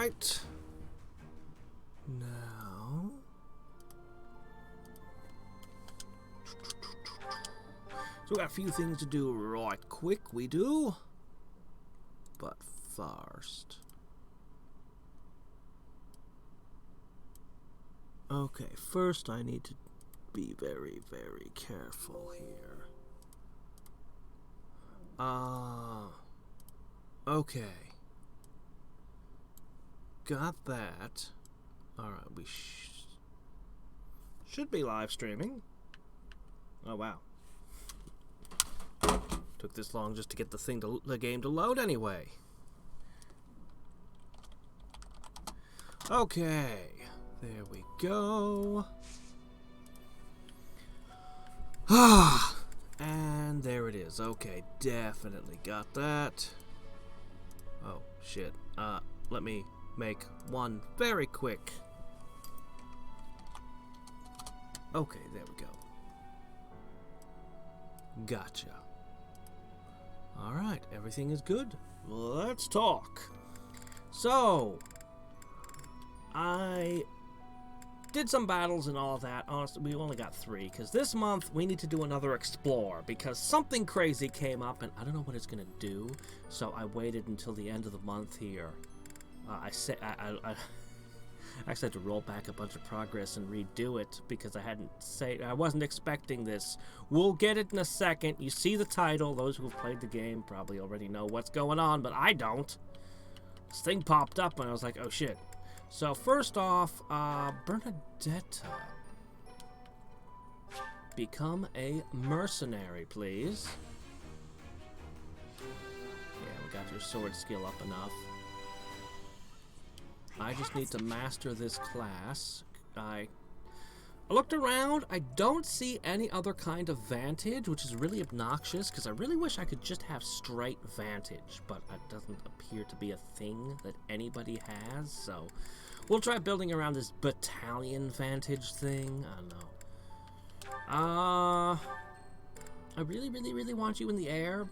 right. Now... So we got a few things to do right quick, we do. But first... Okay, first I need to be very, very careful here. Okay. Got that. Alright, we should be live streaming. Oh, wow. Took this long just to get the game to load anyway. Okay. There we go. Ah, and there it is. Okay, definitely got that. Oh, shit. Let me make one very quick. Okay, there we go. Gotcha. Alright, everything is good. Let's talk. So, I did some battles and all that. Honestly, we only got 3, because this month we need to do another explore, because something crazy came up, and I don't know what it's going to do, so I waited until the end of the month here. I actually had to roll back a bunch of progress and redo it, because I wasn't expecting this. We'll get it in a second. You see the title. Those who have played the game probably already know what's going on, but I don't. This thing popped up, and I was like, oh shit. So first off, Bernadetta, become a mercenary, please. Yeah, we got your sword skill up enough. I just need to master this class. I looked around. I don't see any other kind of vantage, which is really obnoxious, because I really wish I could just have straight vantage, but it doesn't appear to be a thing that anybody has, so we'll try building around this battalion vantage thing. I don't know. I really, really, really want you in the air,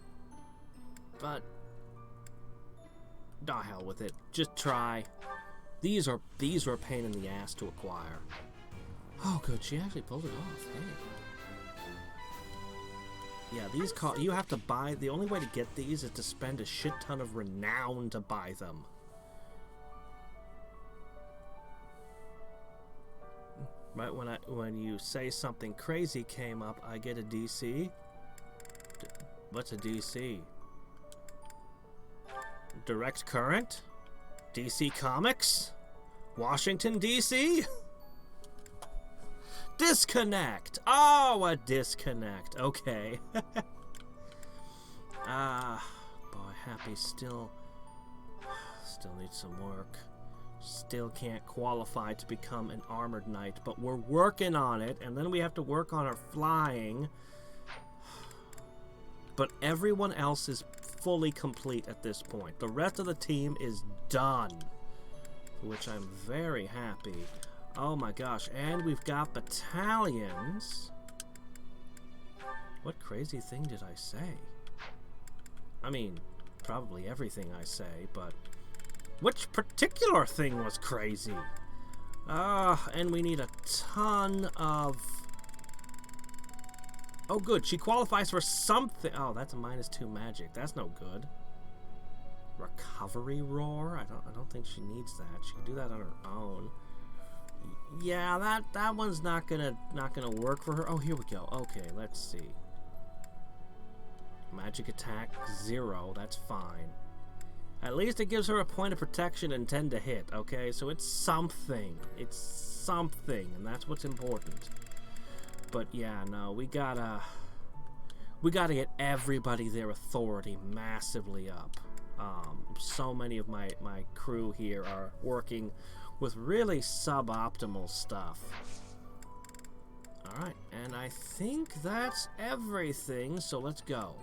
but oh, hell with it. Just try. These are a pain in the ass to acquire. Oh, good. She actually pulled it off. Hey. Yeah, these you have to buy. The only way to get these is to spend a shit ton of renown to buy them. Right when you say something crazy came up, I get a DC. What's a DC? Direct current? DC Comics? Washington, D.C.? Disconnect! Oh, a disconnect. Okay. Boy, Happy still needs some work. Still can't qualify to become an armored knight, but we're working on it, and then we have to work on her flying. But everyone else is fully complete at this point. The rest of the team is done, for which I'm very happy. Oh my gosh, and we've got battalions. What crazy thing did I say? I mean, probably everything I say, but which particular thing was crazy? And we need a ton of... Oh, good. She qualifies for something. Oh, that's a -2 magic. That's no good. Recovery roar? I don't think she needs that. She can do that on her own. Yeah, that one's not gonna work for her. Oh, here we go. Okay, let's see. Magic attack 0. That's fine. At least it gives her a point of protection and 10 to hit. Okay, so it's something. It's something, and that's what's important. But yeah, no, we gotta get everybody their authority massively up. So many of my crew here are working with really suboptimal stuff. Alright, and I think that's everything, so let's go.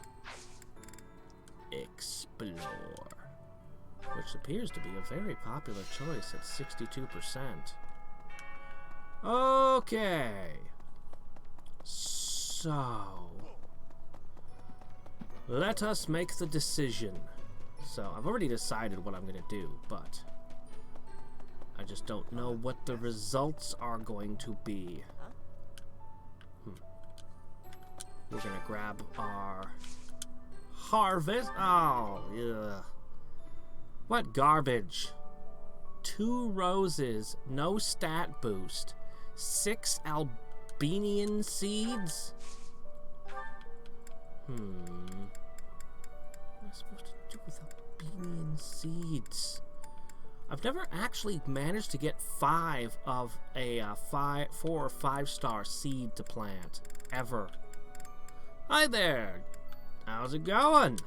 Explore. Which appears to be a very popular choice at 62%. Okay. So, let us make the decision. So, I've already decided what I'm going to do, but I just don't know what the results are going to be. We're gonna grab our harvest. Oh, yeah. What garbage. 2 roses, no stat boost. 6 Albanian seeds? What am I supposed to do with Albanian seeds? I've never actually managed to get 5 of a 4 or 5-star seed to plant. Ever. Hi there. How's it going?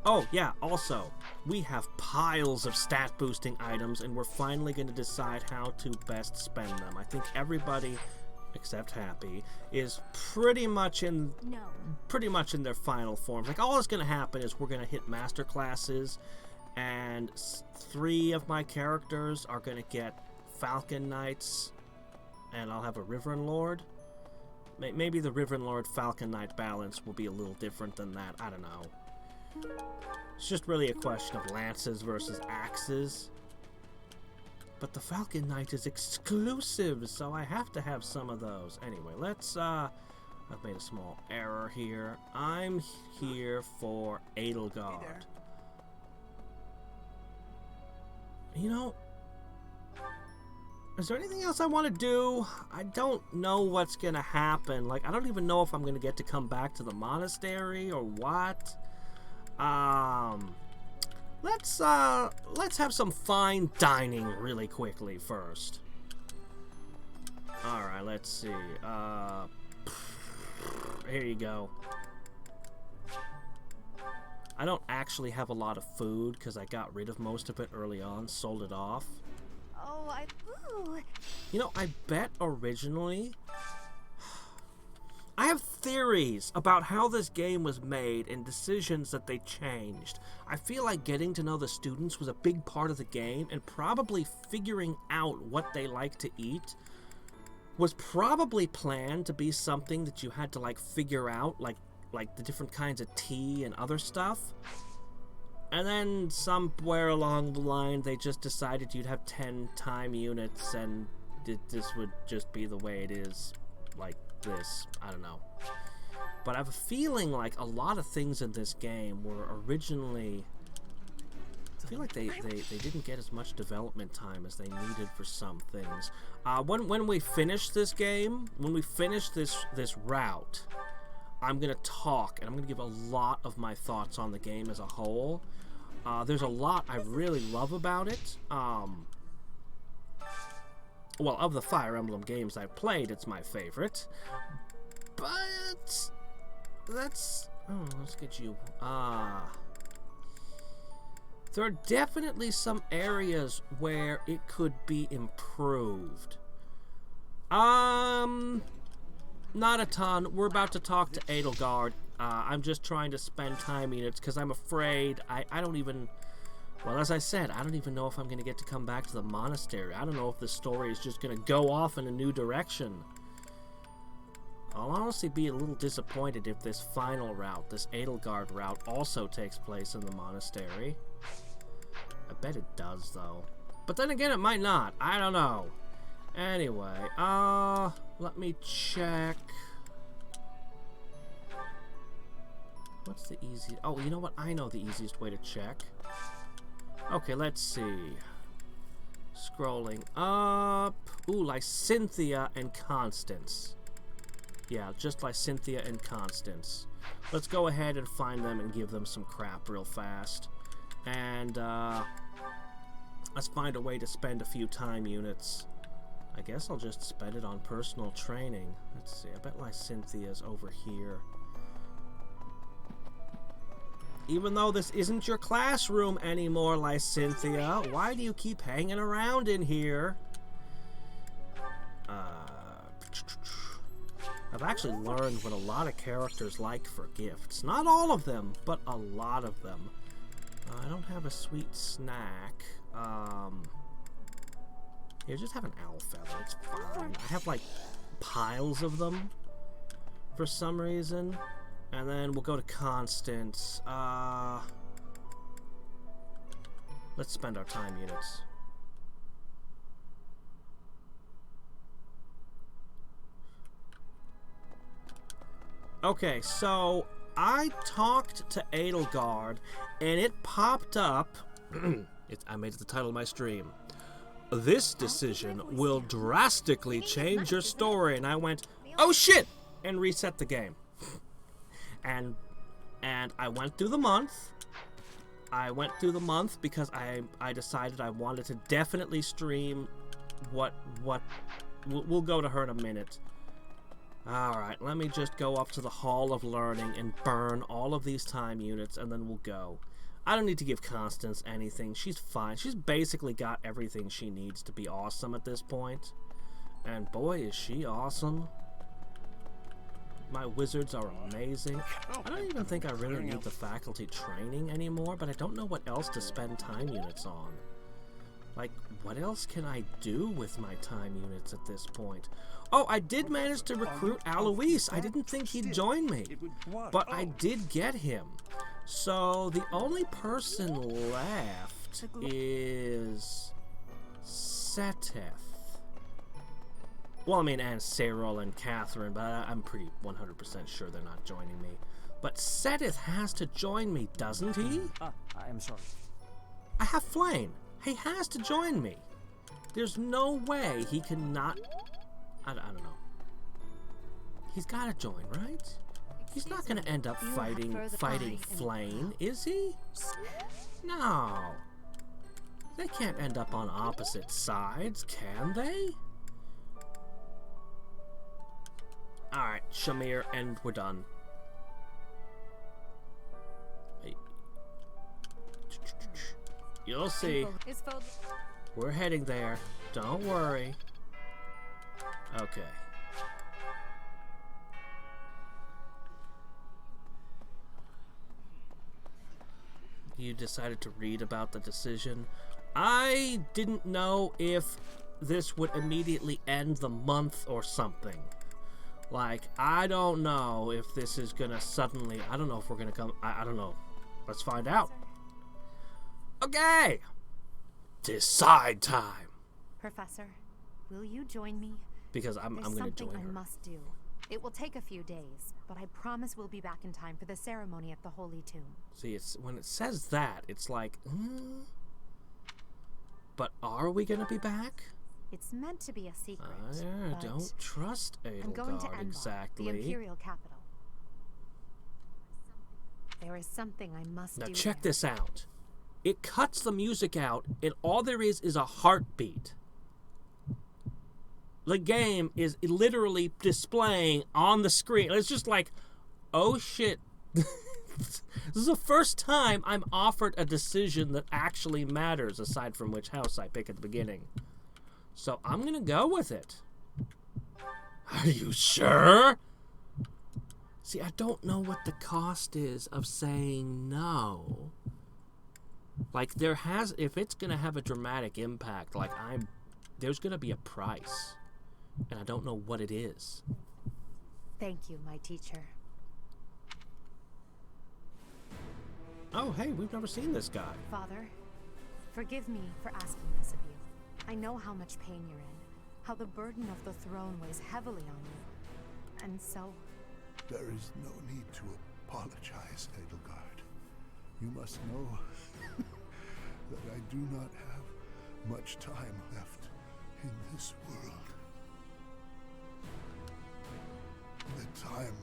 Oh, yeah, also, we have piles of stat boosting items, and we're finally going to decide how to best spend them. I think everybody, except Happy, is pretty much in their final forms. Like, all that's going to happen is we're going to hit master classes, and 3 of my characters are going to get Falcon Knights, and I'll have a Riverine Lord. Maybe the Riverine Lord Falcon Knight balance will be a little different than that. I don't know. It's just really a question of lances versus axes. But the Falcon Knight is exclusive, so I have to have some of those. Anyway, let's, I've made a small error here. I'm here for Edelgard. Hey there. You know, is there anything else I want to do? I don't know what's gonna happen. Like, I don't even know if I'm gonna get to come back to the monastery or what. Let's have some fine dining really quickly first. Alright, let's see. Here you go. I don't actually have a lot of food because I got rid of most of it early on, sold it off. Oh, ooh. You know, I bet originally... I have theories about how this game was made and decisions that they changed. I feel like getting to know the students was a big part of the game, and probably figuring out what they like to eat was probably planned to be something that you had to, like, figure out, like the different kinds of tea and other stuff. And then somewhere along the line, they just decided you'd have 10 time units, and this would just be the way it is, like this. I don't know. But I have a feeling like a lot of things in this game were originally... I feel like they didn't get as much development time as they needed for some things. When we finish this game, when we finish this route, I'm going to talk, and I'm going to give a lot of my thoughts on the game as a whole. There's a lot I really love about it. Well, of the Fire Emblem games I've played, it's my favorite. But... that's... oh, let's get you... there are definitely some areas where it could be improved. Not a ton. We're about to talk to Edelgard. I'm just trying to spend time units because I'm afraid I don't even... well, as I said, I don't even know if I'm going to get to come back to the monastery. I don't know if the story is just going to go off in a new direction. I'll honestly be a little disappointed if this final route, this Edelgard route, also takes place in the monastery. I bet it does, though. But then again, it might not. I don't know. Anyway, let me check. What's the easiest... oh, you know what? I know the easiest way to check. Okay, let's see. Scrolling up. Ooh, Lysynthia and Constance. Yeah, just Lysynthia and Constance. Let's go ahead and find them and give them some crap real fast. And, let's find a way to spend a few time units. I guess I'll just spend it on personal training. Let's see, I bet Lysynthia's over here. Even though this isn't your classroom anymore, Lysynthia, why do you keep hanging around in here? I've actually learned what a lot of characters like for gifts. Not all of them, but a lot of them. I don't have a sweet snack. Here, just have an owl feather. It's fine. I have, like, piles of them for some reason. And then we'll go to Constance. Let's spend our time units. Okay, so I talked to Edelgard, and it popped up. I made it the title of my stream. This decision will drastically change your story. And I went, oh shit! And reset the game. And I went through the month. I went through the month because I decided I wanted to definitely stream what we'll go to her in a minute. Alright, let me just go up to the Hall of Learning and burn all of these time units, and then we'll go. I don't need to give Constance anything. She's fine. She's basically got everything she needs to be awesome at this point. And boy, is she awesome. My wizards are amazing. I don't even think I really need the faculty training anymore, but I don't know what else to spend time units on. Like, what else can I do with my time units at this point? Oh, I did manage to recruit Alois. I didn't think he'd join me, but I did get him. So the only person left is Seteth. Well, I mean, and Seiros and Catherine, but I'm pretty 100% sure they're not joining me. But Seteth has to join me, doesn't he? I am sorry. I have Flame. He has to join me. There's no way he cannot. I don't know. He's got to join, right? He's not going to end up fighting Flame, is he? No. They can't end up on opposite sides, can they? Alright, Shamir, and we're done. Hey. You'll see. We're heading there. Don't worry. Okay. You decided to read about the decision. I didn't know if this would immediately end the month or something. Like, I don't know if this is gonna suddenly... I don't know if we're gonna come... I don't know. Let's find out. Okay! Decide time! Professor, will you join me? Because I'm gonna join her. There's something I must do. It will take a few days, but I promise we'll be back in time for the ceremony at the Holy Tomb. See, it's when it says that, it's like, but are we gonna be back? It's meant to be a secret. I don't trust I'm going to Edelgard Emblem, exactly. the Imperial capital. There is something I must do. Now check there. this out. It cuts the music out, and all there is a heartbeat. The game is literally displaying on the screen. It's just like, oh shit. This is the first time I'm offered a decision that actually matters, aside from which house I pick at the beginning. So I'm gonna go with it. Are you sure? See, I don't know what the cost is of saying no. Like, if it's gonna have a dramatic impact, like there's gonna be a price. And I don't know what it is. Thank you, my teacher. Oh, hey, we've never seen this guy. Father, forgive me for asking this of you. I know how much pain you're in, how the burden of the throne weighs heavily on you. And so... There is no need to apologize, Edelgard. You must know that I do not have much time left in this world. The time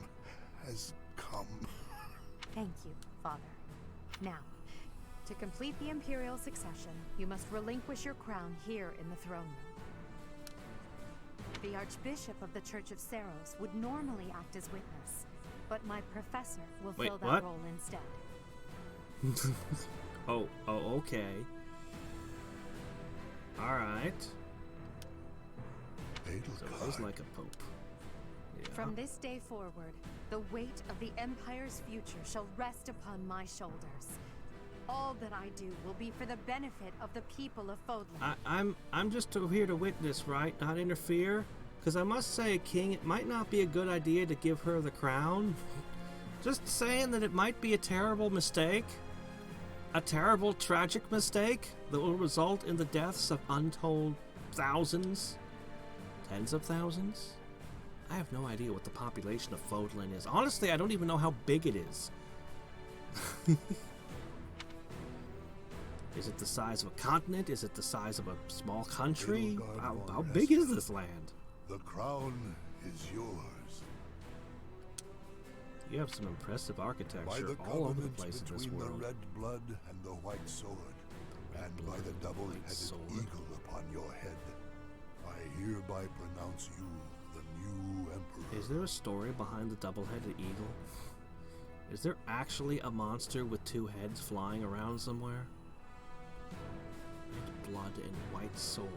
has come. Thank you, Father. Now, to complete the Imperial succession, you must relinquish your crown here in the throne room. The Archbishop of the Church of Seiros would normally act as witness, but my professor will fill that role instead. Oh, okay. Alright. So it was like a pope. Yeah. From this day forward, the weight of the Empire's future shall rest upon my shoulders. All that I do will be for the benefit of the people of Fodlan. I'm just here to witness, right? Not interfere? Because I must say, King, it might not be a good idea to give her the crown. Just saying that it might be a terrible mistake. A terrible, tragic mistake that will result in the deaths of untold thousands. Tens of thousands? I have no idea what the population of Fodlan is. Honestly, I don't even know how big it is. Is it the size of a continent? Is it the size of a small country? How big is this land? The crown is yours. You have some impressive By architecture the all over the covenant place in this between world. the red blood and the white sword, and by the double-headed eagle upon your head, I hereby pronounce you the new emperor. Is there a story behind the double-headed eagle? Is there actually a monster with two heads flying around somewhere? Red blood and white sword.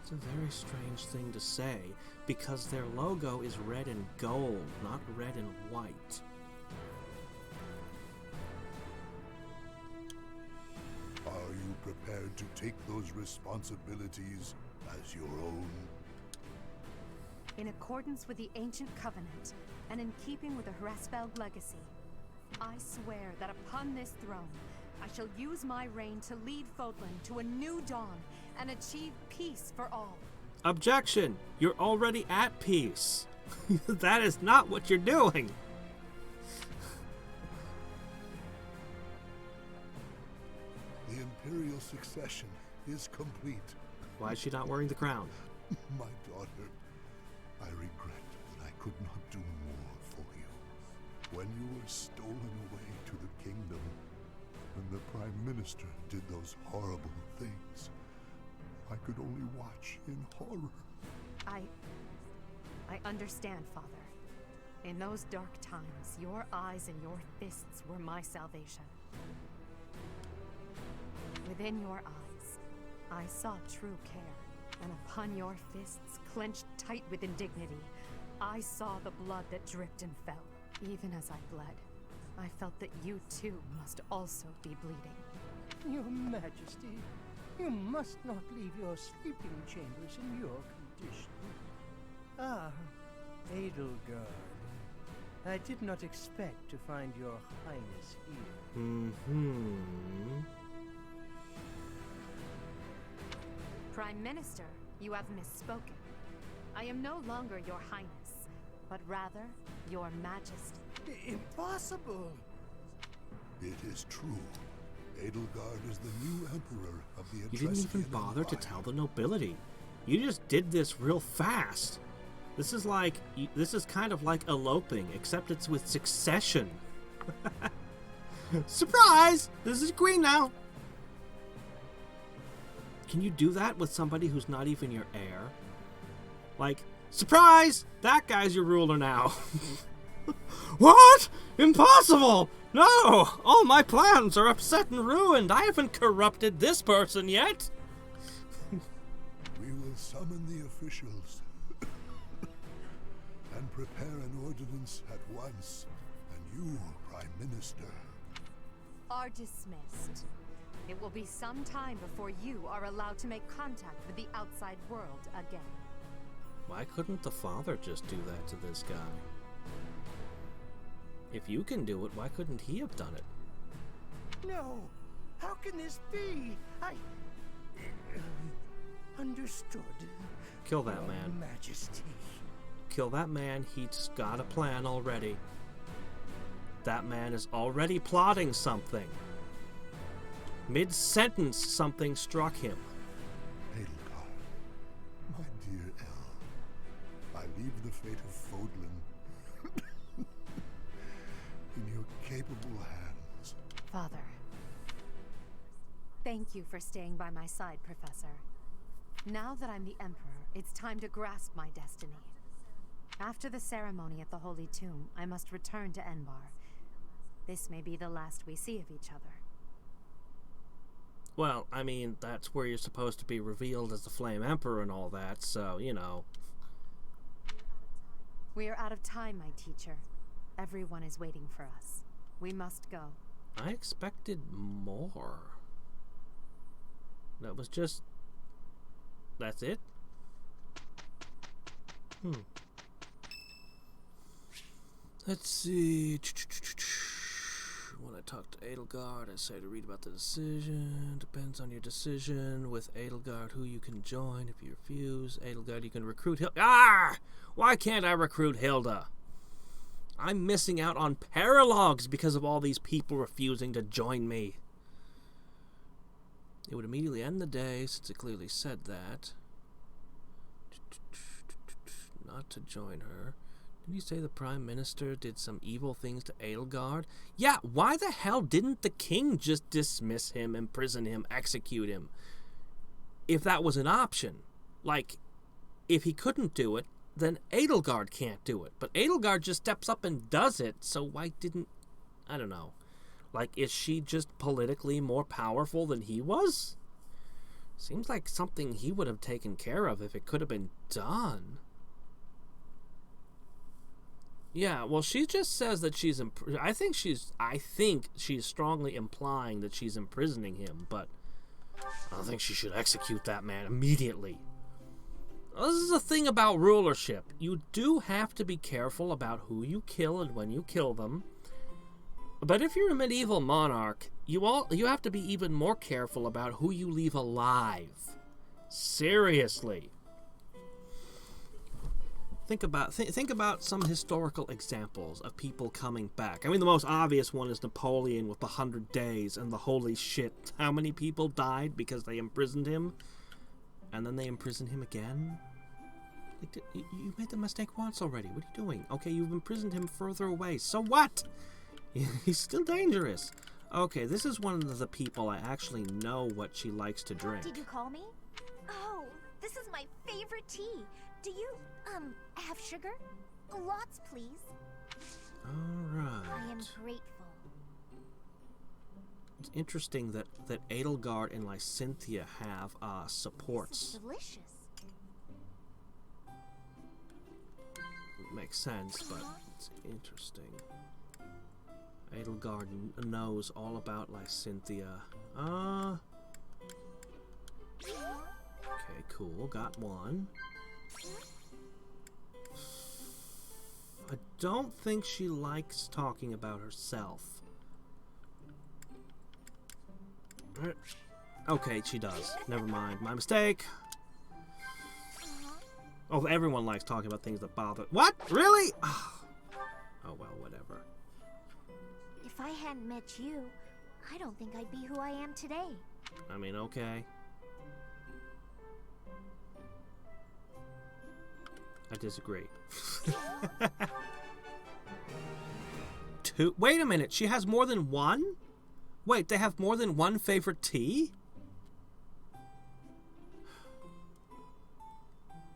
It's a very strange thing to say, because their logo is red and gold, not red and white. Are you prepared to take those responsibilities as your own? In accordance with the ancient covenant, and in keeping with the Hraesvelg legacy, I swear that upon this throne, I shall use my reign to lead Fodlan to a new dawn and achieve peace for all. Objection! You're already at peace. That is not what you're doing. The imperial succession is complete. Why is she not wearing the crown? My daughter, I regret that I could not do more for you. When you were stolen away to the kingdom, when the Prime Minister did those horrible things, I could only watch in horror. I understand, Father. In those dark times, your eyes and your fists were my salvation. Within your eyes, I saw true care, and upon your fists, clenched tight with indignity, I saw the blood that dripped and fell. Even as I bled, I felt that you too must also be bleeding. Your Majesty, you must not leave your sleeping chambers in your condition. Ah, Edelgard. I did not expect to find your Highness here. Prime Minister, you have misspoken. I am no longer your Highness, but rather your Majesty. Impossible! It is true. Edelgard is the new emperor of the You didn't even Etruscan bother to Empire. tell the nobility. You just did this real fast. This is kind of like eloping, except it's with succession. Surprise! This is queen now. Can you do that with somebody who's not even your heir? Like, surprise! That guy's your ruler now. What? Impossible! No! All my plans are upset and ruined. I haven't corrupted this person yet. We will summon the officials and prepare an ordinance at once. And you, Prime Minister, Are dismissed. It will be some time before you are allowed to make contact with the outside world again. Why couldn't the father just do that to this guy? If you can do it, why couldn't he have done it? No! How can this be? I... understood. Kill that Your man. Majesty. Kill that man. He's got a plan already. That man is already plotting something. Mid-sentence, something struck him. Edelgard, my dear El, I leave the fate of Fodlan in your capable hands. Father. Thank you for staying by my side, Professor. Now that I'm the Emperor, it's time to grasp my destiny. After the ceremony at the Holy Tomb, I must return to Enbar. This may be the last we see of each other. Well, I mean, that's where you're supposed to be revealed as the Flame Emperor and all that, so, you know. We are out of time, my teacher. Everyone is waiting for us. We must go. I expected more. That was just... That's it? Let's see... When I talk to Edelgard, I say to read about the decision. Depends on your decision. With Edelgard, who you can join. If you refuse, Edelgard, you can recruit Hilda. Ah! Why can't I recruit Hilda? I'm missing out on paralogs because of all these people refusing to join me. It would immediately end the day, since it clearly said that. Not to join her. Did you say the Prime Minister did some evil things to Edelgard? Yeah, why the hell didn't the king just dismiss him, imprison him, execute him? If that was an option. Like, if he couldn't do it, then Edelgard can't do it. But Edelgard just steps up and does it, so why didn't... I don't know. Like, is she just politically more powerful than he was? Seems like something he would have taken care of if it could have been done. Yeah, well, she just says that she's... I think she's strongly implying that she's imprisoning him, but I don't think she should execute that man immediately. This is the thing about rulership. You do have to be careful about who you kill and when you kill them. But if you're a medieval monarch, you have to be even more careful about who you leave alive. Seriously. Think about some historical examples of people coming back. I mean, the most obvious one is Napoleon with the 100 Days and the holy shit. How many people died because they imprisoned him? And then they imprisoned him again? Like, you made the mistake once already. What are you doing? Okay, you've imprisoned him further away. So what? He's still dangerous. Okay, this is one of the people I actually know what she likes to drink. Did you call me? Oh, this is my favorite tea. Do you, have sugar? Lots, please. Alright. I am grateful. It's interesting that Edelgard and Lysynthia have, supports. This is delicious. Makes sense, but it's interesting. Edelgard knows all about Lysynthia. Okay, cool. Got one. I don't think she likes talking about herself. Okay, she does. Never mind. My mistake. Oh, everyone likes talking about things that bother... What? Really? Oh, well, whatever. If I hadn't met you, I don't think I'd be who I am today. I mean, okay. I disagree. Two? Wait a minute, she has more than one? Wait, they have more than one favorite tea?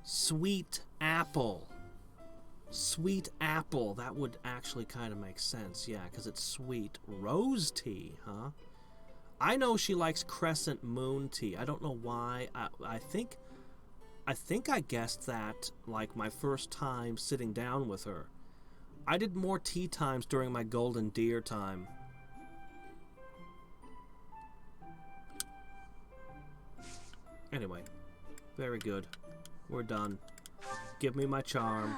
Sweet apple. Sweet apple. That would actually kind of make sense, yeah, because it's sweet. Rose tea, huh? I know she likes crescent moon tea. I don't know why. I think I guessed that, like, my first time sitting down with her. I did more tea times during my golden deer time. Anyway, very good. We're done. Give me my charm.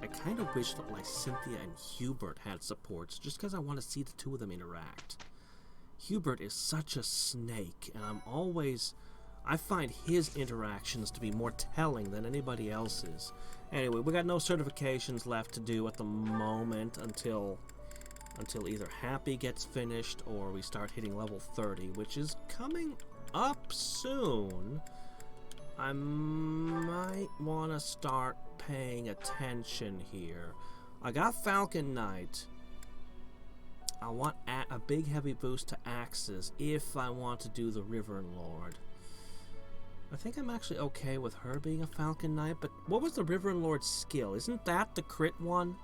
I kind of wish that Lysynthia and Hubert had supports, just because I want to see the two of them interact. Hubert is such a snake, and I find his interactions to be more telling than anybody else's. Anyway, we got no certifications left to do at the moment until either Happy gets finished or we start hitting level 30, which is coming up soon. I might want to start paying attention here. I got Falcon Knight. I want a big heavy boost to axes if I want to do the River Lord. I think I'm actually okay with her being a Falcon Knight, but what was the River Lord's skill? Isn't that the crit one?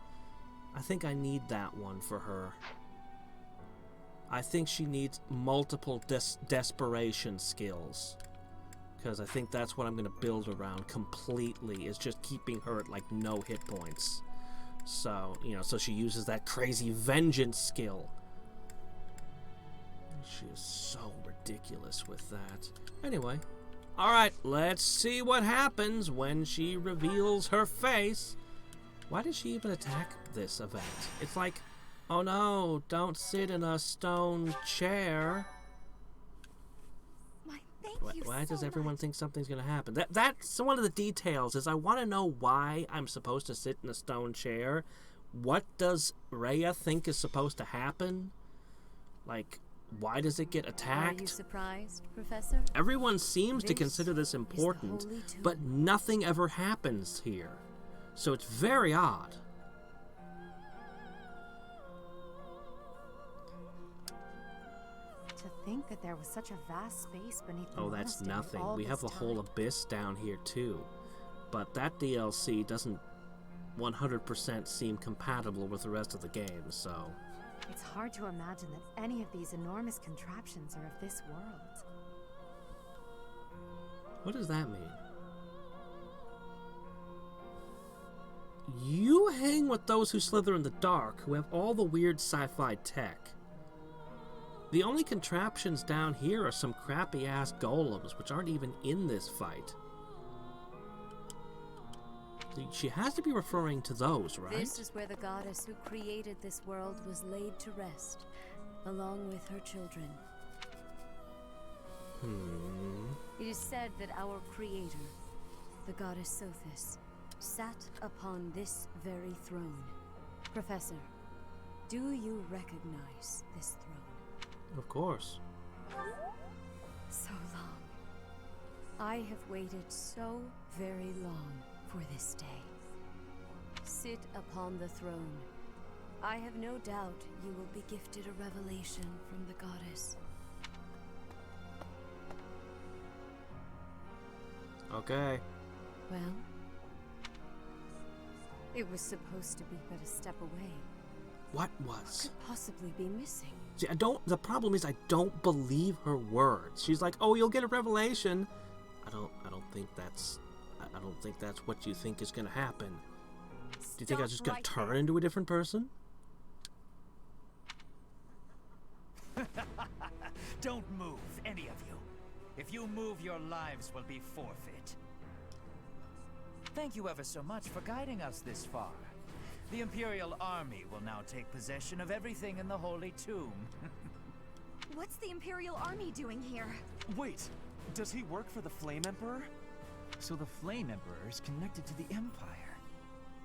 I think I need that one for her. I think she needs multiple desperation skills. Because I think that's what I'm going to build around completely, is just keeping her at, like, no hit points. So, you know, so she uses that crazy vengeance skill. She is so ridiculous with that. Anyway, alright, let's see what happens when she reveals her face. Why did she even attack this event? It's like, oh no, don't sit in a stone chair. Why does everyone think something's gonna happen? That's one of the details. Is I want to know why I'm supposed to sit in a stone chair. What does Rhea think is supposed to happen? Like, why does it get attacked? Are you surprised, Professor? Everyone seems to consider this important, but nothing ever happens here. So it's very odd. To think that there was such a vast space beneath the Oh, that's monastery nothing. all We have a this whole time. abyss down here too. But that DLC doesn't 100% seem compatible with the rest of the game, so... It's hard to imagine that any of these enormous contraptions are of this world. What does that mean? You hang with those who slither in the dark, who have all the weird sci-fi tech. The only contraptions down here are some crappy-ass golems, which aren't even in this fight. She has to be referring to those, right? This is where the goddess who created this world was laid to rest, along with her children. It is said that our creator, the goddess Sothis, sat upon this very throne. Professor, do you recognize this throne? Of course. So long. I have waited so very long for this day. Sit upon the throne. I have no doubt you will be gifted a revelation from the goddess. Okay. Well, it was supposed to be but a step away. What was? Could possibly be missing. See, the problem is I don't believe her words. She's like, "Oh, you'll get a revelation." I don't think that's what you think is gonna happen. Do you think I was just gonna turn into a different person? Don't move, any of you. If you move, your lives will be forfeit. Thank you ever so much for guiding us this far. The Imperial Army will now take possession of everything in the Holy Tomb. What's the Imperial Army doing here? Wait, does he work for the Flame Emperor? So the Flame Emperor is connected to the Empire.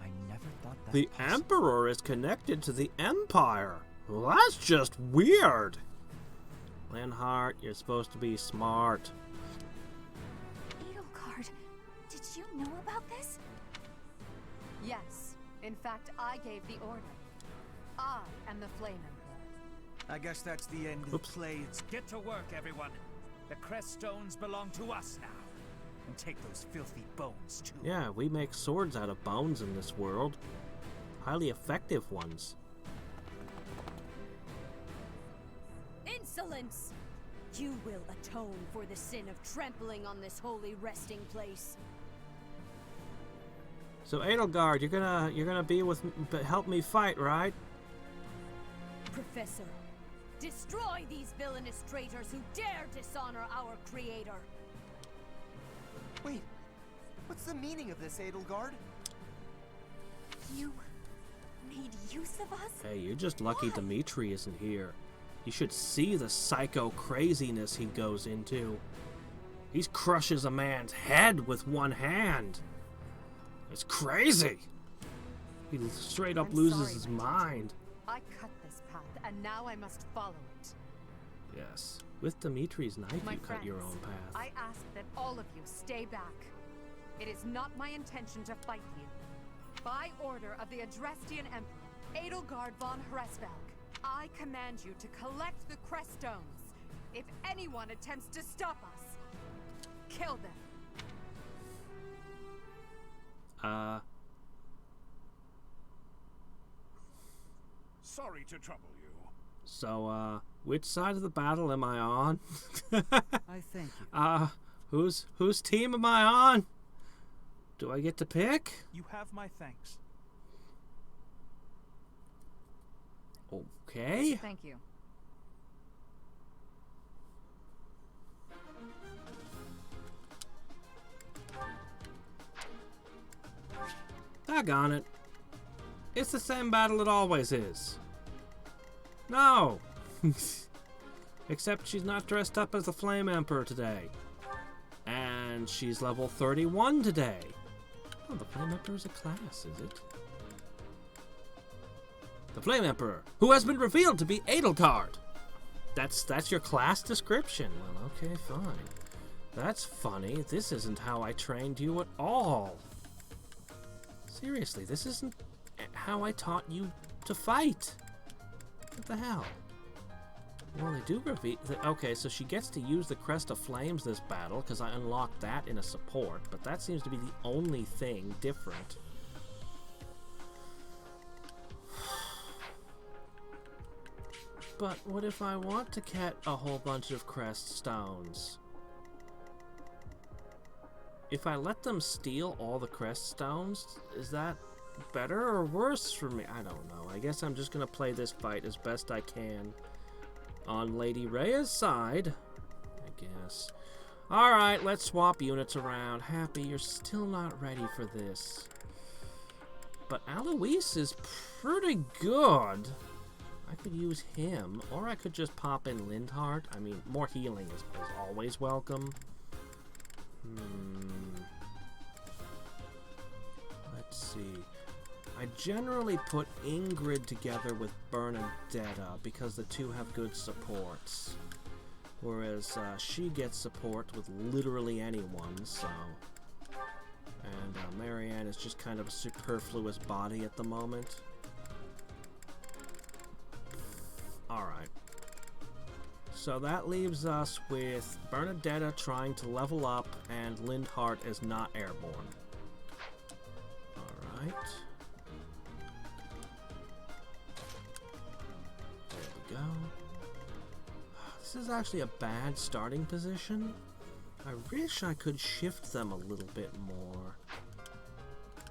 I never thought that The possible. Emperor is connected to the Empire. Well, that's just weird. Linhardt, you're supposed to be smart. Edelgard, did you know about this? Yes. In fact, I gave the order. I am the Flame Emperor. I guess that's the end of the play. Get to work, everyone. The crest stones belong to us now. And take those filthy bones, too. Yeah, we make swords out of bones in this world. Highly effective ones. Insolence! You will atone for the sin of trampling on this holy resting place. So Edelgard, you're gonna be with help me fight, right? Professor, destroy these villainous traitors who dare dishonor our creator. Wait, what's the meaning of this, Edelgard? You made use of us? Hey, you're just lucky Dimitri isn't here. You should see the psycho craziness he goes into. He crushes a man's head with one hand. It's crazy. He straight up I'm loses sorry, his my teacher. mind. I cut this path, and now I must follow it. Yes. With Dimitri's knife, My you cut your friends, own path. I ask that all of you stay back. It is not my intention to fight you. By order of the Adrestian Emperor, Edelgard von Hresvelg, I command you to collect the crest stones. If anyone attempts to stop us, kill them. Sorry to trouble you. So, which side of the battle am I on? I thank you. Whose team am I on? Do I get to pick? You have my thanks. Okay. Thank you. Doggone it. It's the same battle it always is. No! Except she's not dressed up as the Flame Emperor today. And she's level 31 today. Oh, the Flame Emperor is a class, is it? The Flame Emperor, who has been revealed to be Edelgard. That's your class description. Well, okay, fine. That's funny. This isn't how I trained you at all. Seriously, this isn't how I taught you to fight. What the hell? Well, they do reveal... Okay, so she gets to use the Crest of Flames this battle, because I unlocked that in a support, but that seems to be the only thing different. But what if I want to get a whole bunch of Crest Stones? If I let them steal all the Crest Stones, is that better or worse for me? I don't know. I guess I'm just going to play this fight as best I can on Lady Rhea's side, I guess. Alright, let's swap units around. Happy, you're still not ready for this. But Alois is pretty good. I could use him, or I could just pop in Lindhart. I mean, more healing is always welcome. Let's see. I generally put Ingrid together with Bernadetta because the two have good supports. Whereas she gets support with literally anyone, so... And Marianne is just kind of a superfluous body at the moment. Alright. So that leaves us with Bernadetta trying to level up and Lindhart is not airborne. Alright. There we go. This is actually a bad starting position. I wish I could shift them a little bit more.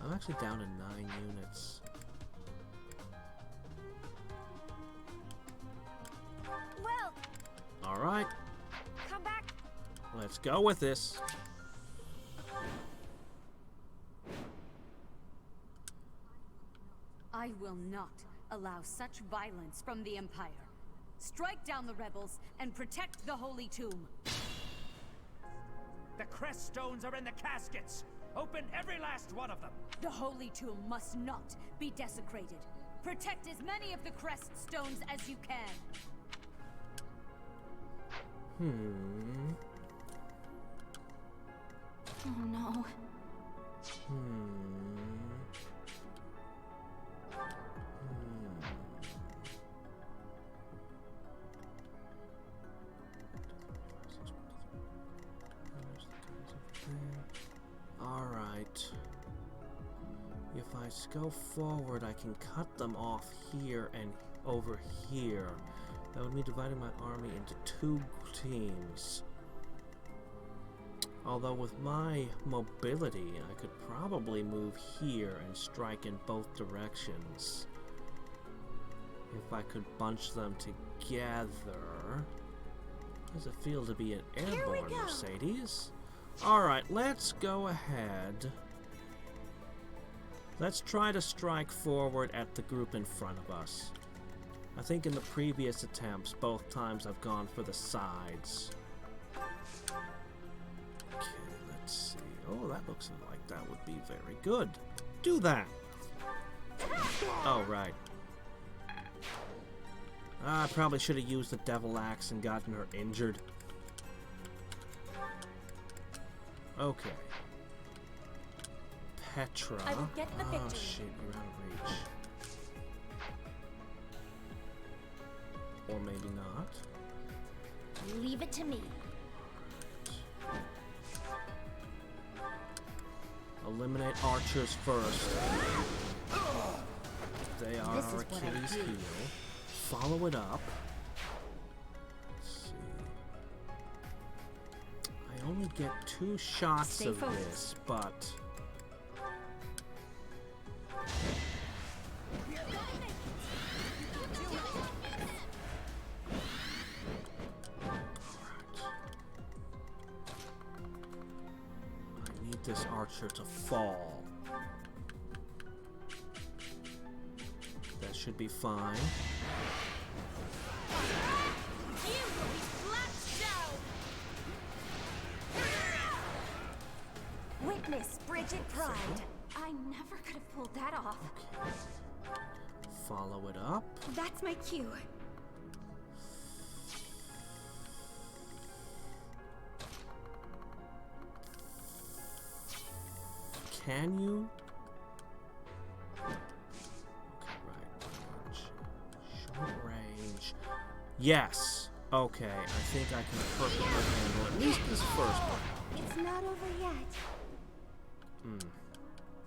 I'm actually down to 9 units. Well, Alright. come back. Let's go with this. I will not allow such violence from the Empire. Strike down the rebels and protect the Holy Tomb. The crest stones are in the caskets. Open every last one of them. The Holy Tomb must not be desecrated. Protect as many of the crest stones as you can. Oh no. Alright. If I go forward, I can cut them off here and over here. That would mean dividing my army into 2 teams. Although with my mobility, I could probably move here and strike in both directions. If I could bunch them together. How does it feel to be an airborne Mercedes? Alright, let's go ahead. Let's try to strike forward at the group in front of us. I think in the previous attempts, both times I've gone for the sides. Okay, let's see. Oh, that looks like that would be very good. Do that! Oh, right. I probably should have used the Devil Axe and gotten her injured. Okay. Petra. I will get the victory. Oh shit, you're out of reach. Or maybe not. Leave it to me. Eliminate archers first. They are This is our what I Achilles do. heel. Follow it up. Let's see. I only get 2 shots Stay of focused. this, but... I need this archer to fall. should be fine. Witness Bridget Pride. I never could have pulled that off. Okay. Follow it up. That's my cue. Can you? Okay, right range. Short range. Yes. Okay, I think I can perfectly handle at least this first one. It's not over yet.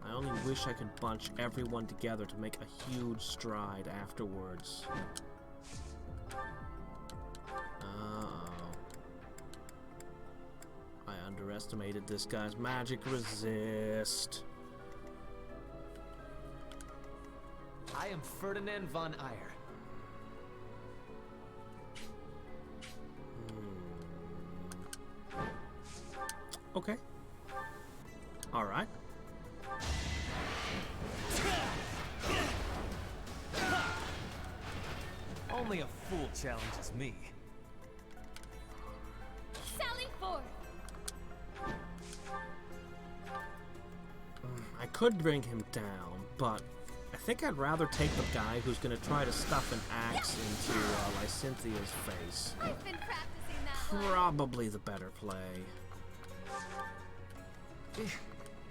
I only wish I could bunch everyone together to make a huge stride afterwards. Uh-oh. I underestimated this guy's magic resist. I am Ferdinand von Eyre. Okay. Alright. Only a fool challenges me. Sally forth. I could bring him down, but I think I'd rather take the guy who's gonna try to stuff an axe into Lycynthia's face. I've been practicing that one. Probably the better play.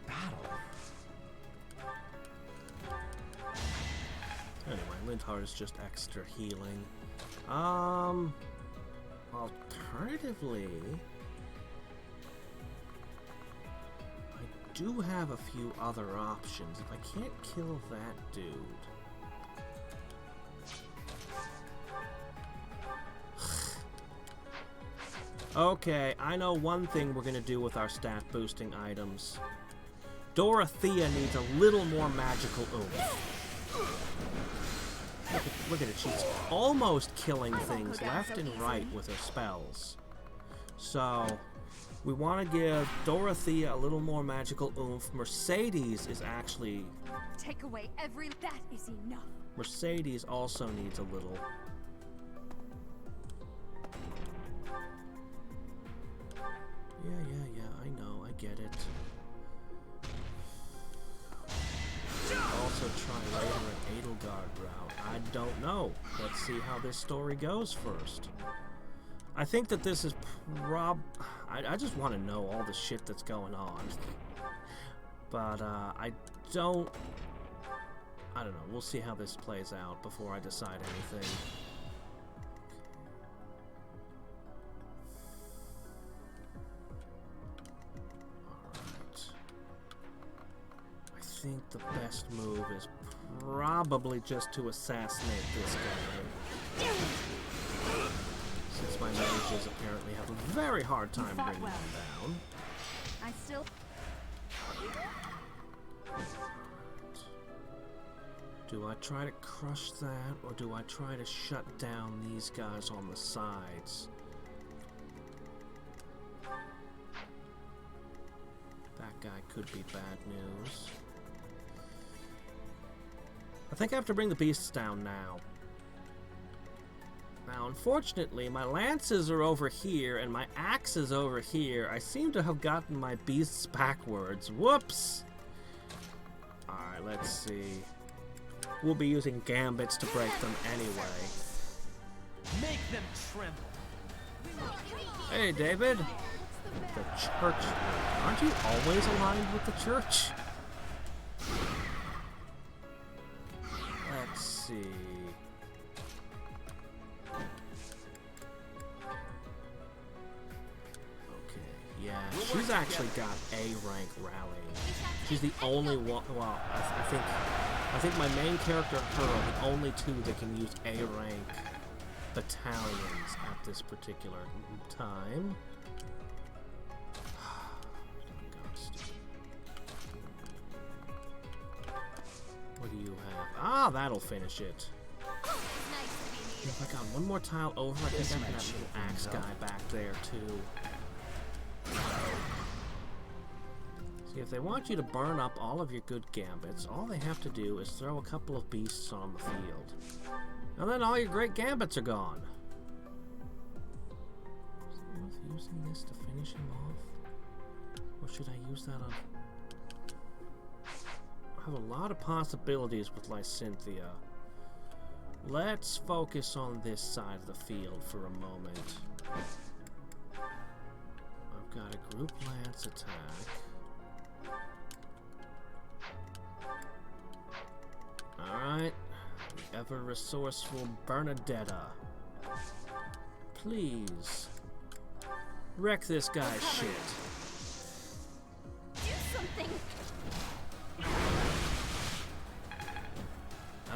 Battle. Anyway, Lindhart is just extra healing. Alternatively, I do have a few other options. If I can't kill that dude... Okay, I know one thing we're gonna do with our stat boosting items. Dorothea needs a little more magical oomph. Look at it, she's almost killing things left and right with her spells. So, we want to give Dorothea a little more magical oomph. Mercedes is actually... Take away every... That is enough. Mercedes also needs a little... Yeah, I know, I get it. Also try later an Edelgard route. I don't know. Let's see how this story goes first. I think that this is I just want to know all the shit that's going on. But, I don't know. We'll see how this plays out before I decide anything. I think the best move is probably just to assassinate this guy. Since my mages apparently have a very hard time bringing him down. I still... Do I try to crush that, or do I try to shut down these guys on the sides? That guy could be bad news. I think I have to bring the beasts down now. Now, unfortunately, my lances are over here, and my axe is over here. I seem to have gotten my beasts backwards. Whoops! Alright, let's see. We'll be using gambits to break them anyway. Make them tremble. Hey, David! The church. Aren't you always aligned with the church? Let's see. Okay, yeah, she's actually got A rank rallying. She's the only one. Well, I think my main character and her are the only two that can use A rank battalions at this particular time. What do you have? Ah, that'll finish it. If I got one more tile over, I think I can have little axe guy back there too. So If they want you to burn up all of your good gambits, all they have to do is throw a couple of beasts on the field. And then all your great gambits are gone. Is it worth using this to finish him off? Or should I use that on... I have a lot of possibilities with Lysynthia. Let's focus on this side of the field for a moment. I've got a group lance attack. Alright. The ever-resourceful Bernadetta. Please. Wreck this guy's shit. Do something!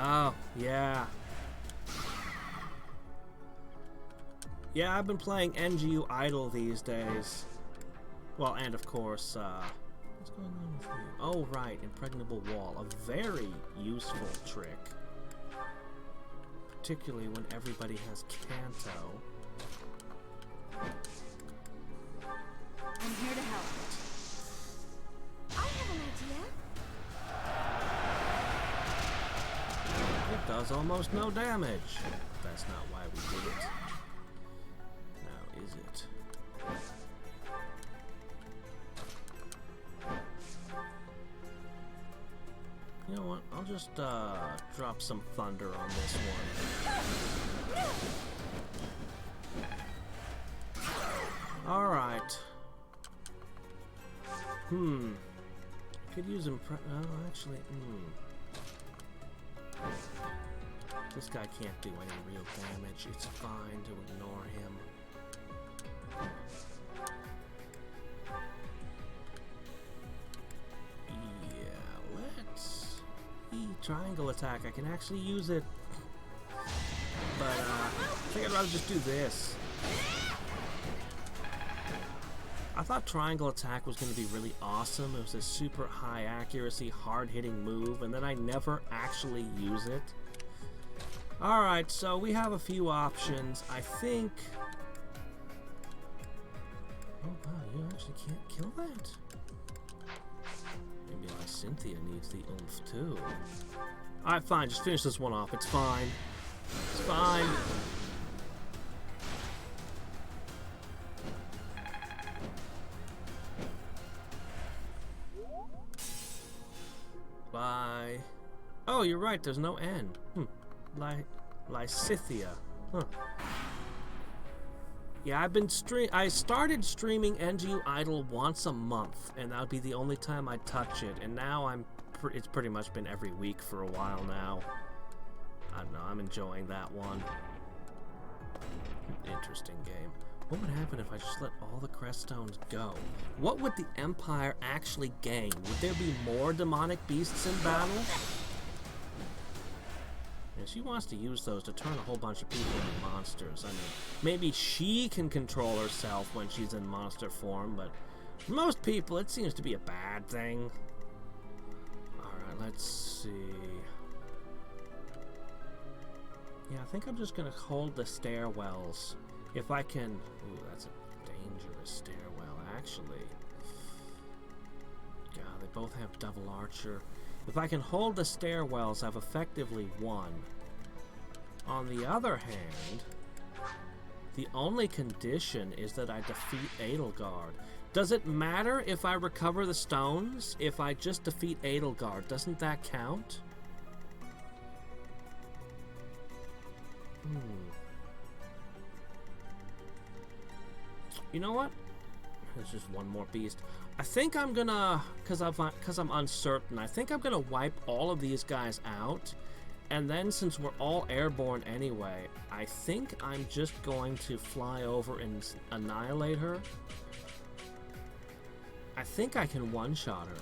Oh, yeah. Yeah, I've been playing NGU Idol these days. Well, and of course, what's going on with you? Oh, right, Impregnable Wall. A very useful trick. Particularly when everybody has Canto. I'm here to help. I have an idea. It does almost no damage. That's not why we did it. Now, is it? You know what? I'll just drop some thunder on this one. Alright. Could use oh, actually, This guy can't do any real damage. It's fine to ignore him. Yeah, let's... triangle attack. I can actually use it. But, I think I'd rather just do this. I thought triangle attack was going to be really awesome. It was a super high accuracy, hard-hitting move, and then I never actually use it. Alright, so we have a few options. I think... Oh wow, you actually can't kill that? Maybe Lysynthia needs the oomph too. Alright, fine, just finish this one off. It's fine. It's fine. Bye. Oh, you're right, there's no N. Lysithia. Huh. Yeah, I started streaming NGU Idol once a month, and that would be the only time I'd touch it, and now it's pretty much been every week for a while now. I don't know, I'm enjoying that one. Interesting game. What would happen if I just let all the crest stones go? What would the Empire actually gain? Would there be more demonic beasts in battle? Yeah, she wants to use those to turn a whole bunch of people into monsters. I mean, maybe she can control herself when she's in monster form, but for most people it seems to be a bad thing. Alright, let's see. Yeah, I think I'm just gonna hold the stairwells. If I can... Ooh, that's a dangerous stairwell, actually. God, they both have double archer. If I can hold the stairwells, I've effectively won. On the other hand, the only condition is that I defeat Edelgard. Does it matter if I recover the stones? If I just defeat Edelgard, doesn't that count? You know what? There's just one more beast. I think I'm gonna, cause I'm uncertain, I think I'm gonna wipe all of these guys out, and then since we're all airborne anyway, I think I'm just going to fly over and annihilate her. I think I can one-shot her.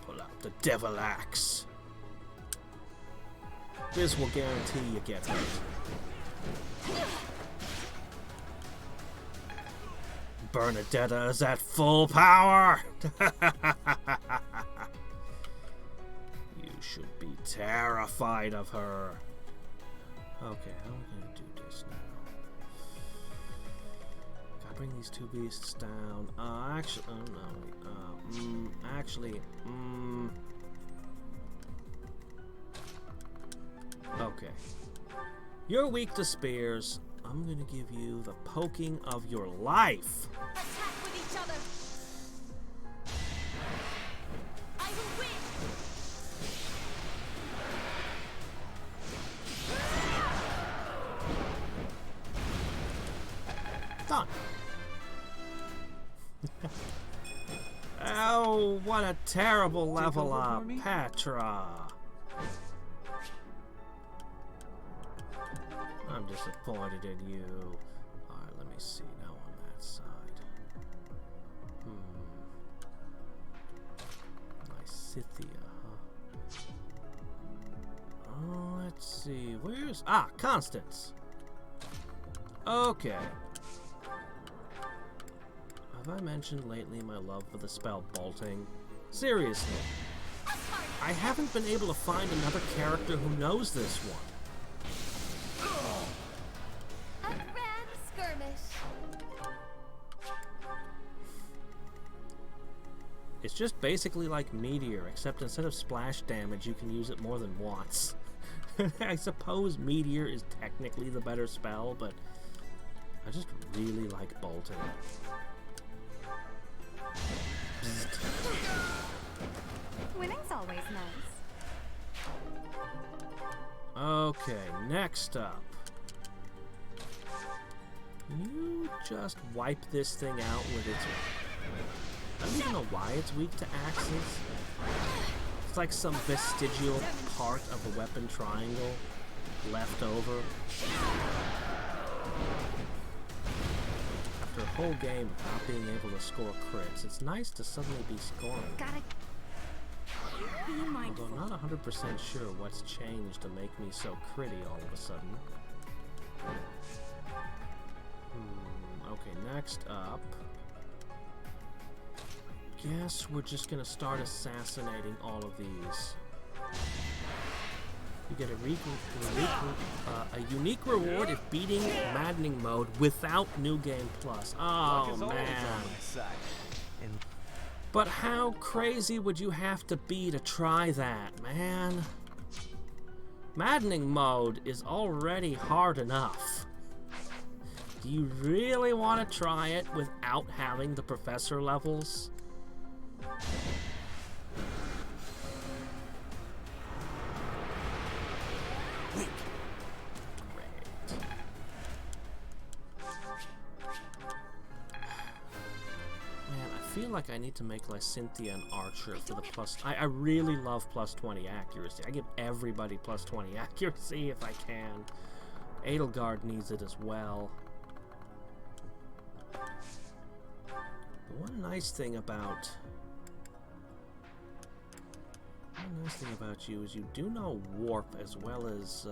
Pull out the devil axe. This will guarantee you get hit. Bernadetta is at full power! You should be terrified of her. Okay, how are we gonna do this now? bring these two beasts down. Actually, oh no. Okay. You're weak to spears. I'm gonna give you the poking of your life. Attack with each other. I will win. Done. Oh, what a terrible level up, Petra. I'm disappointed in you. Alright, let me see now on that side. Lysithia, huh? Oh, let's see. Where's... Ah, Constance. Okay. Have I mentioned lately my love for the spell bolting? Seriously. I haven't been able to find another character who knows this one. A grand skirmish. It's just basically like Meteor, except instead of splash damage, you can use it more than once. I suppose Meteor is technically the better spell, but I just really like bolting. Winning's always nice. Okay, next up. Can you just wipe this thing out with its... I don't even know why it's weak to axes. It's like some vestigial part of a weapon triangle left over. After a whole game of not being able to score crits, it's nice to suddenly be scoring. Gotta be mindful. Although I'm not 100% sure what's changed to make me so critty all of a sudden. Okay, next up. Guess we're just gonna start assassinating all of these. You get a unique reward if beating Maddening Mode without New Game Plus. Oh man. But how crazy would you have to be to try that, man? Maddening Mode is already hard enough. Do you really want to try it without having the professor levels? Wait. Great. Man, I feel like I need to make Lysithia an archer for the plus... I really love plus 20 accuracy. I give everybody plus 20 accuracy if I can. Edelgard needs it as well. The one nice thing about you is you do know warp as well as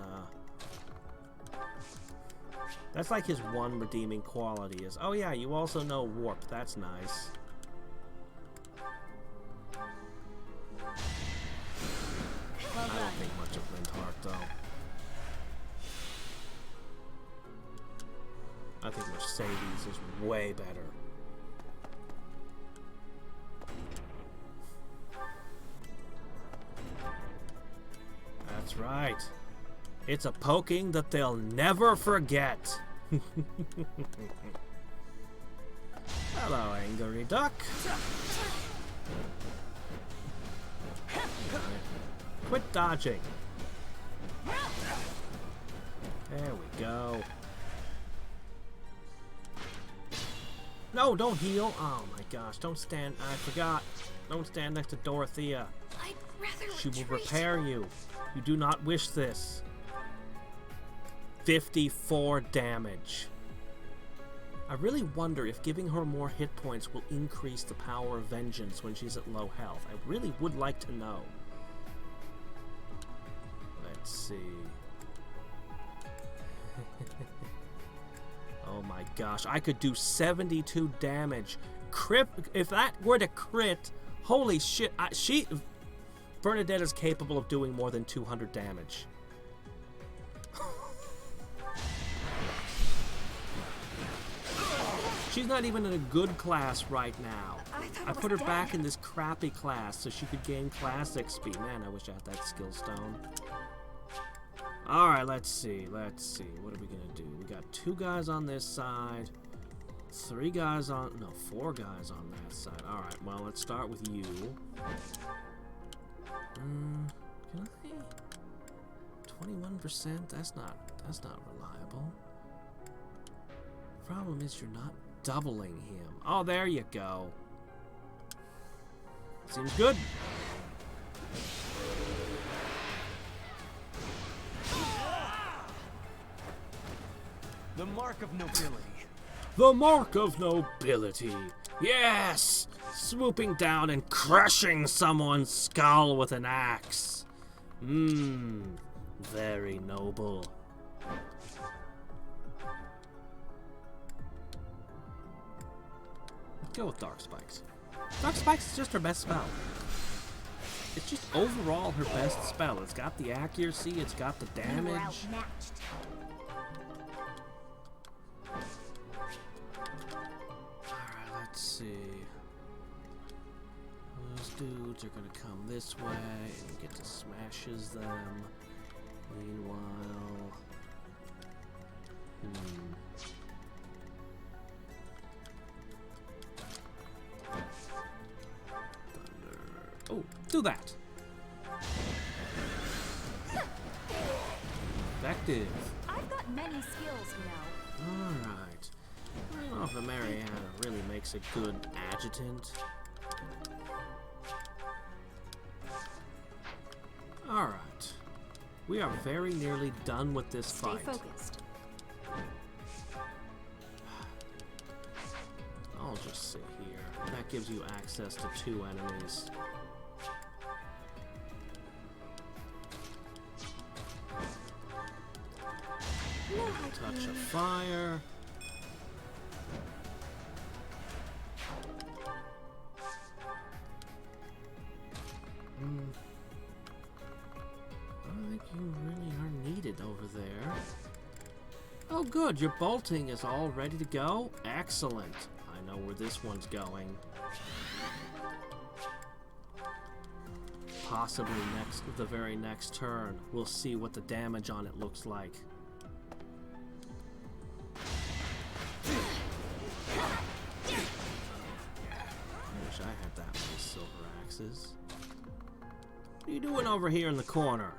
that's like his one redeeming quality is, oh yeah, you also know warp. That's nice. I don't think much of Lindhart though. I think Mercedes is way better. That's right. It's a poking that they'll never forget. Hello, Angry Duck. Quit dodging. There we go. No, don't heal. Oh my gosh, don't stand. I forgot. Don't stand next to Dorothea. I'd rather She will retreat. repair you. You do not wish this. 54 damage. I really wonder if giving her more hit points will increase the power of vengeance when she's at low health. I really would like to know. Let's see. Oh my gosh, I could do 72 damage. Crit, if that were to crit, holy shit, Bernadette is capable of doing more than 200 damage. She's not even in a good class right now. thought I it put was her back dead. in this crappy class so she could gain class XP. Man, I wish I had that skill stone. Alright, let's see. Let's see. What are we gonna do? We got 2 guys on this side. 3 guys on... No, 4 guys on that side. Alright, well, let's start with you. Can I? 21%? That's not reliable. Problem is you're not doubling him. Oh, there you go. Seems good. The mark of nobility. The mark of nobility. Yes! Swooping down and crushing someone's skull with an axe. Very noble. Let's go with Dark Spikes. Dark Spikes is just her best spell. It's just overall her best spell. It's got the accuracy, it's got the We were damage. outmatched. Alright, let's see. Those dudes are gonna come this way and get to smashes them. Meanwhile... Thunder. Oh, do that! Effective. I've got many skills, you know. Alright. I don't know if a Mariana really makes a good adjutant. Alright. We are very nearly done with this Stay fight. focused. I'll just sit here. That gives you access to 2 enemies. Touch of fire. I don't think you really are needed over there. Oh good, your bolting is all ready to go? Excellent. I know where this one's going. Possibly the very next turn. We'll see what the damage on it looks like. I wish I had that many silver axes. What are you doing over here in the corner?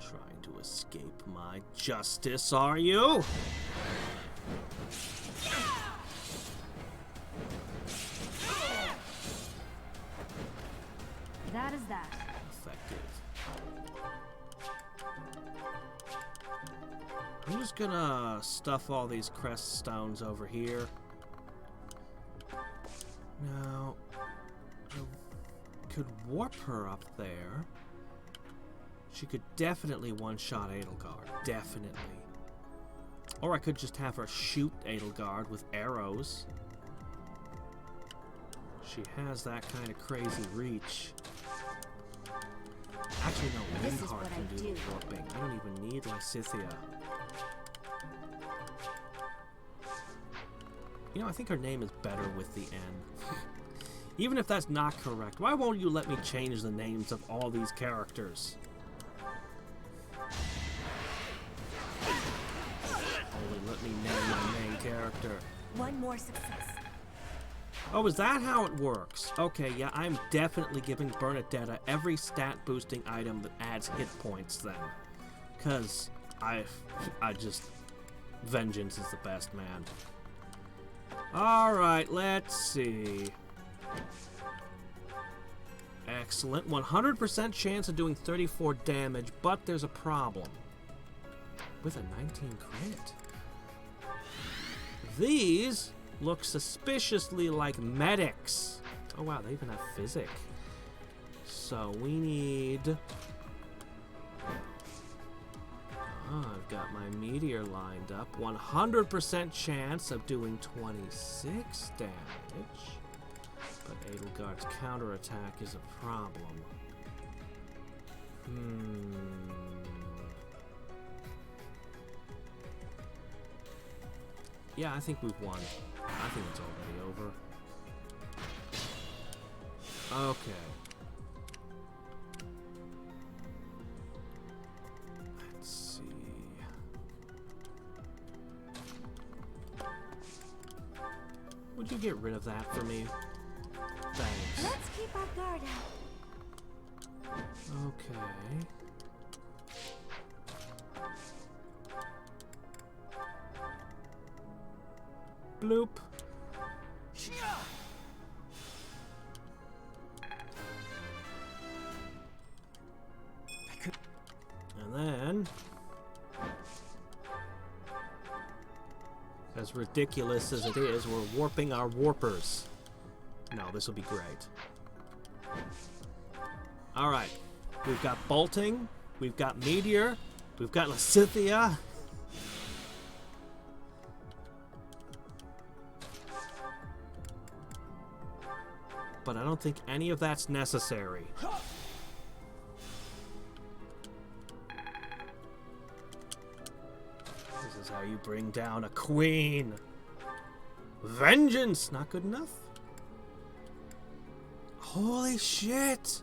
Trying to escape my justice, are you? That is that. Effective. I'm just gonna stuff all these crest stones over here. Now, I could warp her up there. She could definitely one-shot Edelgard. Definitely. Or I could just have her shoot Edelgard with arrows. She has that kind of crazy reach. Actually, no, This is Linhardt what can I do do. the warping. I don't even need Lysithea. You know, I think her name is better with the N. Even if that's not correct, why won't you let me change the names of all these characters? Only let me name my main character. One more success. Oh, is that how it works? Okay, yeah, I'm definitely giving Bernadetta every stat boosting item that adds hit points then. Cause I just... vengeance is the best, man. Alright, let's see. Excellent. 100% chance of doing 34 damage, but there's a problem. With a 19 crit. These look suspiciously like medics. Oh wow, they even have physic. So we need... Oh, I've got my meteor lined up. 100% chance of doing 26 damage. But Edelgard's counterattack is a problem. Yeah, I think we've won. I think it's already over. Okay. Let's see. Would you get rid of that for me? Thanks. Let's keep our guard out. Okay. Bloop. And then, as ridiculous as it is, we're warping our warpers. No, this will be great. Alright, we've got bolting, we've got meteor, we've got Lysithia. But I don't think any of that's necessary. This is how you bring down a queen. Vengeance! Not good enough? Holy shit!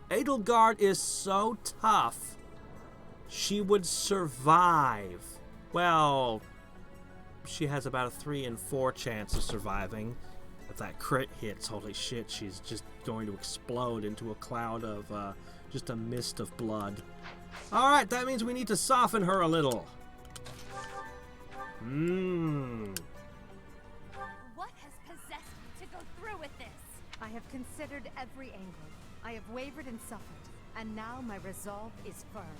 Edelgard is so tough. She would survive. Well, she has about a 3 in 4 chance of surviving. If that crit hits, holy shit, she's just going to explode into a cloud of, just a mist of blood. Alright, that means we need to soften her a little. What has possessed you to go through with this? I have considered every angle. I have wavered and suffered, and now my resolve is firm.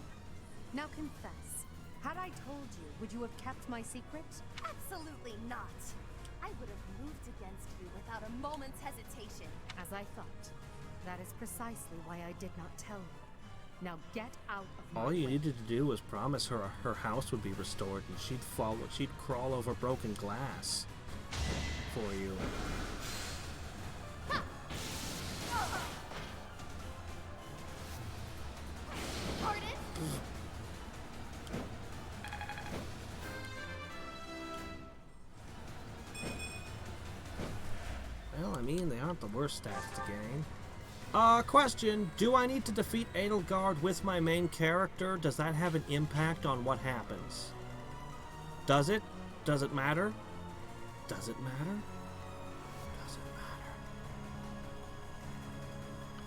Now confess, had I told you, would you have kept my secret? Absolutely not. I would have moved against you without a moment's hesitation. As I thought. That is precisely why I did not tell you. Now get out of my All you way. needed to do was promise her her house would be restored and she'd crawl over broken glass for you. Pardon? Well, I mean, they aren't the worst stats to gain. Question. Do I need to defeat Edelgard with my main character? Does that have an impact on what happens? Does it? Does it matter? Does it matter? Does it matter?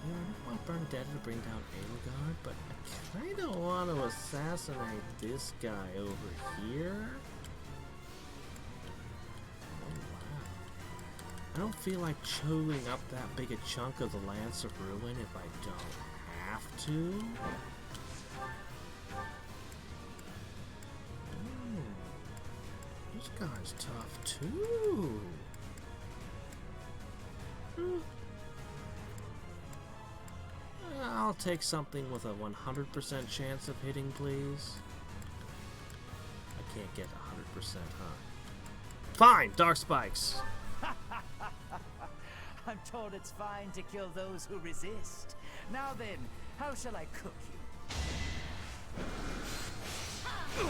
You know, I don't want Bernadetta to bring down Edelgard, but I kind of want to assassinate this guy over here. I don't feel like chewing up that big a chunk of the Lance of Ruin if I don't have to. This guy's tough too. I'll take something with a 100% chance of hitting, please. I can't get 100%, huh? Fine, Dark Spikes. I'm told it's fine to kill those who resist. Now then, how shall I cook you?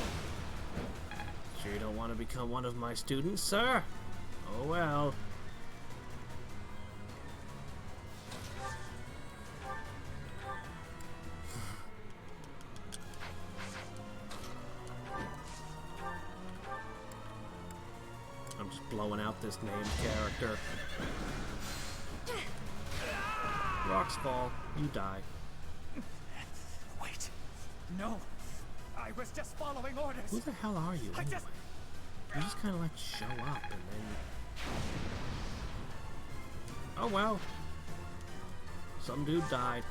Sure you don't want to become one of my students, sir? Oh well. I'm just blowing out this named character. Rocks fall, you die. Wait. No. I was just following orders. Who the hell are you anyway? You just kind of like show up and then... Oh well. Some dude died.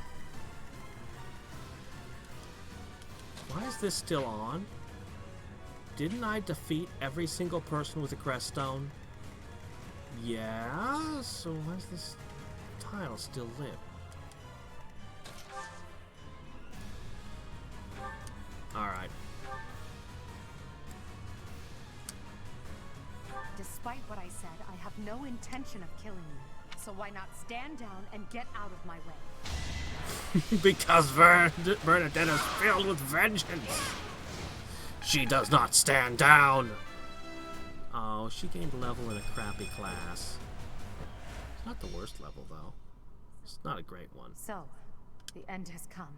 Why is this still on? Didn't I defeat every single person with a crest stone? Yeah, so why is this tile still lit? Alright. Despite what I said, I have no intention of killing you. So why not stand down and get out of my way? Because Bernadetta's filled with vengeance. She does not stand down. Oh, she gained level in a crappy class. It's not the worst level, though. It's not a great one. So, the end has come.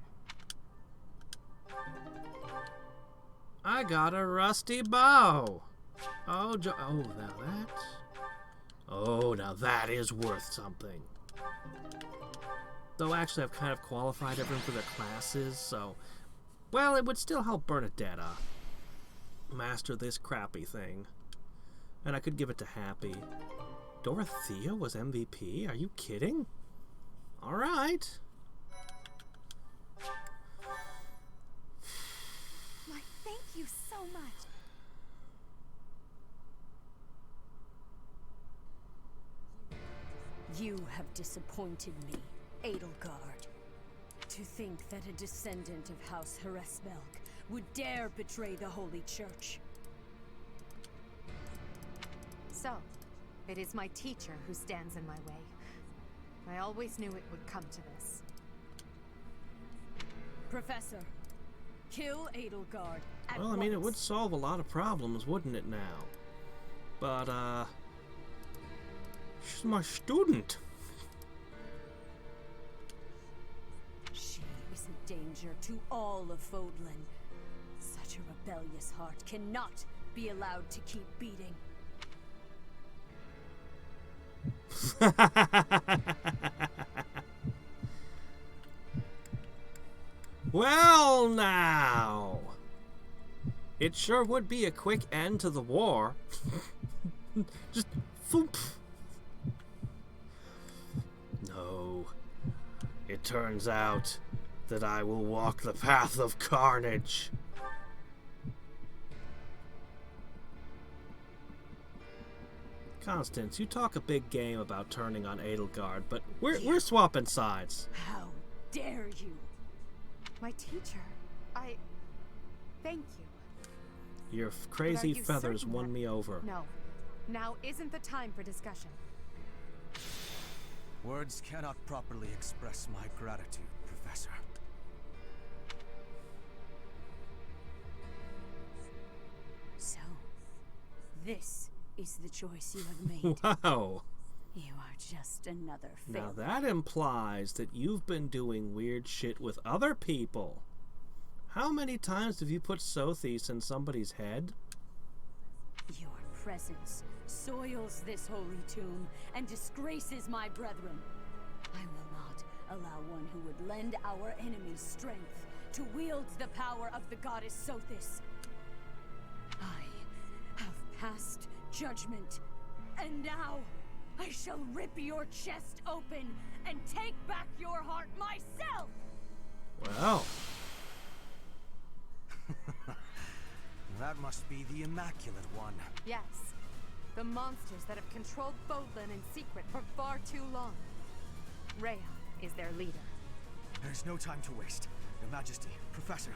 I got a rusty bow. Oh, now that. Oh, now that is worth something. Though actually, I've kind of qualified everyone for their classes, so well, it would still help Bernadetta master this crappy thing, and I could give it to Happy. Dorothea was MVP? Are you kidding? All right. Thank you so much. You have disappointed me, Edelgard. To think that a descendant of House Hresvelg would dare betray the Holy Church. So, it is my teacher who stands in my way. I always knew it would come to this. Professor, kill Edelgard at Well, I mean, it once. would solve a lot of problems, wouldn't it now? But, she's my student. She is a danger to all of Fodlan. Such a rebellious heart cannot be allowed to keep beating. Well, now. It sure would be a quick end to the war. Just thump. No. It turns out that I will walk the path of carnage. Constance, you talk a big game about turning on Edelgard, but we're swapping sides. How dare you? My teacher, thank you. Your But crazy are you feathers certain won that- me over. No. Now isn't the time for discussion. Words cannot properly express my gratitude, Professor. So, this is the choice you have made. Wow. You are just another failure. Now that implies that you've been doing weird shit with other people. How many times have you put Sothis in somebody's head? Your presence soils this holy tomb and disgraces my brethren. I will not allow one who would lend our enemies strength to wield the power of the goddess Sothis. I have passed judgment, and now I shall rip your chest open and take back your heart myself! Well, That must be the Immaculate One. Yes. The monsters that have controlled Fodlan in secret for far too long. Rhea is their leader. There's no time to waste. Your Majesty, Professor,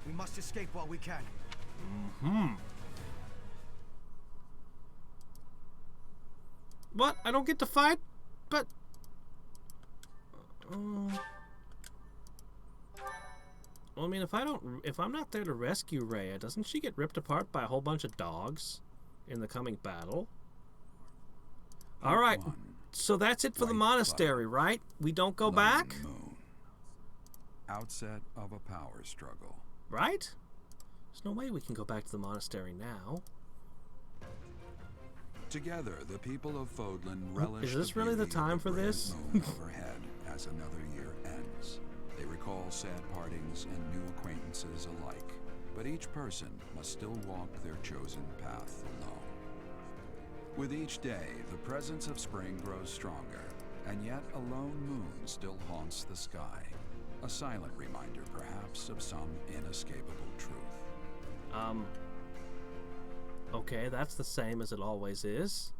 we must escape while we can. what? I don't get to fight? But... well, I mean, if I'm not there to rescue Rhea, doesn't she get ripped apart by a whole bunch of dogs in the coming battle? All right, so that's it for the monastery, right? We don't go back? Moon. Outset of a power struggle. Right? There's no way we can go back to the monastery now. Together, the people of Fodlan relish Is this really the beauty of time for grand this? moon overhead as another year ends. They recall sad partings and new acquaintances alike, but each person must still walk their chosen path alone. With each day, the presence of spring grows stronger, and yet a lone moon still haunts the sky. A silent reminder, perhaps, of some inescapable truth. Okay, that's the same as it always is.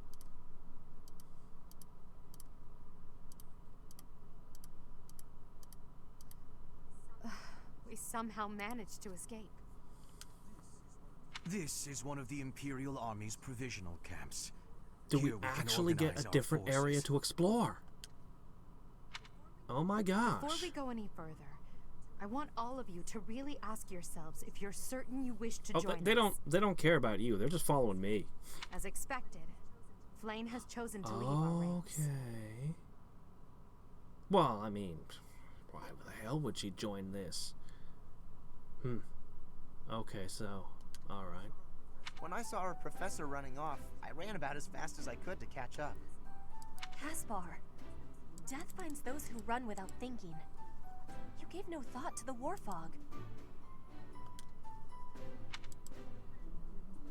We somehow managed to escape. This is one of the Imperial Army's provisional camps. Do we Here can actually get organize a our different area forces. to explore? Oh my gosh. Before we go any further, I want all of you to really ask yourselves if you're certain you wish to join they us. don't care about you. They're just following me. As expected, Flayn has chosen to leave our ranks. Okay. Well, I mean, why the hell would she join this? Okay, so, alright. When I saw our professor running off, I ran about as fast as I could to catch up. Caspar, death finds those who run without thinking. You gave no thought to the war fog.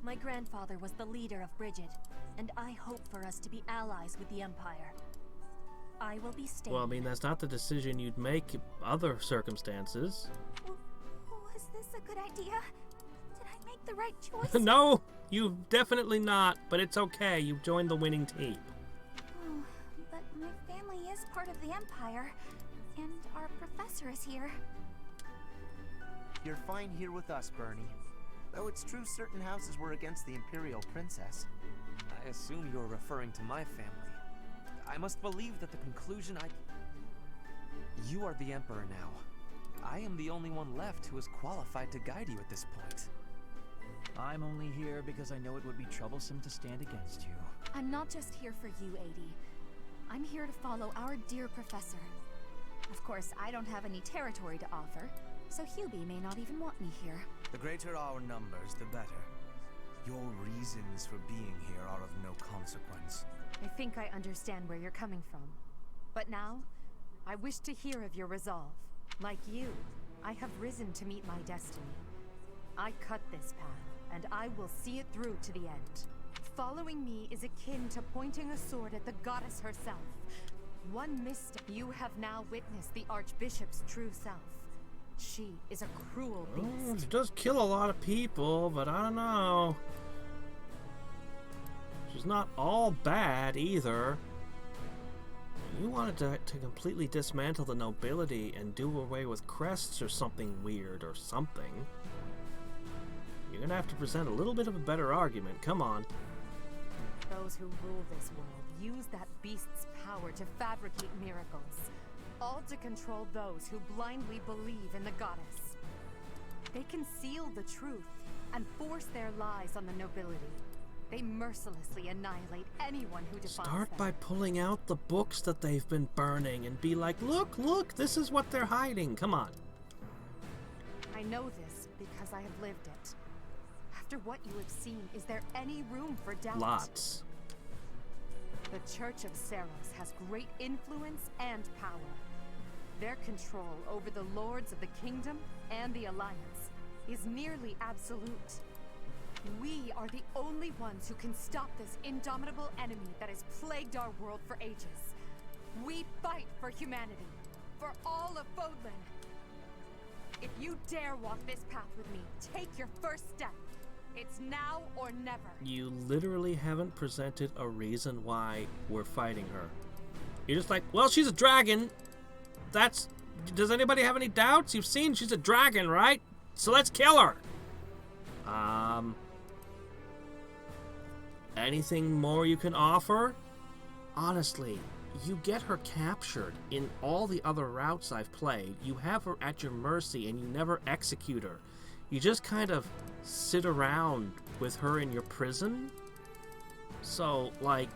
My grandfather was the leader of Bridget, and I hope for us to be allies with the Empire. I will be staying. Well, I mean, that's not the decision you'd make in other circumstances. Was this a good idea? Did I make the right choice? No, you definitely not, but it's okay. You joined the winning team. Oh, but my family is part of the Empire, and our professor is here. You're fine here with us, Bernie. Though it's true certain houses were against the Imperial Princess. I assume you're referring to my family. I must believe that the conclusion You are the Emperor now. I am the only one left who is qualified to guide you at this point. I'm only here because I know it would be troublesome to stand against you. I'm not just here for you, Adie. I'm here to follow our dear professor. Of course, I don't have any territory to offer, so Hubie may not even want me here. The greater our numbers, the better. Your reasons for being here are of no consequence. I think I understand where you're coming from. But now, I wish to hear of your resolve. Like you, I have risen to meet my destiny. I cut this path, and I will see it through to the end. Following me is akin to pointing a sword at the goddess herself. One misstep, you have now witnessed the Archbishop's true self. She is a cruel beast. She does kill a lot of people, but I don't know. She's not all bad either. You wanted to completely dismantle the nobility and do away with crests or something weird or something. You're gonna have to present a little bit of a better argument. Come on. Those who rule this world use that beast's power to fabricate miracles, all to control those who blindly believe in the goddess. They conceal the truth and force their lies on the nobility. They mercilessly annihilate anyone who defies Start them. by pulling out the books that they've been burning and be like, look, this is what they're hiding. Come on. I know this because I have lived it. After what you have seen, is there any room for doubt? Lots. The Church of Seiros has great influence and power. Their control over the lords of the kingdom and the Alliance is nearly absolute. We are the only ones who can stop this indomitable enemy that has plagued our world for ages. We fight for humanity, for all of Fodlan. If you dare walk this path with me, take your first step. It's now or never. You literally haven't presented a reason why we're fighting her. You're just like, well, she's a dragon. Does anybody have any doubts? You've seen she's a dragon, right? So let's kill her. Anything more you can offer? Honestly, you get her captured in all the other routes I've played. You have her at your mercy and you never execute her. You just kind of sit around with her in your prison. So, like,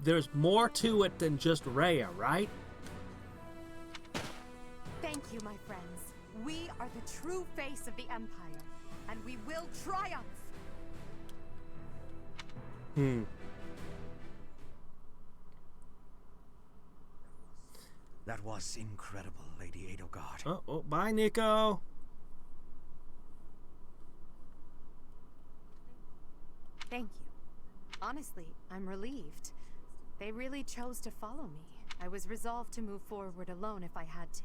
there's more to it than just Rhea, right? Thank you, my friends. We are the true face of the Empire, and we will triumph! That was incredible, Lady Edelgard. Oh, bye, Nico. Thank you. Honestly, I'm relieved. They really chose to follow me. I was resolved to move forward alone if I had to.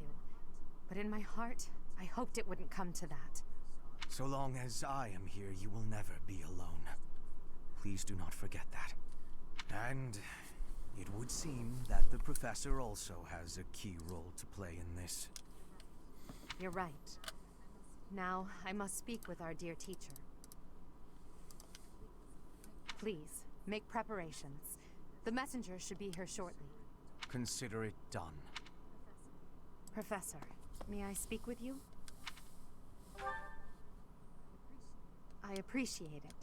But in my heart, I hoped it wouldn't come to that. So long as I am here, you will never be alone. Please do not forget that. And it would seem that the professor also has a key role to play in this. You're right. Now, I must speak with our dear teacher. Please, make preparations. The messenger should be here shortly. Consider it done. Professor, may I speak with you? I appreciate it.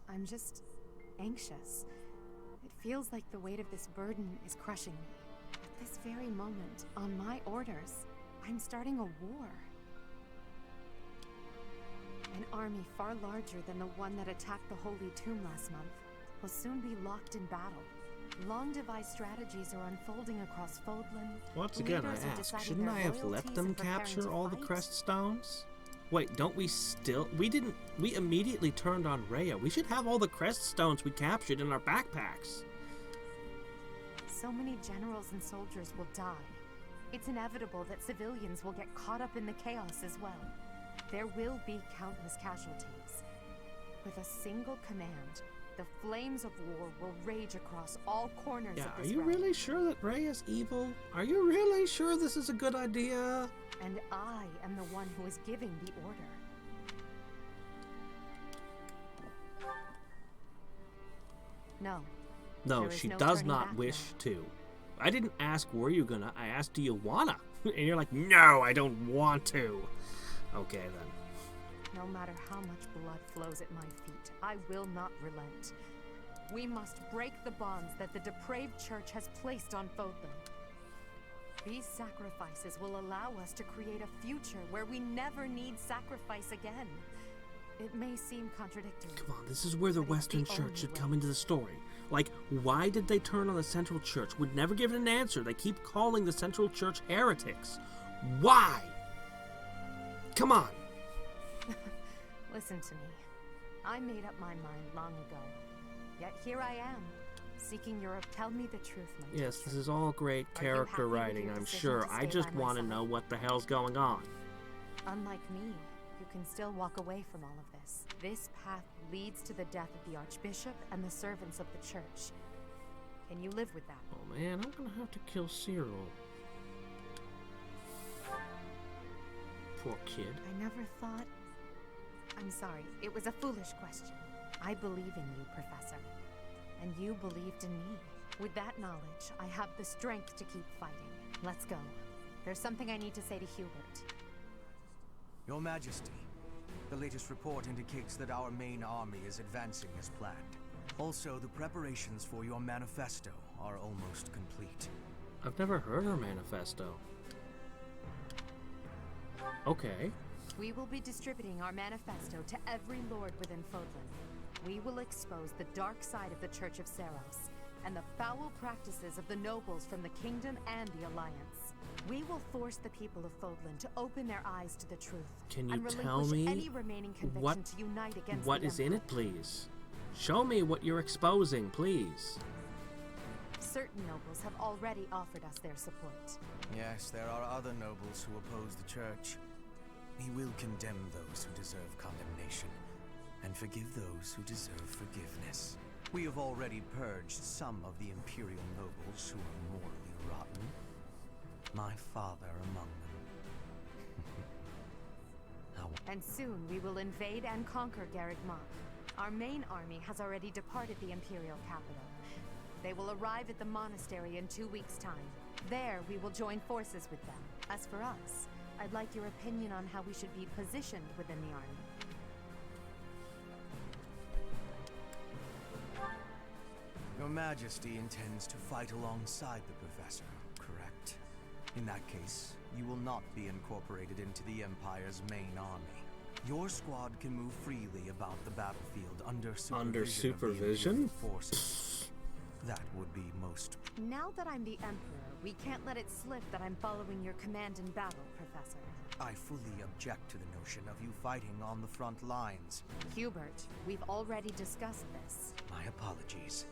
I'm just anxious. It feels like the weight of this burden is crushing me. At this very moment, on my orders, I'm starting a war. An army far larger than the one that attacked the Holy Tomb last month will soon be locked in battle. Long-devised strategies are unfolding across Fodlan. Once again, I ask, shouldn't I have let them capture all the crest stones? Wait, don't we still... We immediately turned on Rhea. We should have all the crest stones we captured in our backpacks. So many generals and soldiers will die. It's inevitable that civilians will get caught up in the chaos as well. There will be countless casualties. With a single command, the flames of war will rage across all corners of this realm. Are you really sure that Rhea's evil? Are you really sure this is a good idea? And I am the one who is giving the order. No, she does not wish to. I didn't ask, were you gonna? I asked, do you wanna? And you're like, no, I don't want to. Okay, then. No matter how much blood flows at my feet, I will not relent. We must break the bonds that the depraved church has placed on Fodlan. These sacrifices will allow us to create a future where we never need sacrifice again. It may seem contradictory. Come on, this is where the Western Church should come into the story. Like, why did they turn on the Central Church? Would never give it an answer. They keep calling the Central Church heretics. Why? Come on. Listen to me. I made up my mind long ago. Yet here I am, seeking your... Tell me the truth, my teacher. Yes, this is all great character writing, I'm sure. I just want to know what the hell's going on. Unlike me, you can still walk away from all of this. This path leads to the death of the Archbishop and the servants of the church. Can you live with that? Oh man, I'm gonna have to kill Seiros. Poor kid. I never thought... I'm sorry, it was a foolish question. I believe in you, Professor. And you believed in me. With that knowledge, I have the strength to keep fighting. Let's go. There's something I need to say to Hubert. Your Majesty, the latest report indicates that our main army is advancing as planned. Also, the preparations for your manifesto are almost complete. I've never heard her manifesto. Okay. We will be distributing our manifesto to every lord within Fodlan. We will expose the dark side of the Church of Seiros and the foul practices of the nobles from the Kingdom and the Alliance. We will force the people of Fodlan to open their eyes to the truth. Can you tell me any remaining conviction to unite against what is in it, please? Show me what you're exposing, please. Certain nobles have already offered us their support. Yes, there are other nobles who oppose the church. We will condemn those who deserve condemnation, and forgive those who deserve forgiveness. We have already purged some of the Imperial nobles who are morally rotten. My father among them. And soon we will invade and conquer Garreg Mach. Our main army has already departed the Imperial capital. They will arrive at the monastery in 2 weeks' time. There we will join forces with them. As for us, I'd like your opinion on how we should be positioned within the army. Your Majesty intends to fight alongside the Professor, correct? In that case, you will not be incorporated into the Empire's main army. Your squad can move freely about the battlefield under supervision? Of the forces. That would be most... Now that I'm the Emperor, we can't let it slip that I'm following your command in battle, Professor. I fully object to the notion of you fighting on the front lines. Hubert, we've already discussed this. My apologies.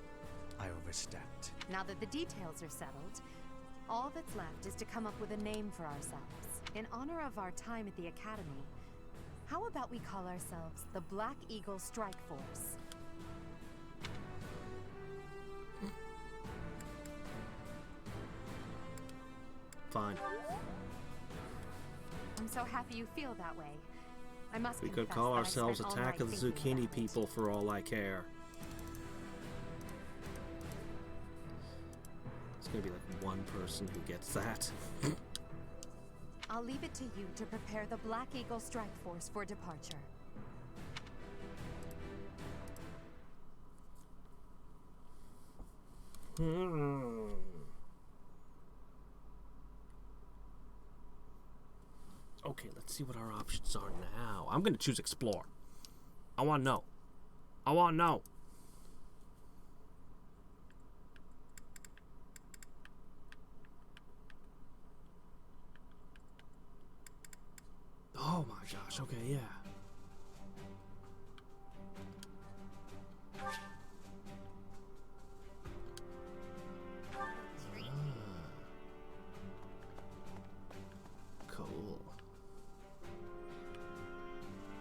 I overstepped. Now that the details are settled, all that's left is to come up with a name for ourselves. In honor of our time at the Academy, how about we call ourselves the Black Eagle Strike Force? Fine. I'm so happy you feel that way. I must We could call ourselves Attack of the Zucchini People for all I care. one person who gets that. I'll leave it to you to prepare the Black Eagle Strike Force for departure. Okay, let's see what our options are now. I'm gonna choose Explore. I wanna know. I wanna know. Oh my gosh, okay, yeah. Cool.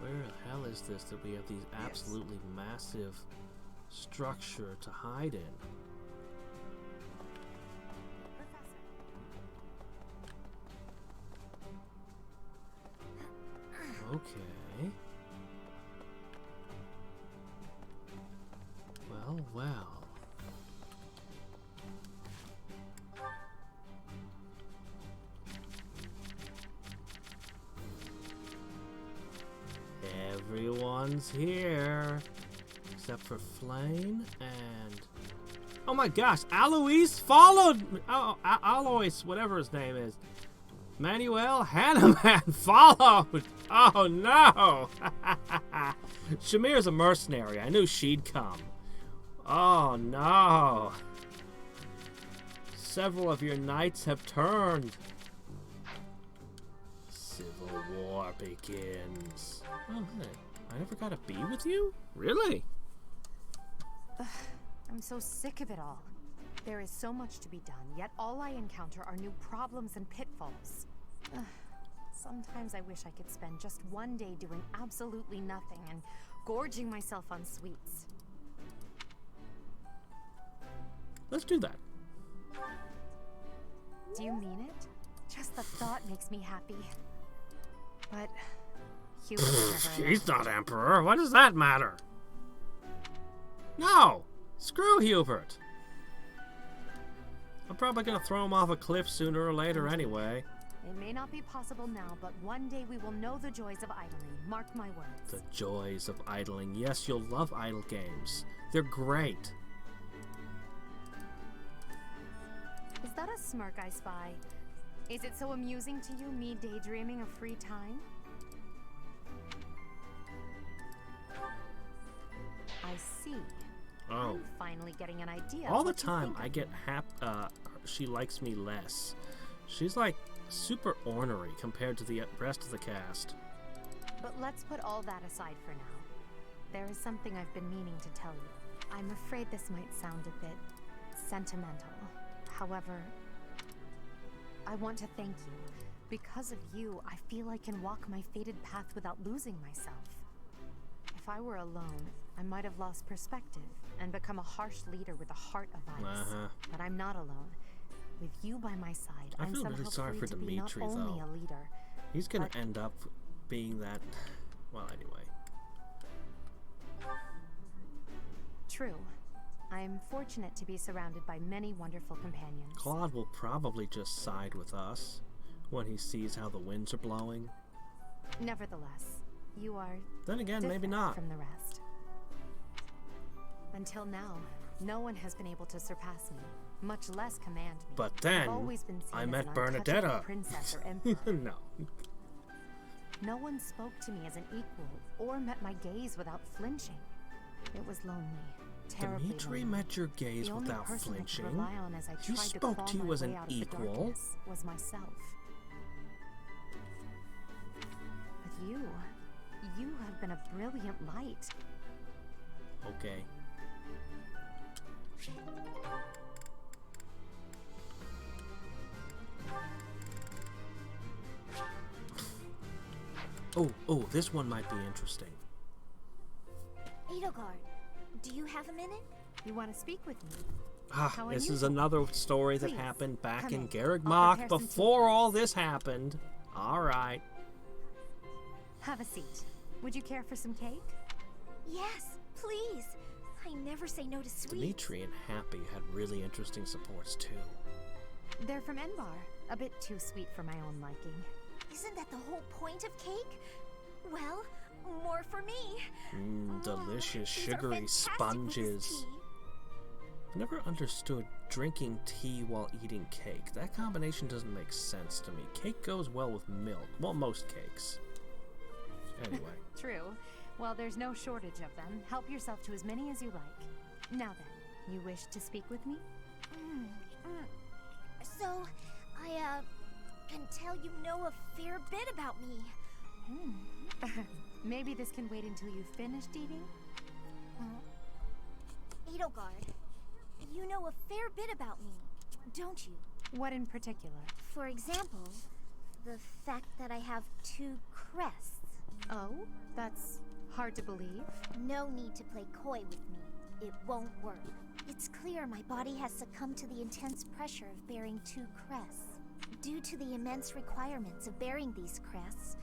Where the hell is this that we have these absolutely massive structure to hide in? Okay. Well, well. Everyone's here. Except for Flame and... Oh my gosh, Alois followed me. Oh, Alois, whatever his name is. Manuel Hanneman followed! Oh no! Shamir's a mercenary. I knew she'd come. Oh no! Several of your knights have turned. Civil war begins. Oh, hey. I never got to be with you? Really? I'm so sick of it all. There is so much to be done, yet all I encounter are new problems and pitfalls. Sometimes I wish I could spend just one day doing absolutely nothing and gorging myself on sweets. Let's do that. Do you mean it? Just the thought makes me happy. But He's not Emperor. What does that matter? No! Screw Hubert. I'm probably gonna throw him off a cliff sooner or later anyway. It may not be possible now, but one day we will know the joys of idling. Mark my words. The joys of idling. Yes, you'll love idle games. They're great. Is that a smirk I spy? Is it so amusing to you, me daydreaming of free time? I see. Oh. I'm finally getting an idea. All the time I get she likes me less. She's like super ornery compared to the rest of the cast. But let's put all that aside for now. There is something I've been meaning to tell you. I'm afraid this might sound a bit sentimental. However, I want to thank you. Because of you, I feel I can walk my fated path without losing myself. If I were alone, I might have lost perspective and become a harsh leader with a heart of ice. But I'm not alone. With you by my side, I I'm feel somehow really sorry free for to be not Dimitri, only though. a leader. He's gonna end up being that. Well, anyway. True. I am fortunate to be surrounded by many wonderful companions. Claude will probably just side with us when he sees how the winds are blowing. Nevertheless, you are Then again, maybe different not. from the rest. Until now, no one has been able to surpass me, much less command me. But I've then, always been seen I as met an Bernadetta. untouchable princess or emperor. No. No one spoke to me as an equal or met my gaze without flinching. It was lonely. Terribly Dimitri lonely. met your gaze The only without person I could flinching. rely on as I He tried spoke claw to you my as way an out of the equal. darkness was myself. With you have been a brilliant light. Okay. Oh, this one might be interesting. Edelgard, do you have a minute? You want to speak with me? Ah, this is another story that Please, happened back come in in. Garreg I'll Mach prepare some before tea. all this happened. Alright. Have a seat. Would you care for some cake? Yes, please. I never say no to sweets. Dimitri and Happy had really interesting supports too. They're from Enbar. A bit too sweet for my own liking. Isn't that the whole point of cake? Well, more for me. Delicious These are sugary fantastic with sponges. this tea. I never understood drinking tea while eating cake. That combination doesn't make sense to me. Cake goes well with milk. Well, most cakes. Anyway. True. Well, there's no shortage of them. Help yourself to as many as you like. Now then, you wish to speak with me? So, I can tell you know a fair bit about me. Maybe this can wait until you've finished eating? Edelgard, you know a fair bit about me, don't you? What in particular? For example, the fact that I have 2 crests. Oh, that's hard to believe. No need to play coy with me. It won't work. It's clear my body has succumbed to the intense pressure of bearing 2 crests. Due to the immense requirements of bearing these crests,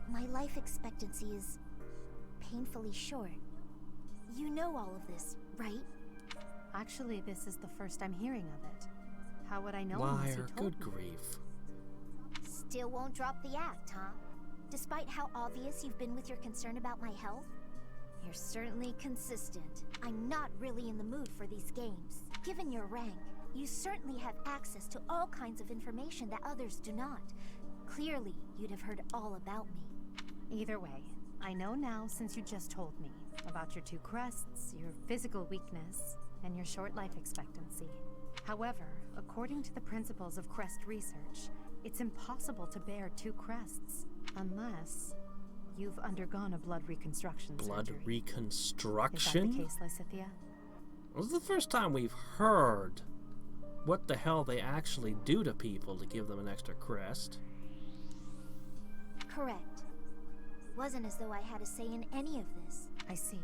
my life expectancy is painfully short. You know all of this, right? Actually, this is the first I'm hearing of it. How would I know unless you Liar, told good me? grief. Still won't drop the act, huh? Despite how obvious you've been with your concern about my health? You're certainly consistent. I'm not really in the mood for these games. Given your rank, you certainly have access to all kinds of information that others do not. Clearly, you'd have heard all about me. Either way, I know now since you just told me about your 2 crests, your physical weakness, and your short life expectancy. However, according to the principles of crest research, it's impossible to bear 2 crests unless you've undergone a blood reconstruction Blood surgery. reconstruction? Is that the case, Lysithea? This is the first time we've heard what the hell they actually do to people to give them an extra crest. Correct. Wasn't as though I had a say in any of this. I see.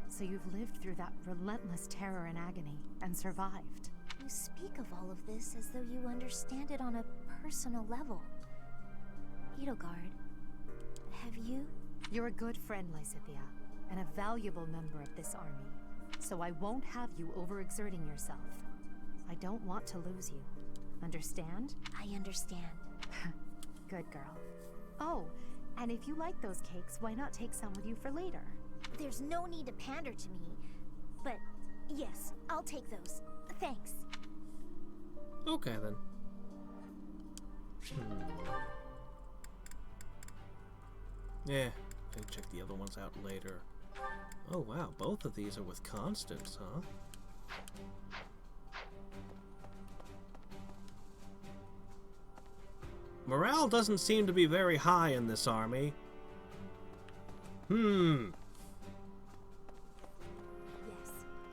So you've lived through that relentless terror and agony, and survived. You speak of all of this as though you understand it on a personal level. Edelgard, have you? You're a good friend, Lysithea, and a valuable member of this army. So I won't have you overexerting yourself. I don't want to lose you. Understand? I understand. Good girl. Oh, and if you like those cakes, why not take some with you for later? There's no need to pander to me, but yes, I'll take those. Thanks. Okay, then. Yeah, I'll check the other ones out later. Oh wow, both of these are with constants, huh? Morale doesn't seem to be very high in this army. Yes.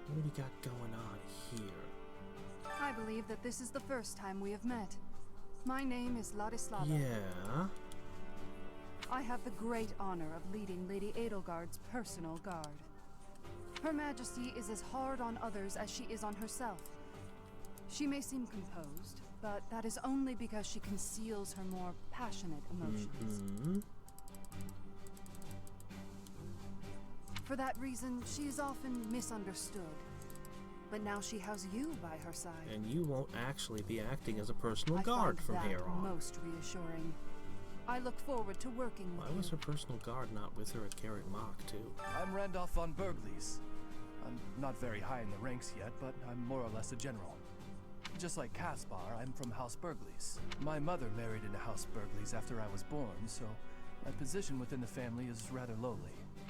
What do we got going on here? I believe that this is the first time we have met. My name is Ladislava. Yeah. I have the great honor of leading Lady Edelgard's personal guard. Her Majesty is as hard on others as she is on herself. She may seem composed, but that is only because she conceals her more passionate emotions. For that reason, she is often misunderstood. But now she has you by her side. And you won't actually be acting as a personal I guard find from that here on. most reassuring. I look forward to working with Why you. was her personal guard not with her at Carrot Mock, too? I'm Randolph von Burgleys. I'm not very high in the ranks yet, but I'm more or less a general. Just like Caspar, I'm from House Burgleys. My mother married into House Burgleys after I was born, so my position within the family is rather lowly.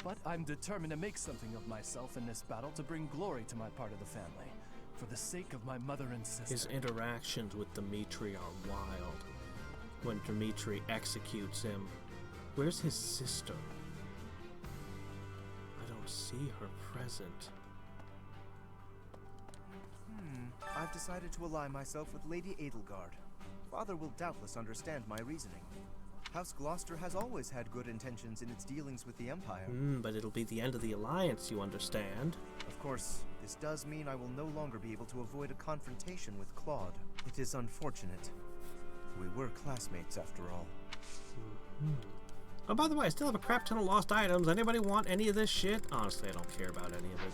But I'm determined to make something of myself in this battle to bring glory to my part of the family, for the sake of my mother and sister. His interactions with Dimitri are wild. When Dimitri executes him, where's his sister? I don't see her present. I've decided to ally myself with Lady Edelgard. Father will doubtless understand my reasoning. House Gloucester has always had good intentions in its dealings with the Empire. But it'll be the end of the alliance, you understand? Of course, this does mean I will no longer be able to avoid a confrontation with Claude. It is unfortunate. We were classmates after all. Oh, by the way, I still have a crap ton of lost items. Anybody want any of this shit? Honestly, I don't care about any of it.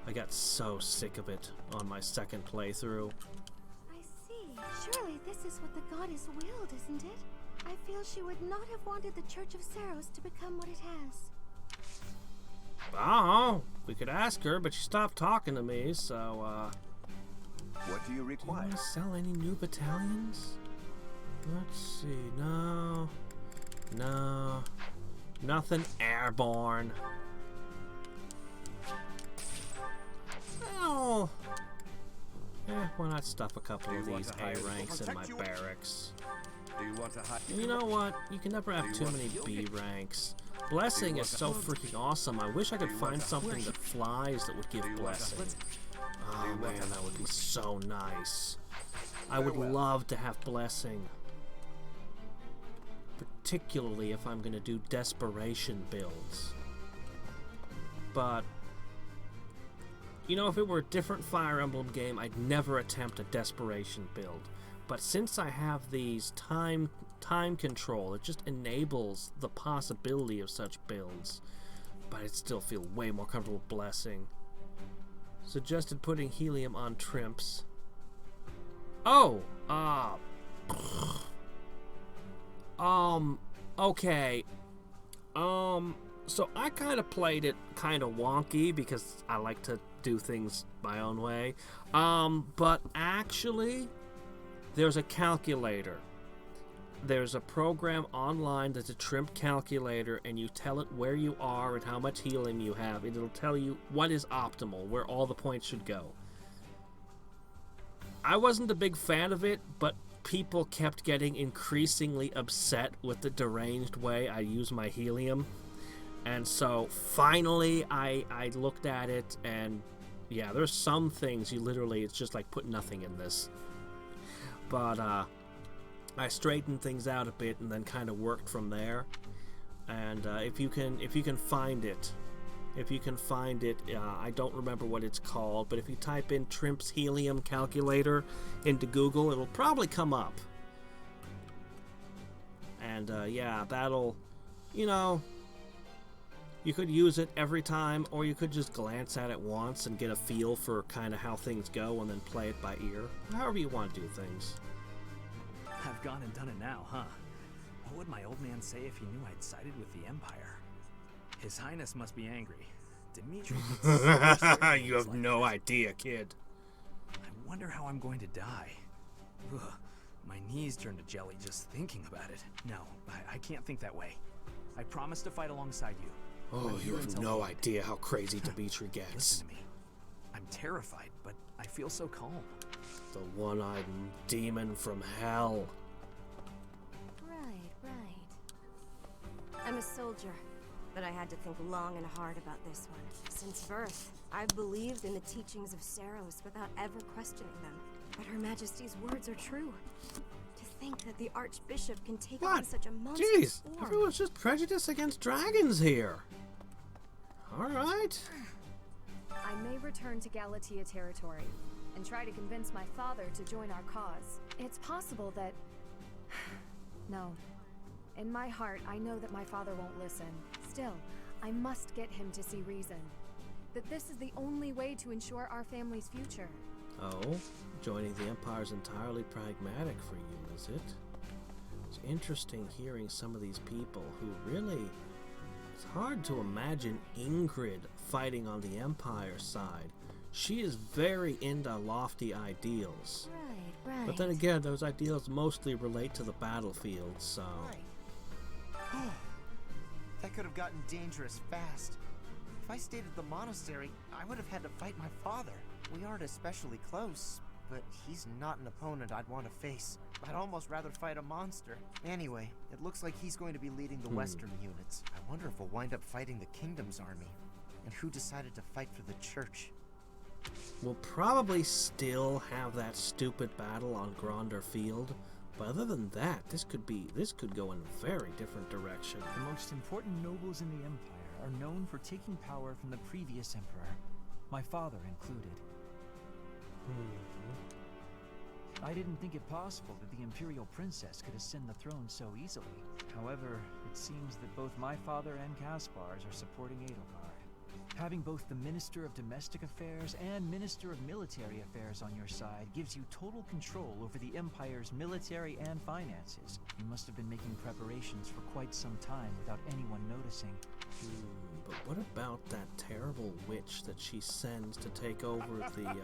I got so sick of it on my second playthrough. I see. Surely this is what the goddess willed, isn't it? I feel she would not have wanted the Church of Seiros to become what it has. Oh, we could ask her, but she stopped talking to me, so, What do you do you require? want to sell any new battalions? Let's see, no, nothing airborne. Well, why not stuff a couple Do of you want these to hire A me to ranks in my protect you? barracks? Do you want to hide? And you know what? You can never have Do you too want many to kill B me? ranks. Blessing want is to so hug freaking awesome. I wish I could you want find to something worship? that flies that would give Do you want to blessing. split? Oh you want man, to that would be so nice. I would Farewell. love to have blessing. Particularly if I'm going to do desperation builds. But, you know, if it were a different Fire Emblem game, I'd never attempt a desperation build. But since I have these time control, it just enables the possibility of such builds. But I'd still feel way more comfortable with blessing. Suggested putting helium on trimps. Oh, okay. So I kind of played it kind of wonky because I like to do things my own way. But actually, there's a calculator. There's a program online that's a trimp calculator, and you tell it where you are and how much healing you have, and it'll tell you what is optimal, where all the points should go. I wasn't a big fan of it, but people kept getting increasingly upset with the deranged way I use my helium. And so finally I looked at it, and yeah, there's some things you literally, it's just like put nothing in this. But I straightened things out a bit and then kind of worked from there. And if you can find it, I don't remember what it's called, but if you type in Trimp's helium calculator into Google, it'll probably come up. And yeah, that'll, you know, you could use it every time, or you could just glance at it once and get a feel for kind of how things go and then play it by ear. However you want to do things. I've gone and done it now, huh? What would my old man say if he knew I'd sided with the Empire? His Highness must be angry. Dimitri gets so You have no idea, kid. I wonder how I'm going to die. Ugh, my knees turn to jelly just thinking about it. No, I can't think that way. I promise to fight alongside you. Oh, I'm you here have until no the end. idea how crazy Dimitri gets. Listen to me. I'm terrified, but I feel so calm. The one-eyed demon from hell. Right. I'm a soldier, but I had to think long and hard about this one. Since birth, I've believed in the teachings of Seiros without ever questioning them. But Her Majesty's words are true. To think that the Archbishop can take on such a monstrous Jeez, form. everyone's just prejudiced against dragons here. Alright. I may return to Galatia territory and try to convince my father to join our cause. It's possible that... No. In my heart, I know that my father won't listen. Still, I must get him to see reason. That this is the only way to ensure our family's future. Oh, joining the Empire is entirely pragmatic for you, is it? It's interesting hearing some of these people who really... It's hard to imagine Ingrid fighting on the Empire side. She is very into lofty ideals. Right. But then again, those ideals mostly relate to the battlefield, so... That could have gotten dangerous fast. If I stayed at the monastery, I would have had to fight my father. We aren't especially close, but he's not an opponent I'd want to face. I'd almost rather fight a monster. Anyway, it looks like he's going to be leading the western units. I wonder if we'll wind up fighting the Kingdom's army. And who decided to fight for the church? We'll probably still have that stupid battle on Gronder Field, but other than that, this could go in a very different direction. The most important nobles in the Empire are known for taking power from the previous emperor, my father included. I didn't think it possible that the Imperial Princess could ascend the throne so easily. However, it seems that both my father and Caspar's are supporting Edelgard. Having both the Minister of Domestic Affairs and Minister of Military Affairs on your side gives you total control over the Empire's military and finances. You must have been making preparations for quite some time without anyone noticing. But what about that terrible witch that she sends to take over the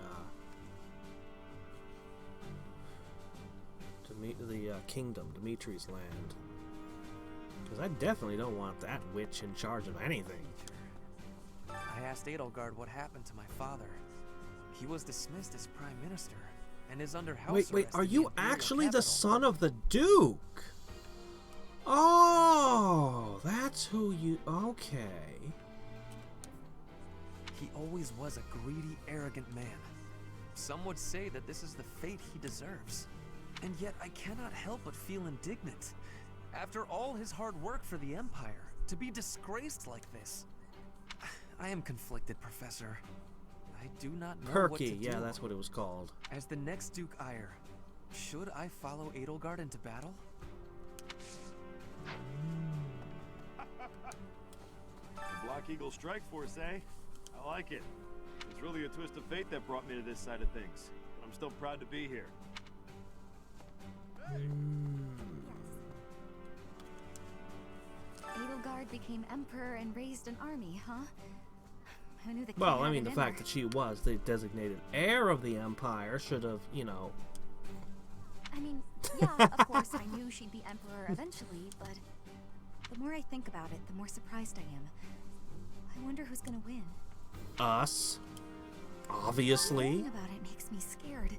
kingdom, Dimitri's land? Because I definitely don't want that witch in charge of anything. I asked Edelgard what happened to my father. He was dismissed as Prime Minister and is under house arrest. Wait, are in the you Imperial actually capital. the son of the Duke? Oh, that's who you... Okay. He always was a greedy, arrogant man. Some would say that this is the fate he deserves. And yet I cannot help but feel indignant. After all his hard work for the Empire, to be disgraced like this. I am conflicted, Professor. I do not know what to Perky, do. yeah, that's what it was called. As the next Duke Ire, should I follow Edelgard into battle? The Black Eagle Strike Force, eh? I like it. It's really a twist of fate that brought me to this side of things. But I'm still proud to be here. Edelgard became emperor and raised an army, huh? Who knew the king Well, I had mean, it the in fact her? that she was the designated heir of the Empire should have, you know... I mean, yeah, of course I knew she'd be emperor eventually, but the more I think about it, the more surprised I am. I wonder who's gonna win. Us. Obviously. Thinking about it makes me scared.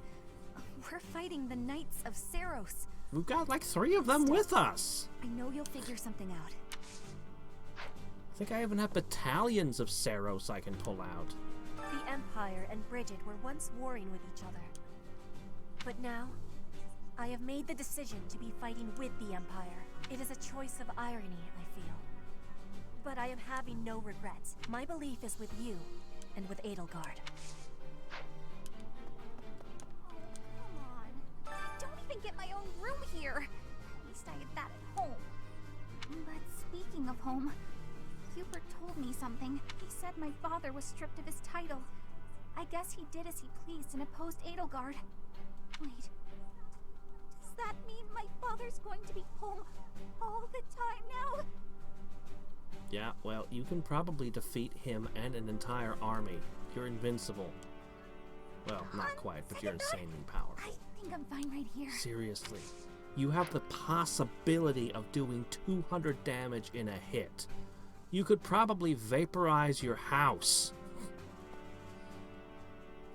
We're fighting the Knights of Seiros. We've got like 3 of them with us. I know you'll figure something out. I think I even have battalions of Seiros I can pull out. The Empire and Bridget were once warring with each other. But now, I have made the decision to be fighting with the Empire. It is a choice of irony, I feel. But I am having no regrets. My belief is with you, and with Edelgard. Come on. I don't even get my own room here. At least I had that at home. But speaking of home, Hubert told me something. He said my father was stripped of his title. I guess he did as he pleased and opposed Edelgard. Wait. Does that mean my father's going to be home all the time now? Yeah, well, you can probably defeat him and an entire army. You're invincible. Well, not quite, but you're insanely powerful. I think I'm fine right here. Seriously. You have the possibility of doing 200 damage in a hit. You could probably vaporize your house.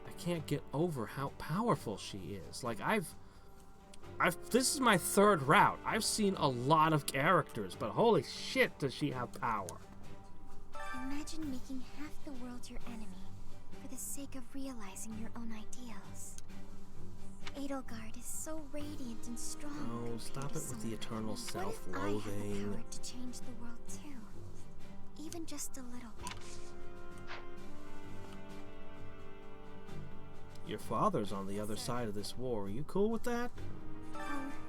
I can't get over how powerful she is. Like, this is my 3rd route. I've seen a lot of characters, but holy shit does she have power. Imagine making half the world your enemy for the sake of realizing your own ideals. Edelgard is so radiant and strong. Oh, stop it with the eternal What if I have the self-loathing. power to change the world too? Even just a little bit. Your father's on the other side of this war. Are you cool with that?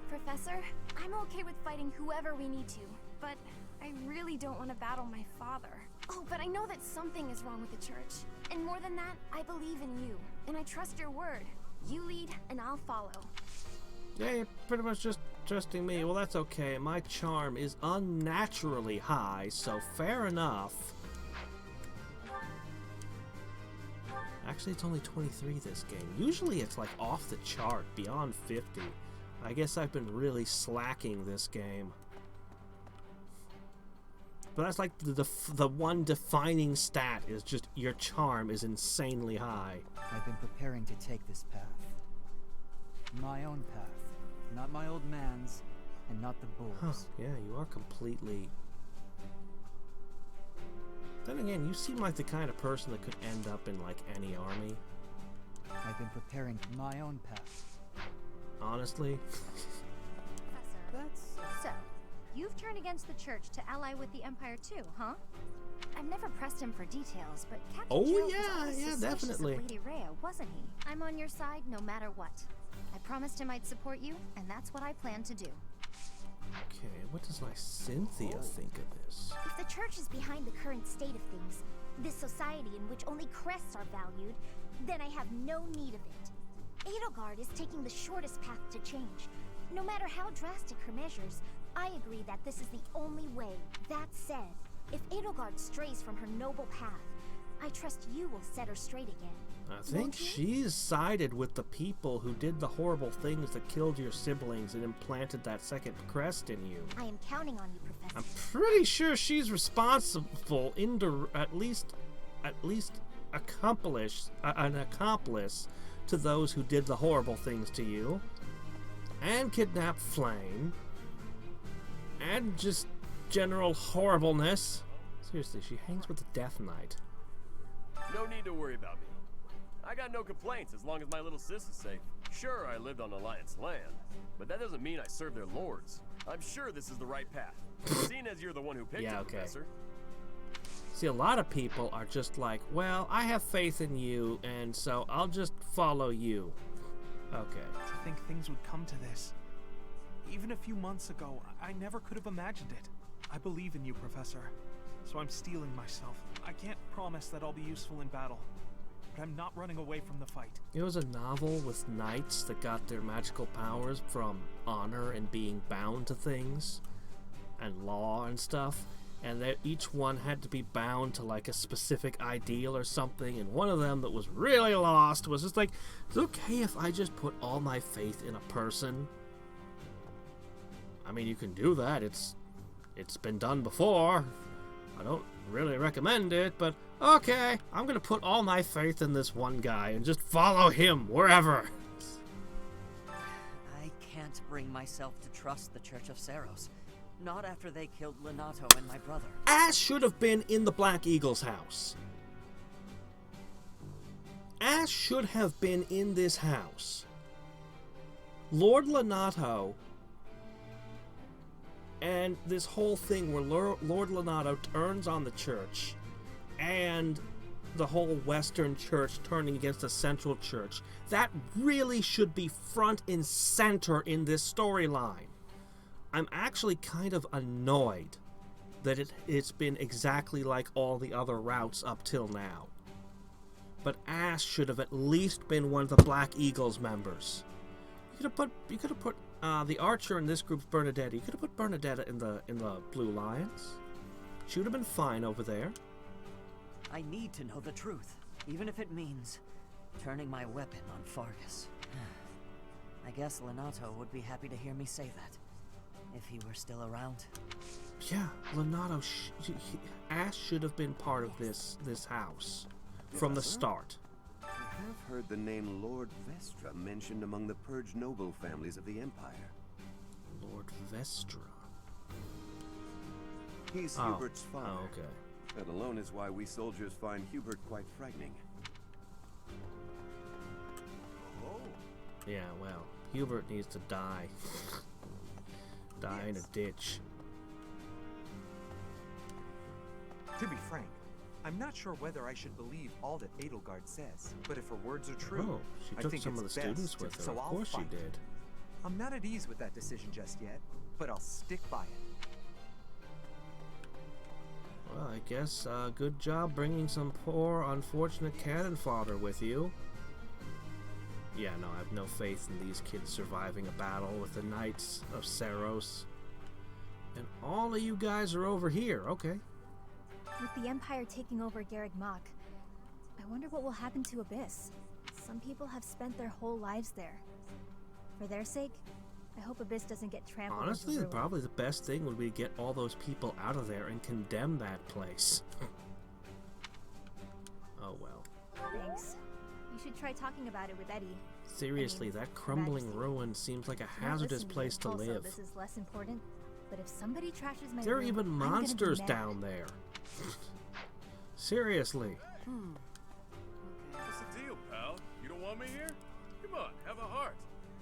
Professor, I'm okay with fighting whoever we need to, but I really don't want to battle my father. Oh, but I know that something is wrong with the church. And more than that, I believe in you, and I trust your word. You lead, and I'll follow. Yeah, you're pretty much just trusting me. Well, that's okay. My charm is unnaturally high, so fair enough. Actually, it's only 23 this game. Usually it's like off the chart, beyond 50. I guess I've been really slacking this game. But that's like the one defining stat is just your charm is insanely high. I've been preparing to take this path. My own path. Not my old man's, and not the bull's. Huh, yeah, you are completely... Then again, you seem like the kind of person that could end up in, like, any army. I've been preparing my own path. Honestly. So, you've turned against the church to ally with the Empire too, huh? I've never pressed him for details, but Captain Oh, Gerald was yeah, always yeah, suspicious definitely. of Lady Rhea, wasn't he? I'm on your side no matter what. I promised him I'd support you, and that's what I plan to do. Okay, what does my Cynthia think of this? If the church is behind the current state of things, this society in which only crests are valued, then I have no need of it. Edelgard is taking the shortest path to change. No matter how drastic her measures, I agree that this is the only way. That said, if Edelgard strays from her noble path, I trust you will set her straight again. I think she's sided with the people who did the horrible things that killed your siblings and implanted that second crest in you. I am counting on you, Professor. I'm pretty sure she's responsible, at least an accomplice to those who did the horrible things to you, and kidnapped Flame, and just general horribleness. Seriously, she hangs with the Death Knight. No need to worry about me. I got no complaints as long as my little sis is safe. Sure, I lived on Alliance land, but that doesn't mean I serve their lords. I'm sure this is the right path, seeing as you're the one who picked it, Professor. See, a lot of people are just like, well, I have faith in you, and so I'll just follow you. Okay. To think things would come to this. Even a few months ago, I never could have imagined it. I believe in you, Professor, so I'm steeling myself. I can't promise that I'll be useful in battle, but I'm not running away from the fight. It was a novel with knights that got their magical powers from honor and being bound to things, and law and stuff, and that each one had to be bound to like a specific ideal or something, and one of them that was really lost was just like, it's okay if I just put all my faith in a person. I mean, you can do that, it's been done before. I don't really recommend it, but okay, I'm gonna put all my faith in this one guy and just follow him wherever. I can't bring myself to trust the Church of Seiros. Not after they killed Lenato and my brother. Ash should have been in the Black Eagle's house. Ash should have been in this house. Lord Lenato and this whole thing where Lord Lenato turns on the church and the whole Western church turning against the Central Church, that really should be front and center in this storyline. I'm actually kind of annoyed that it's been exactly like all the other routes up till now. But Ash should have at least been one of the Black Eagles members. You could have put the archer in this group's Bernadetta. You could have put Bernadetta in the Blue Lions. She would have been fine over there. I need to know the truth, even if it means turning my weapon on Fargus. I guess Lenato would be happy to hear me say that. If he were still around. Yeah, Lenato, Ash should have been part of this house from the start. I have heard the name Lord Vestra mentioned among the purged noble families of the Empire. Lord Vestra. He's Hubert's father. Oh, okay. That alone is why we soldiers find Hubert quite frightening. Oh. Yeah, well, Hubert needs to die. Die in a ditch. To be frank, I'm not sure whether I should believe all that Edelgard says, but if her words are true, she I took think some it's of the best, students with her. so Of I'll course fight. she did. I'm not at ease with that decision just yet, but I'll stick by it. Well, I guess good job bringing some poor, unfortunate cannon fodder with you. Yeah, no, I have no faith in these kids surviving a battle with the Knights of Seiros. And all of you guys are over here, okay. With the Empire taking over Garreg Mach, I wonder what will happen to Abyss. Some people have spent their whole lives there. For their sake, I hope Abyss doesn't get trampled. Honestly, into ruin. probably the best thing would be to get all those people out of there and condemn that place. Oh well. Thanks. You should try talking about it with Eddie. Seriously, that crumbling ruin seems like a hazardous place to also, live. This is less important, but if somebody trashes my There are room, even I'm gonna be monsters mad. down there. Seriously. What's the deal, pal? You don't want me here? Come on, have a heart.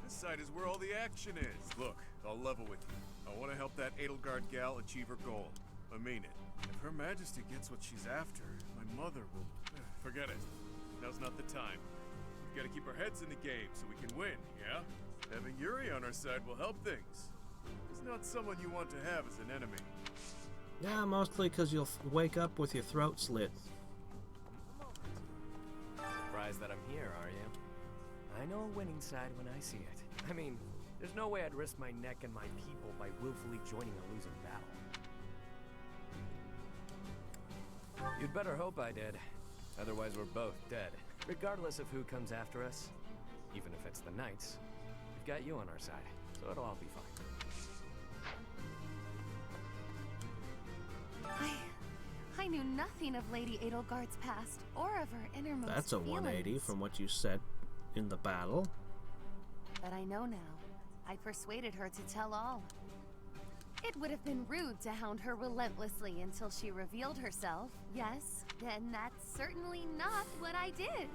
This side is where all the action is. Look, I'll level with you. I want to help that Edelgard gal achieve her goal. I mean it. If Her Majesty gets what she's after, my mother will... Forget it. Now's not the time. We've got to keep our heads in the game so we can win, yeah? Having Yuri on our side will help things. He's not someone you want to have as an enemy. Yeah, mostly because you'll wake up with your throat slit. surprised that I'm here, are you? I know a winning side when I see it. I mean, there's no way I'd risk my neck and my people by willfully joining a losing battle. You'd better hope I did. Otherwise, we're both dead. Regardless of who comes after us, even if it's the Knights, we've got you on our side, so it'll all be fine. I knew nothing of Lady Edelgard's past or of her innermost That's a 180 feelings. from what you said in the battle. But I know now. I persuaded her to tell all. It would have been rude to hound her relentlessly until she revealed herself. Yes, then that's certainly not what I did.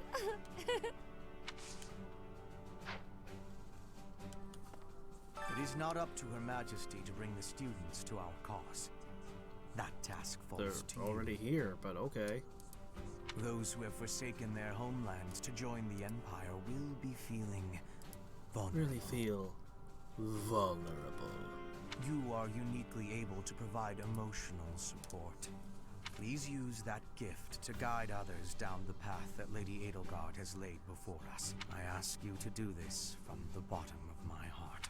It is not up to Her Majesty to bring the students to our cause. That task falls to They're already here, but okay. Those who have forsaken their homelands to join the Empire will be feeling vulnerable. Really feel vulnerable. You are uniquely able to provide emotional support. Please use that gift to guide others down the path that Lady Edelgard has laid before us. I ask you to do this from the bottom of my heart.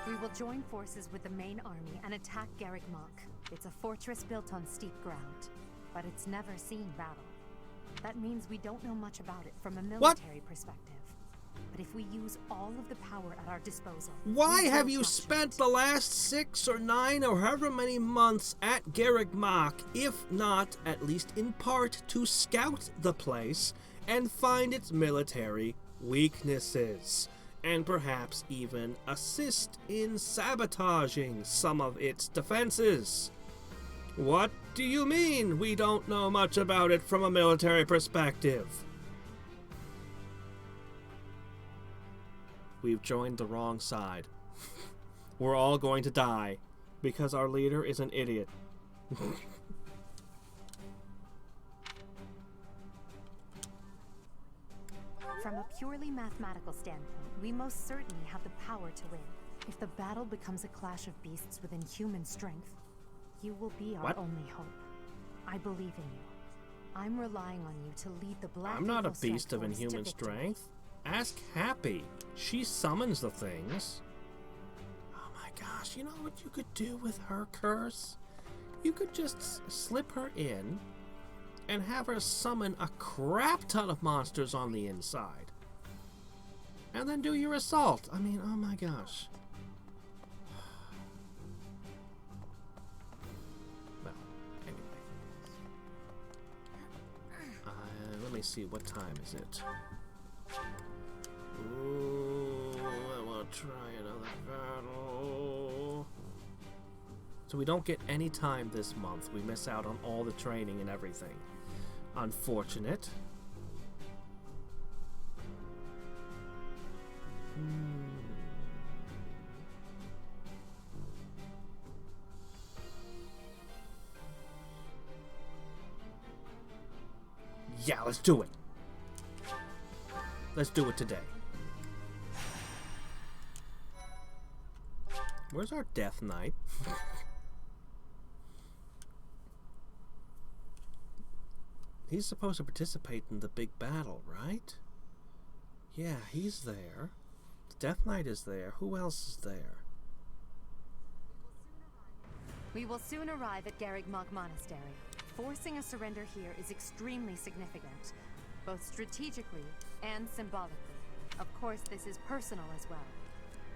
We will join forces with the main army and attack Garreg Mach. It's a fortress built on steep ground, but it's never seen battle. That means we don't know much about it from a military perspective. But if we use all of the power at our disposal... Why have you spent the last 6 or 9 or however many months at Garreg Mach, if not, at least in part, to scout the place and find its military weaknesses? And perhaps even assist in sabotaging some of its defenses. What do you mean we don't know much about it from a military perspective? We've joined the wrong side. We're all going to die because our leader is an idiot. From a purely mathematical standpoint, we most certainly have the power to win. If the battle becomes a clash of beasts within human strength, you will be our only hope. I believe in you. I'm relying on you to lead the Black I'm not a Eagle beast of Strike Force to inhuman victory. strength. Ask Happy. She summons the things. Oh my gosh, you know what you could do with her curse? You could just slip her in and have her summon a crap ton of monsters on the inside. And then do your assault. I mean, oh my gosh. Well, anyway. Let me see, what time is it? Ooh, I want to try another battle. So we don't get any time this month. We miss out on all the training and everything. Unfortunate. Yeah, let's do it. Let's do it today. Where's our Death Knight? He's supposed to participate in the big battle, right? Yeah, he's there. The Death Knight is there. Who else is there? We will soon arrive at Garreg Mach Monastery. Forcing a surrender here is extremely significant, both strategically and symbolically. Of course, this is personal as well.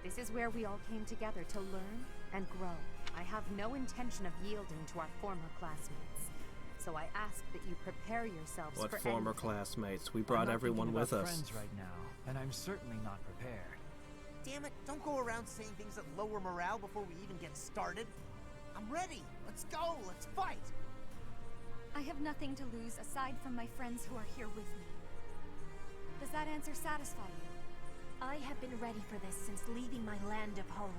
This is where we all came together to learn and grow. I have no intention of yielding to our former classmates, so I ask that you prepare yourselves What for former anything. classmates? We brought everyone with us. Friends right now, and I'm certainly not prepared. Damn it, don't go around saying things that lower morale before we even get started. I'm ready. Let's go. Let's fight. I have nothing to lose aside from my friends who are here with me. Does that answer satisfy you? I have been ready for this since leaving my land of home.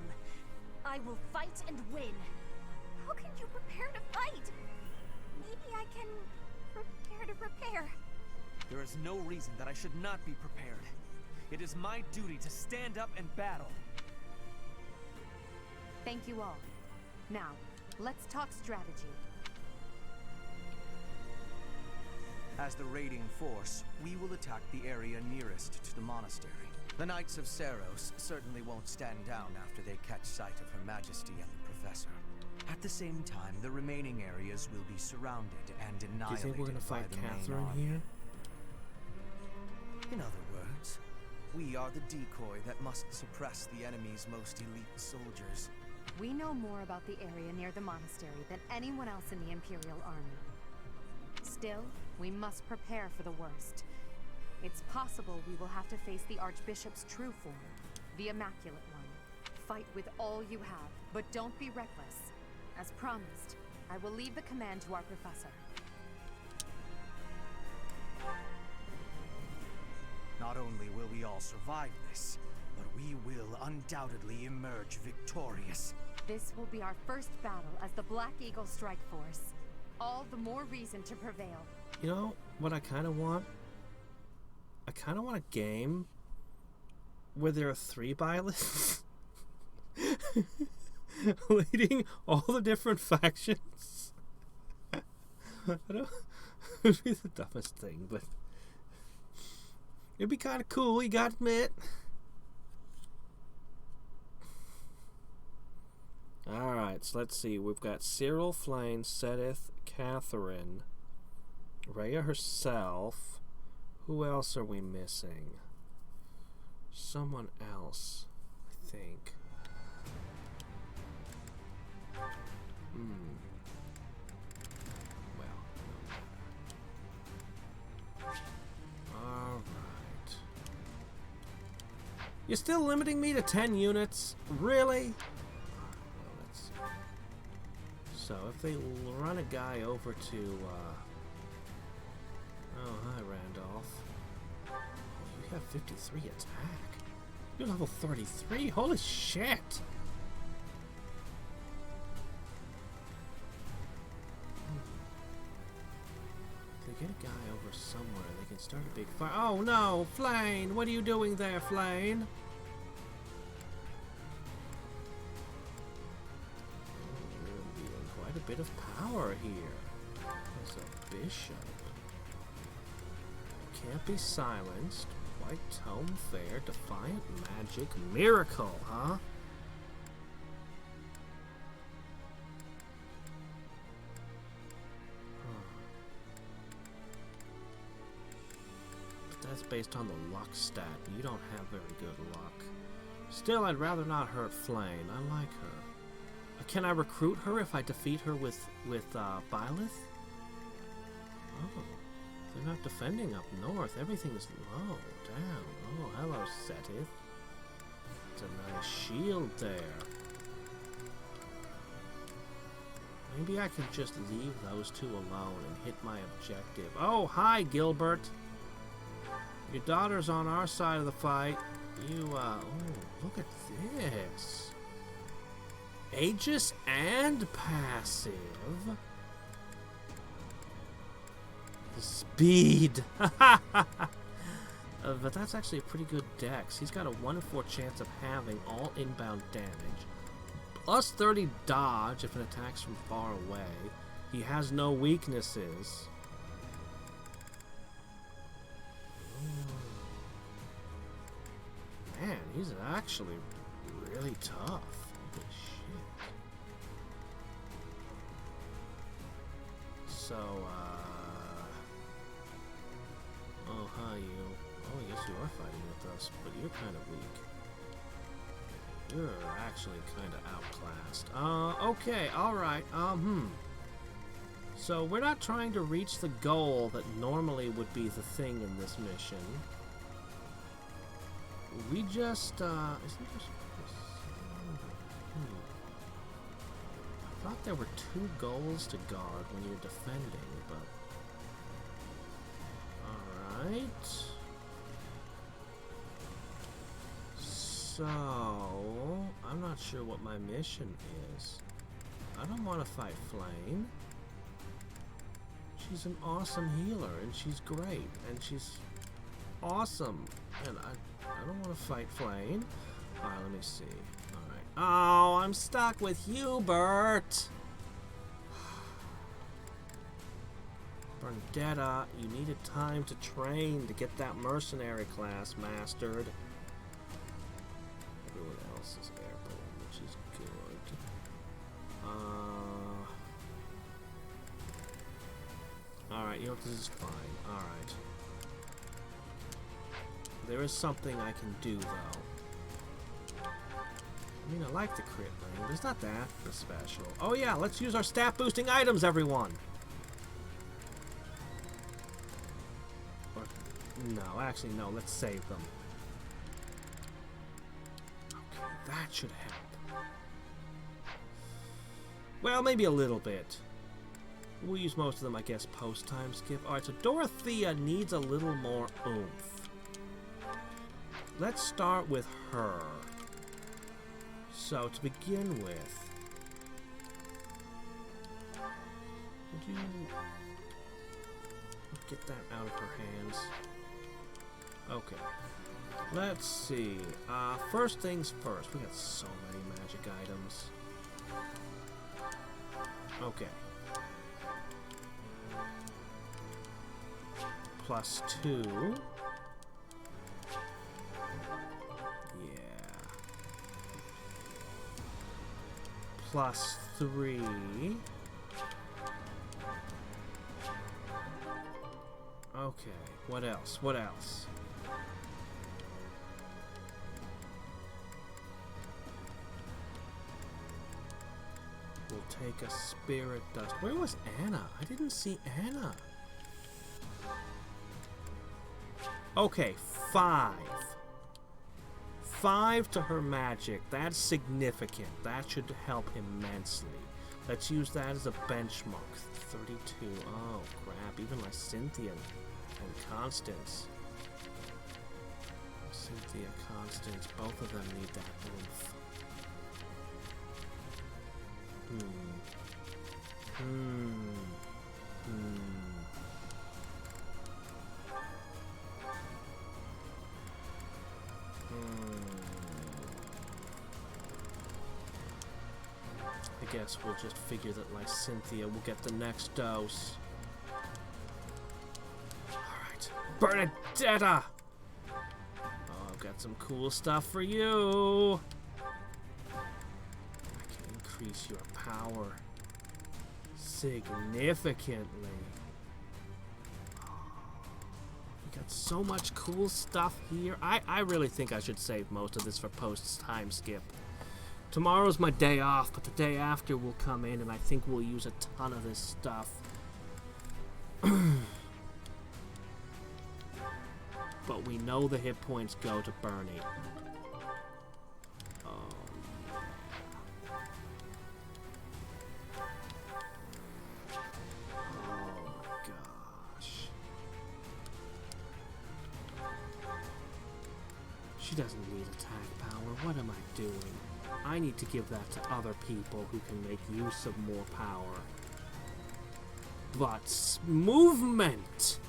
I will fight and win. How can you prepare to fight? Maybe I can prepare to prepare. There is no reason that I should not be prepared. It is my duty to stand up and battle. Thank you all. Now, let's talk strategy. As the raiding force, we will attack the area nearest to the monastery. The Knights of Seiros certainly won't stand down after they catch sight of Her Majesty and the Professor. At the same time, the remaining areas will be surrounded and Do you annihilated think we're gonna by fight the main Catherine army. here? In other words, we are the decoy that must suppress the enemy's most elite soldiers. We know more about the area near the monastery than anyone else in the Imperial Army. Still, we must prepare for the worst. It's possible we will have to face the Archbishop's true form, the Immaculate One. Fight with all you have, but don't be reckless. As promised, I will leave the command to our professor. Not only will we all survive this, but we will undoubtedly emerge victorious. This will be our first battle as the Black Eagle Strike Force. All the more reason to prevail. You know what I kind of want? I kind of want a game where there are 3 Byleths leading all the different factions. I don't. It would be the dumbest thing, but it'd be kind of cool. You gotta admit. All right, so let's see. We've got Cyril, Flame, Sedith, Catherine, Rhea herself. Who else are we missing? Someone else, I think. Well, alright. You're still limiting me to 10 units? Really? Well, let's see. So if they run a guy over to, oh, hi, Randolph. Oh, you have 53 attack. You're level 33? Holy shit! If they get a guy over somewhere, they can start a big fire. Oh no! Flane! What are you doing there, Flane? You're revealing quite a bit of power here. There's a bishop. Can't be silenced. White tome fair. Defiant magic. Miracle, huh? But that's based on the luck stat. You don't have very good luck. Still, I'd rather not hurt Flame. I like her. Can I recruit her if I defeat her with Byleth? Oh. They're not defending up north. Everything's low down. Oh, hello, Setith. It's a nice shield there. Maybe I can just leave those 2 alone and hit my objective. Oh, hi, Gilbert. Your daughter's on our side of the fight. You, oh, look at this. Aegis and passive. Speed! But that's actually a pretty good dex. He's got a 1 in 4 chance of having all inbound damage. Plus 30 dodge if an attack's from far away. He has no weaknesses. Man, he's actually really tough. Holy shit. So, oh, hi, you. Oh, yes, you are fighting with us, but you're kind of weak. You're actually kind of outclassed. Okay, alright, So, we're not trying to reach the goal that normally would be the thing in this mission. We just, isn't there... I thought there were 2 goals to guard when you're defending, but... Alright. So, I'm not sure what my mission is. I don't want to fight Flame. She's an awesome healer, and she's great, and she's awesome. And I don't want to fight Flame. Alright, let me see. Alright. Oh, I'm stuck with Hubert! Vendetta, you needed time to train to get that mercenary class mastered. Everyone else is airborne, which is good. Alright, you know what, this is fine. Alright. There is something I can do, though. I mean, I like the crit thing, but it's not that special. Oh yeah, let's use our stat boosting items, everyone! Or, no, actually no, let's save them. Okay, that should help. Well, maybe a little bit. We'll use most of them, I guess, post-time skip. Alright, so Dorothea needs a little more oomph. Let's start with her. So, to begin with, would you get that out of her hands? Okay. Let's see. First things first. We got so many magic items. Okay. +2. +3. Okay, what else? What else? We'll take a spirit dust. Where was Anna? I didn't see Anna. Okay, 5. 5 to her magic. That's significant. That should help immensely. Let's use that as a benchmark. 32. Oh, crap. Even my Cynthia and Constance. Cynthia, Constance, both of them need that oomph. I guess we'll just figure that my Cynthia will get the next dose. Alright. Bernadetta! Oh, I've got some cool stuff for you! I can increase your power significantly. We got so much cool stuff here. I really think I should save most of this for post-time skip. Tomorrow's my day off, but the day after we'll come in and I think we'll use a ton of this stuff. But we know the hit points go to Bernie. Oh, my gosh. She doesn't need attack power. What am I doing? I need to give that to other people who can make use of more power. But movement!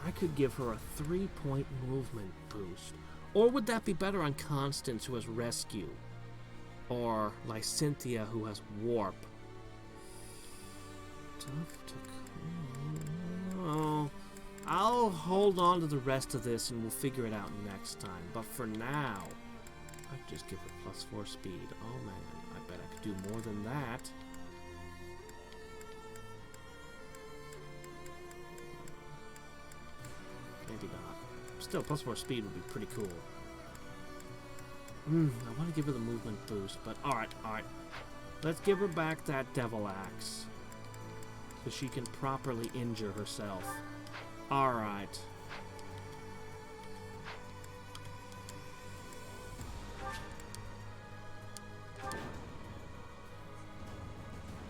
I could give her a 3-point movement boost. Or would that be better on Constance, who has rescue? Or like Cynthia, who has warp? Oh, I'll hold on to the rest of this and we'll figure it out next time. But for now, I'd just give her +4 speed. Oh man, I bet I could do more than that. Maybe not. Still, +4 speed would be pretty cool. I want to give her the movement boost, but alright. Let's give her back that Devil Axe. So she can properly injure herself. Alright.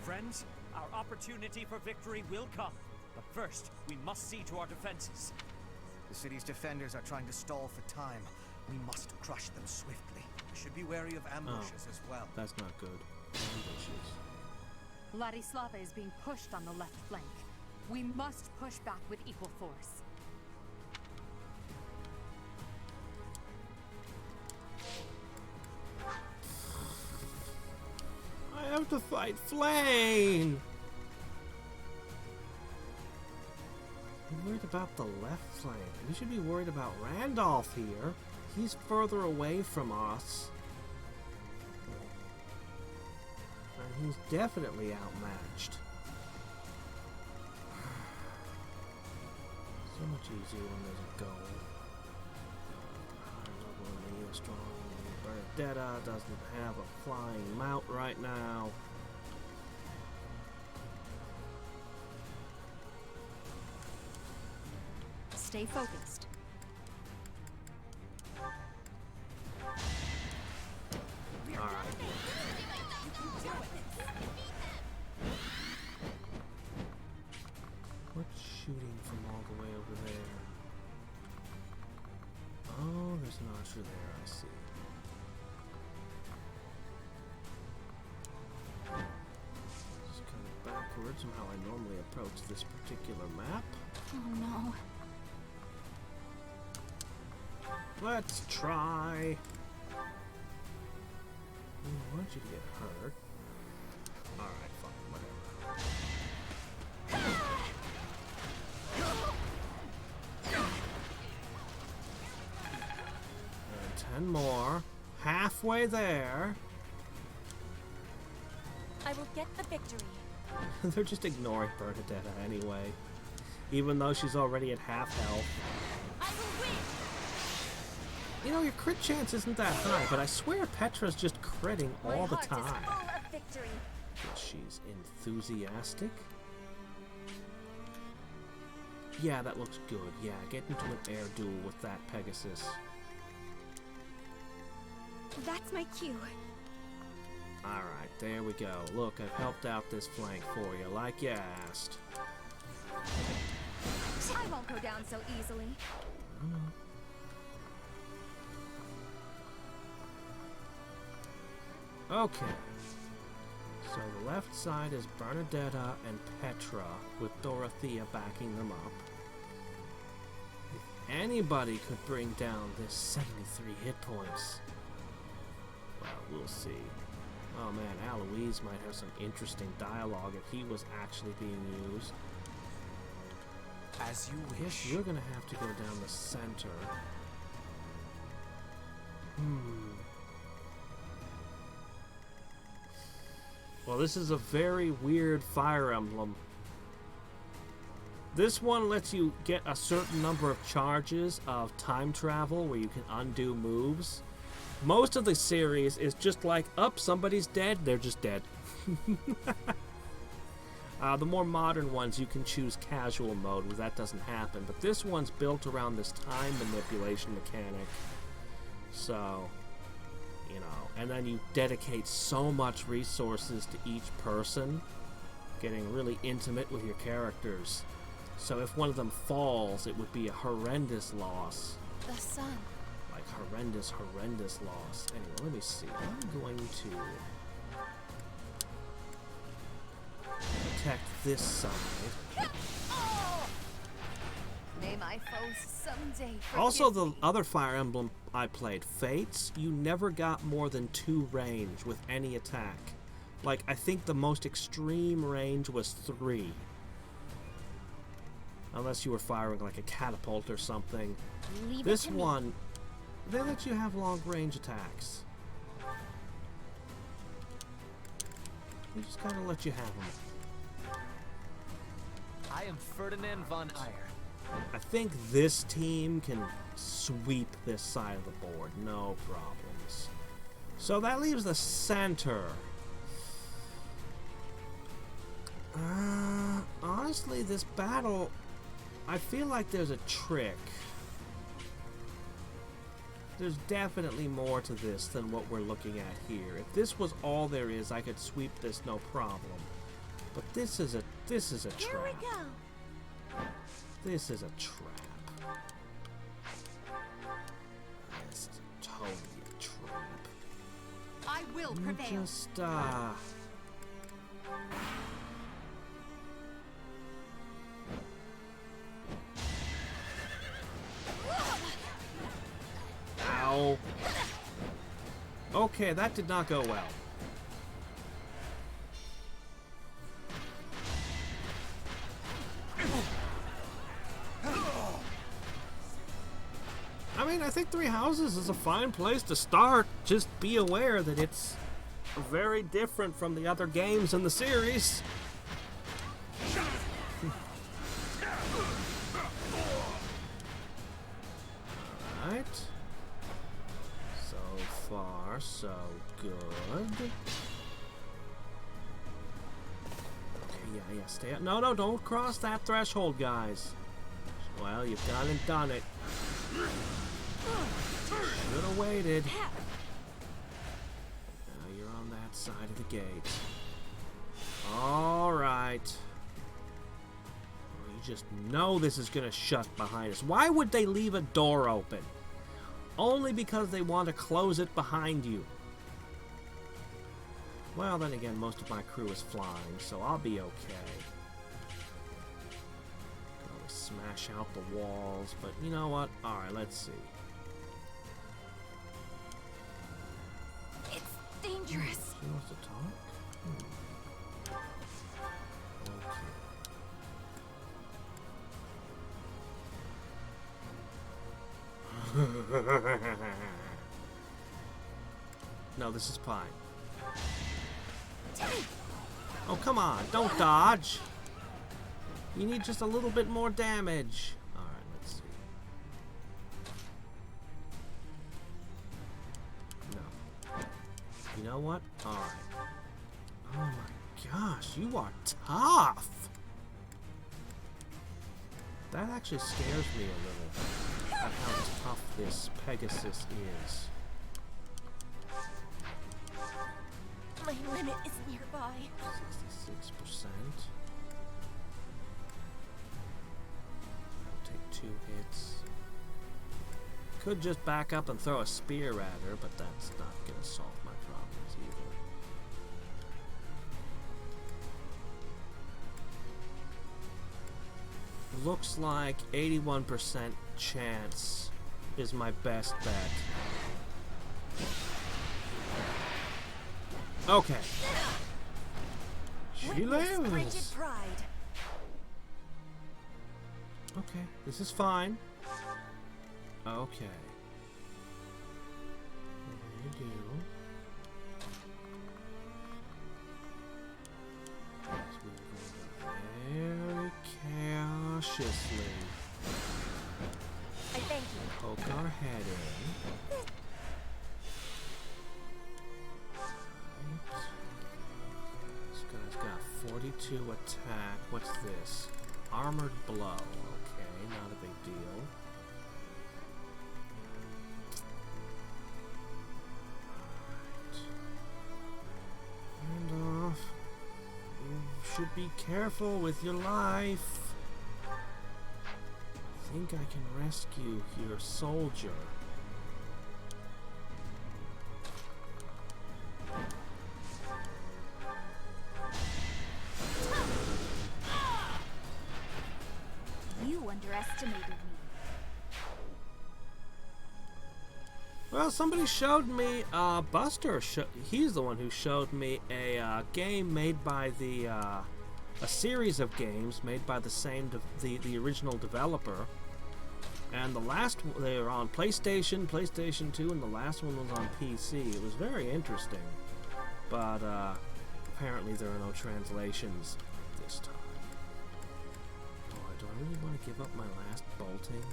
Friends, our opportunity for victory will come. But first, we must see to our defenses. The city's defenders are trying to stall for time. We must crush them swiftly. We should be wary of ambushes as well. That's not good. Ambushes. Ladislava is being pushed on the left flank. We must push back with equal force. I have to fight Flame! I'm worried about the left flank. We should be worried about Randolph here. He's further away from us. And he's definitely outmatched. So much easier when there's a goal. Strong. Bernadetta doesn't have a flying mount right now. Stay focused. Alright. What's shooting from all the way over there? Oh, there's an archer there, I see. Just kind of backwards from how I normally approach this particular map. Oh no. Let's try. I don't want you to get hurt. Alright, fine, whatever. And 10 more. Halfway there. I will get the victory. They're just ignoring Bernadetta anyway. Even though she's already at half health. I will win. You know, your crit chance isn't that high, but I swear Petra's just critting all the time. My heart is full of victory. She's enthusiastic. Yeah, that looks good. Yeah, get into an air duel with that Pegasus. That's my cue. Alright, there we go. Look, I've helped out this flank for you, like you asked. I won't go down so easily. Okay. So the left side is Bernadetta and Petra, with Dorothea backing them up. If anybody could bring down this 73 hit points, well, we'll see. Oh man, Aloise might have some interesting dialogue if he was actually being used. As you wish. You're gonna have to go down the center. Well, this is a very weird Fire Emblem. This one lets you get a certain number of charges of time travel where you can undo moves. Most of the series is just like, up, somebody's dead, they're just dead. The more modern ones, you can choose casual mode where that doesn't happen. But this one's built around this time manipulation mechanic. So, you know, and then you dedicate so much resources to each person, getting really intimate with your characters. So if one of them falls, it would be a horrendous loss. The sun. Like horrendous loss. Anyway, let me see. I'm going to protect this side. May my foes someday forgive Also, the me. other Fire Emblem I played, Fates, you never got more than 2 range with any attack. Like, I think the most extreme range was 3. Unless you were firing like a catapult or something. Leave This it to me. one, they let you have long range attacks. They just kind of let you have them. I am Ferdinand von Eyre. I think this team can sweep this side of the board, no problems. So that leaves the center. Honestly, this battle, I feel like there's a trick. There's definitely more to this than what we're looking at here. If this was all there is, I could sweep this no problem. But this is a trap. Here we go. This is a trap. This is totally a trap. I will prevail. Just, Ow. Okay, that did not go well. fine. I think Three Houses is a fine place to start. Just be aware that it's very different from the other games in the series. Alright. So far, so good. Yeah, stay up. No, don't cross that threshold, guys. Well, you've gone and done it. Should have waited. Now you're on that side of the gate. Alright. You just know this is going to shut behind us. Why would they leave a door open? Only because they want to close it behind you. Well, then again, most of my crew is flying, so I'll be okay. Can always smash out the walls, but you know what? Alright, let's see. It's dangerous. She wants to talk? Okay. No, this is fine. Oh, come on. Don't dodge. You need just a little bit more damage. Alright, let's see. No. You know what? Alright. Oh my gosh, you are tough. That actually scares me a little. At how tough this Pegasus is. My limit is nearby. 66%. I'll take 2 hits. Could just back up and throw a spear at her, but that's not going to solve my problems either. Looks like 81% chance is my best bet. Okay. She lives. Okay, this is fine. Okay. What do you do? Let's move very cautiously. I thank you. Poke our head in. This guy's got 42 attack. What's this? Armored blow. Okay, not a big deal. Alright. And off. You should be careful with your life. I think I can rescue your soldier. You underestimated me. Well, somebody showed me, Buster, he's the one who showed me a game made by the, a series of games made by the same, the original developer. And the last, they were on PlayStation, PlayStation 2, and the last one was on PC. It was very interesting. But, apparently there are no translations this time. Boy, do I really want to give up my last bolting?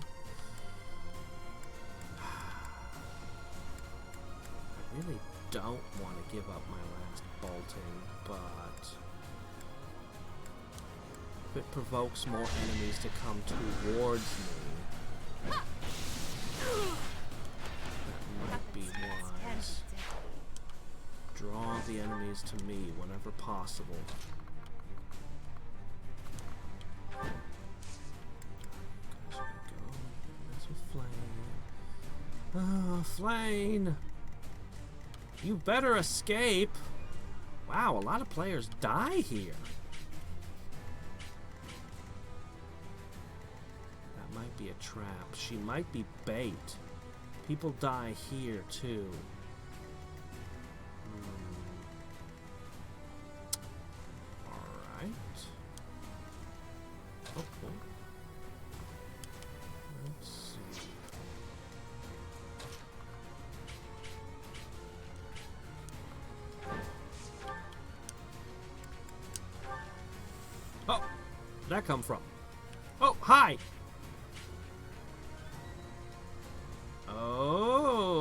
I really don't want to give up my last bolting, but if it provokes more enemies to come towards me, that might be wise. Draw the enemies to me whenever possible. Mess with Flame. Oh, Flame! You better escape! Wow, a lot of players die here. That might be a trap. She might be bait. People die here, too. Alright. Oh, oh. Let's see. that come from? Oh, hi!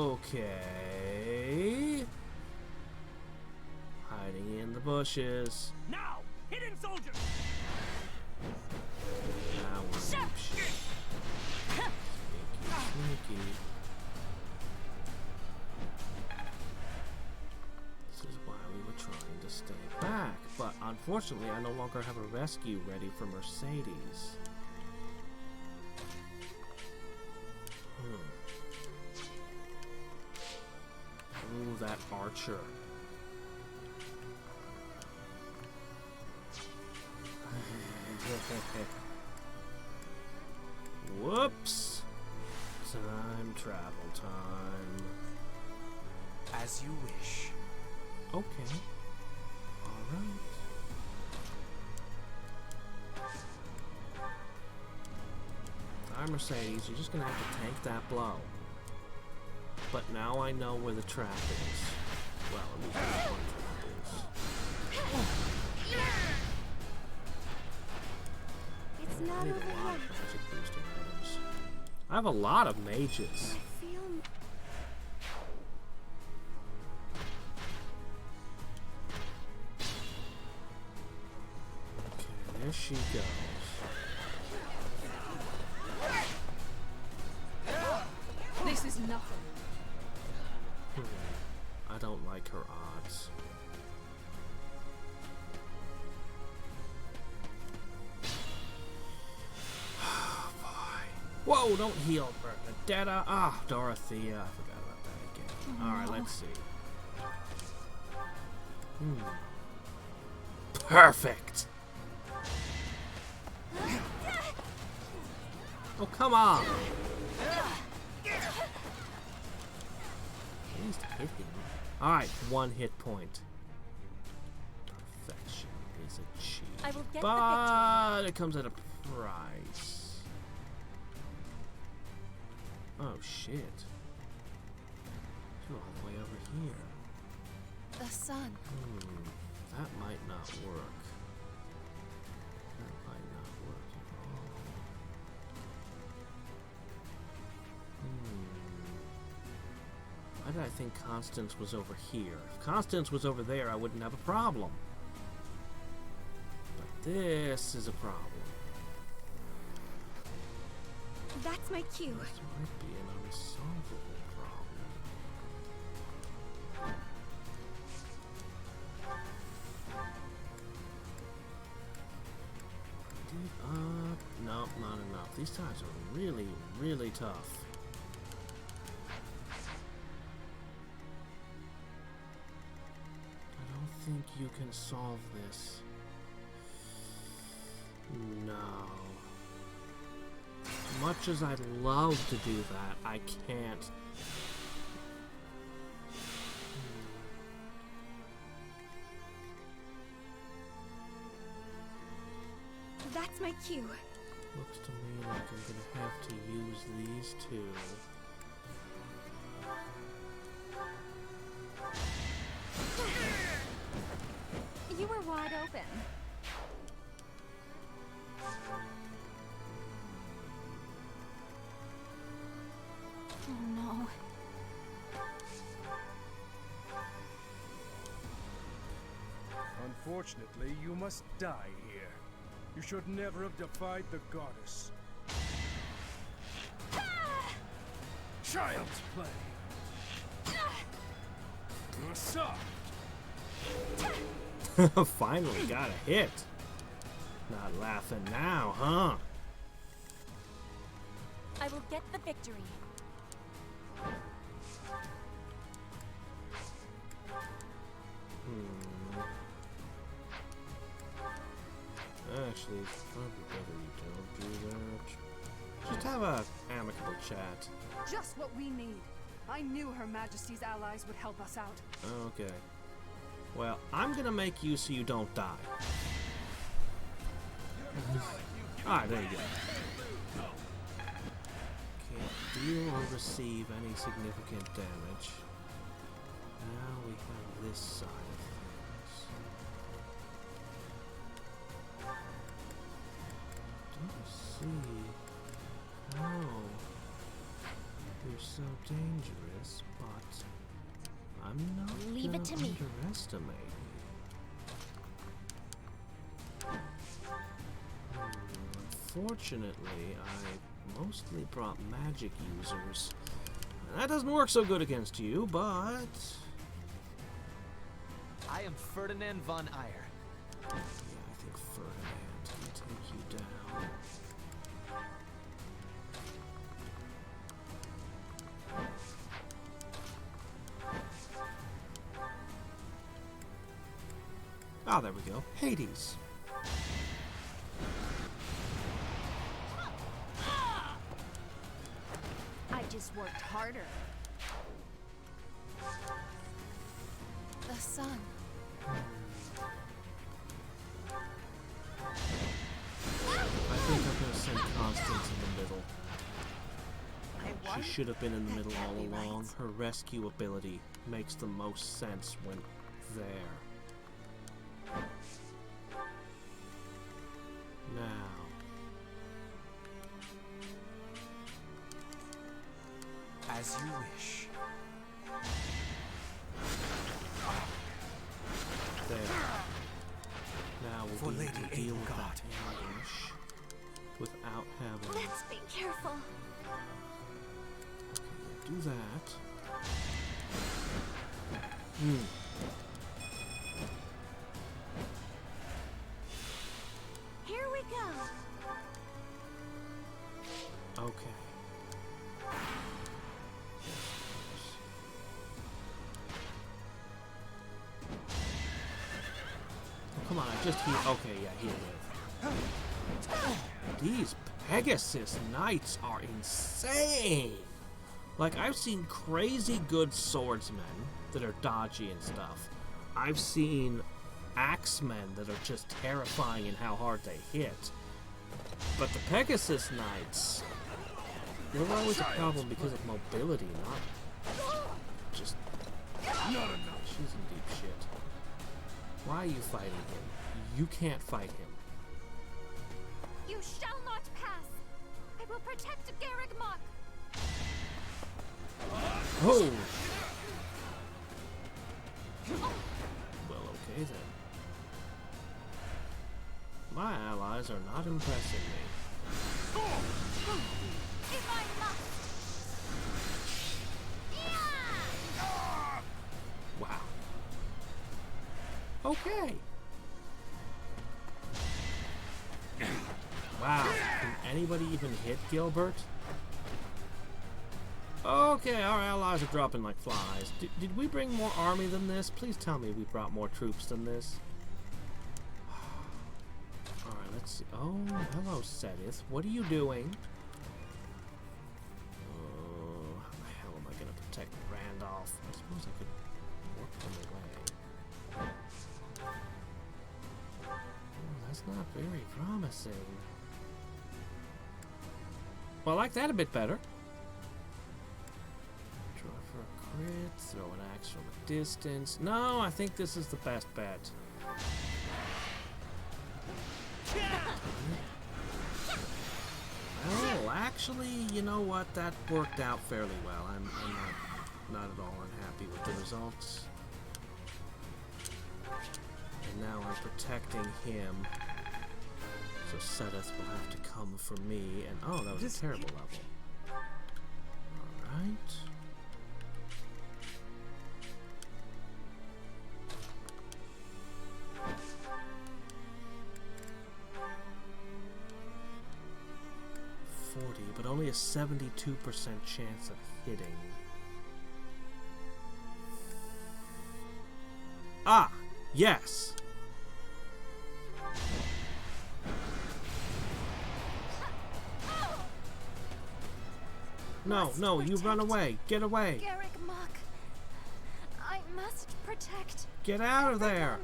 Okay. Hiding in the bushes. Now, hidden soldiers. Now we're deep shit. Sneaky. This is why we were trying to stay back, but unfortunately I no longer have a rescue ready for Mercedes. Ooh, that archer. Whoops. Time travel time. As you wish. Okay. Alright. Alright, Mercedes, you're just gonna have to tank that blow. But now I know where the trap is. Well, at least one trap is. It's not I need over a lot of yet. magic boosting items. I have a lot of mages. I feel. Okay, there she goes. This is nothing. I don't like her odds. Whoa, don't heal Bernadetta. Ah, Dorothea. I forgot about that again. Alright, let's see. Perfect! Oh, come on! At least hit him. Alright, 1 hit point. Perfection is achieved. I will get the but it comes at a price. Oh shit. You're all the way over here. The sun. That might not work. That might not work at all. Why did I think Constance was over here? If Constance was over there, I wouldn't have a problem. But this is a problem. That's my cue. This might be an unsolvable problem. Nope, not enough. These times are really, really tough. I don't think you can solve this. No. As much as I'd love to do that, I can't. That's my cue. Looks to me like I'm gonna have to use these two. You were wide open. Oh no. Unfortunately, you must die here. You should never have defied the goddess. Child's play. You're soft. Finally got a hit. Not laughing now, huh? I will get the victory. Actually, it's probably better you don't do that. Just have a amicable chat. Just what we need. I knew Her Majesty's allies would help us out. Okay. Well, I'm gonna make you so you don't die. Alright, there you go. Can't deal or receive any significant damage. Now we have this side of things. dangerous, but I'm not Leave it to me. underestimate. Unfortunately, I mostly brought magic users. That doesn't work so good against you, but... I am Ferdinand von Eyre. Yeah, I think Ferdinand can take you down. Ah, there we go. Hades. I just worked harder. The sun. I think I'm gonna send Constance in the middle. She should have been in the middle all along. Her rescue ability makes the most sense when there. Now. As you wish. There. Now For we'll be able Lady to deal with Edelgard. that ambush without having Let's be careful. do that. Here we go. Okay. Oh, come on, I just healed. Okay, yeah, heal with. These Pegasus Knights are insane! Like, I've seen crazy good swordsmen that are dodgy and stuff. I've seen axemen that are just terrifying in how hard they hit. But the Pegasus Knights, they're always a problem because of mobility, not just... She's in deep shit. Why are you fighting him? You can't fight him. You shall not pass. I will protect Garrick Mock. Oh! Well, okay then. My allies are not impressing me. If I must. Wow. Okay. Wow. Can anybody even hit Gilbert? Okay, our allies are dropping like flies. Did we bring more army than this? Please tell me we brought more troops than this. Alright, let's see. Oh, hello, Sedith. What are you doing? Oh, how the hell am I going to protect Randolph? I suppose I could work them away. Oh, that's not very promising. Well, I like that a bit better. Draw for a crit, throw an axe from a distance. No, I think this is the best bet. Well, actually, you know what? That worked out fairly well. I'm not at all unhappy with the results. And now I'm protecting him. So Sedith will have to come for me, and oh, that was a terrible level. Alright. But only a 72% chance of hitting. Ah! Yes! No, no, you run away. Get away. Garrick Mock. I must protect. Get out of there.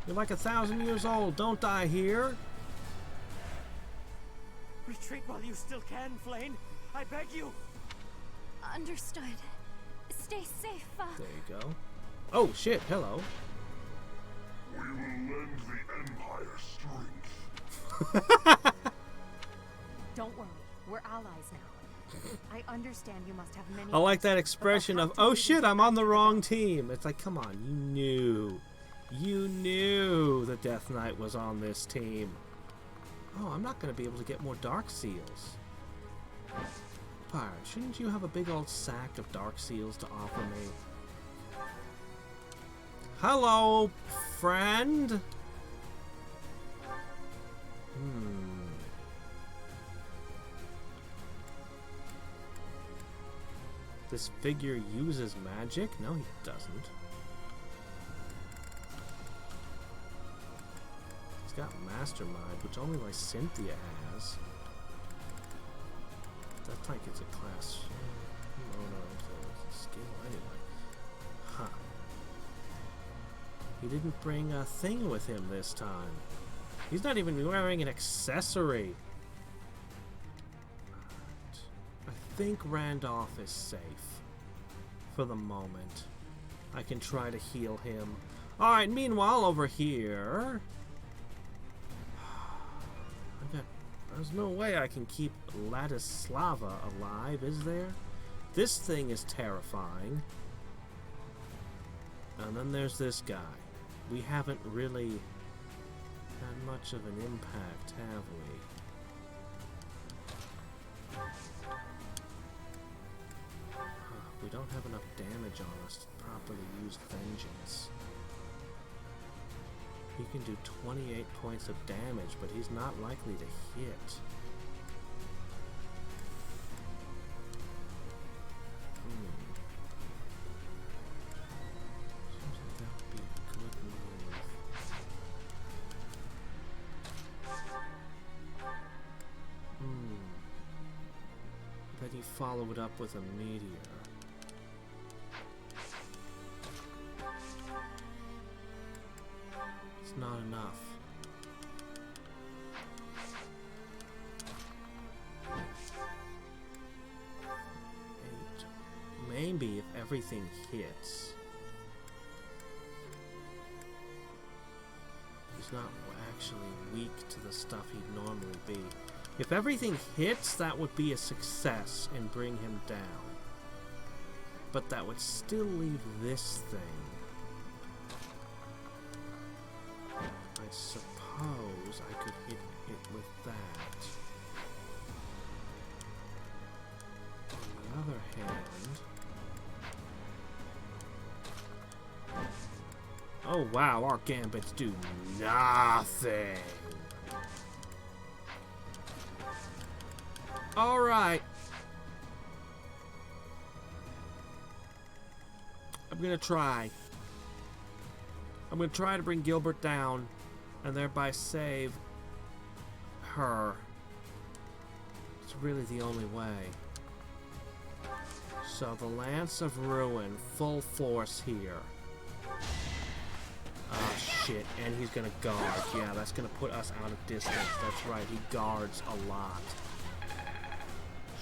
You're like 1,000 years old. Don't die here. Retreat while you still can, Flane. I beg you. Understood. Stay safe, There you go. Oh, shit. Hello. We will lend the Empire strength. Don't worry, we're allies now. I understand you must have many. I like that expression of, oh shit, I'm on the wrong team. It's like, come on, you knew. You knew the Death Knight was on this team. Oh, I'm not going to be able to get more Dark Seals. Pyre, shouldn't you have a big old sack of Dark Seals to offer me? Hello, friend? This figure uses magic? No, he doesn't. He's got Mastermind, which only Cynthia has. That's like it's a class. Oh no, it's a skill anyway. Huh. He didn't bring a thing with him this time. He's not even wearing an accessory. I think Randolph is safe. For the moment. I can try to heal him. Alright, meanwhile, over here... There's no way I can keep Ladislava alive, is there? This thing is terrifying. And then there's this guy. We haven't really had much of an impact, have we? We don't have enough damage on us to properly use Vengeance. He can do 28 points of damage, but he's not likely to hit. Seems like that would be a good move. Then he followed up with a meteor. Not enough. 8. Maybe if everything hits. He's not actually weak to the stuff he'd normally be. If everything hits, that would be a success and bring him down. But that would still leave this thing. I suppose I could hit it with that. On the other hand... Oh wow, our gambits do nothing! Alright. I'm gonna try. I'm gonna try to bring Gilbert down. And thereby save her. It's really the only way. So the Lance of Ruin, full force here. Ah, shit. And he's gonna guard. Yeah, that's gonna put us out of distance. That's right, he guards a lot.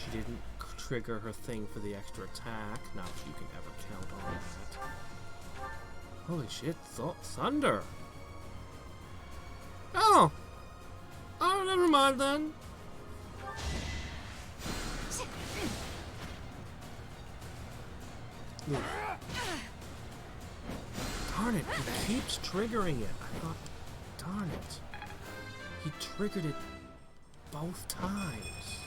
She didn't trigger her thing for the extra attack. Not if you can ever count on that. Holy shit, thunder! Oh! Oh, never mind then. Ooh. Darn it, he keeps triggering it. I thought, darn it. He triggered it both times.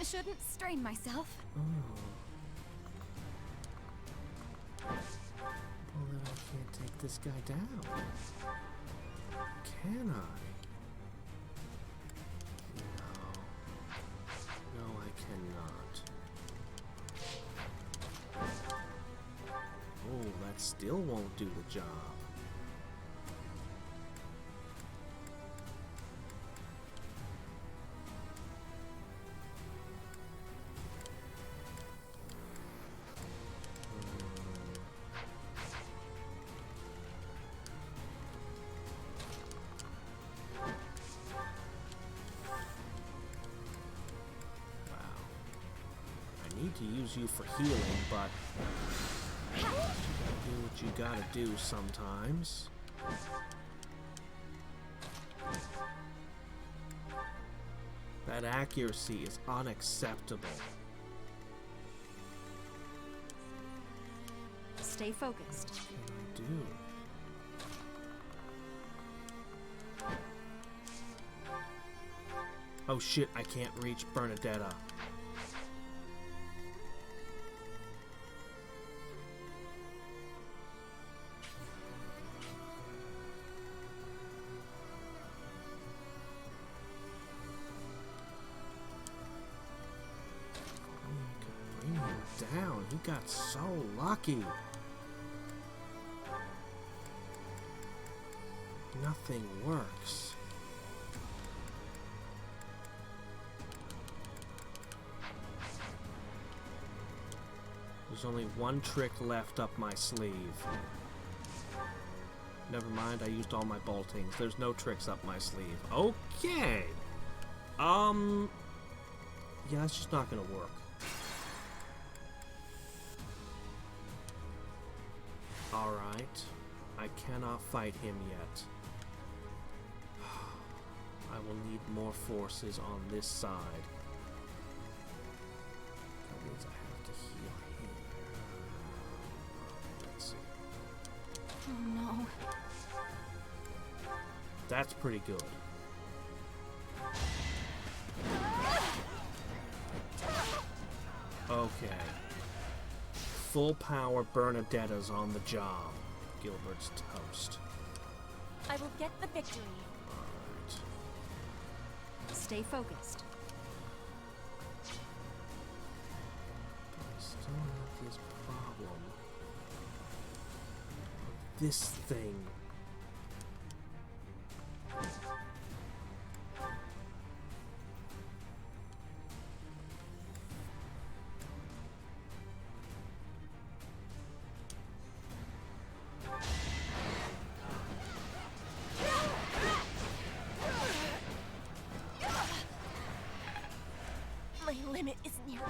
I shouldn't strain myself. Oh. Well, then I can't take this guy down. Can I? No. No, I cannot. Oh, that still won't do the job. To use you for healing, but you gotta do what you gotta do sometimes. That accuracy is unacceptable. Stay focused. What can I do? Oh shit, I can't reach Bernadetta. Bring him down. He got so lucky. Nothing works. There's only one trick left up my sleeve. Never mind, I used all my boltings. There's no tricks up my sleeve. Okay. Yeah, that's just not gonna work. Alright. I cannot fight him yet. I will need more forces on this side. That means I have to heal him. Let's see. Oh no. That's pretty good. Okay. Full power Bernadetta's on the job. Gilbert's toast. I will get the victory. Alright. Stay focused. But I still have this problem. This thing. My limit is nearby.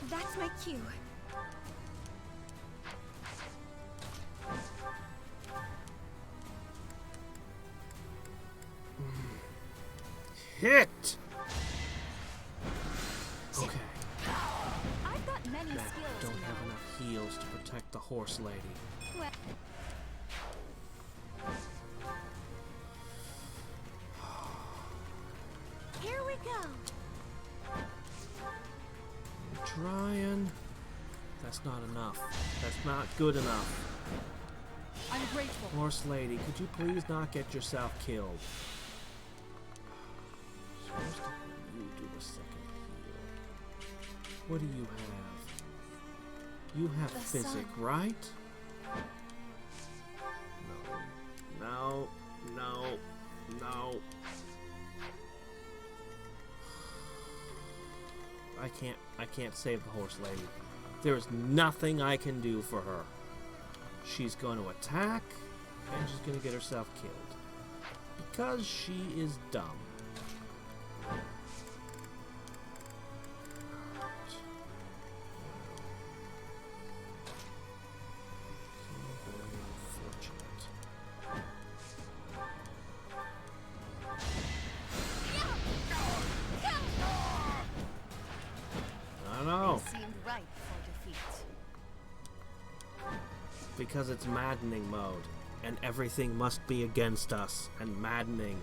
That's my cue. Hit! Okay. I've got many Nah, skills. don't have enough heals to protect the horse lady. Well, here we go. I'm trying. That's not enough. That's not good enough. I'm grateful. Horse lady, could you please not get yourself killed? Supposed to you do the second heal. What do you have? You have The physic, sun. right? No. No. No. No. I can't save the horse lady. There is nothing I can do for her. She's going to attack, and she's going to get herself killed. Because she is dumb. Very unfortunate. I know. It seemed ripe for defeat. Because it's maddening mode, and everything must be against us, and maddening.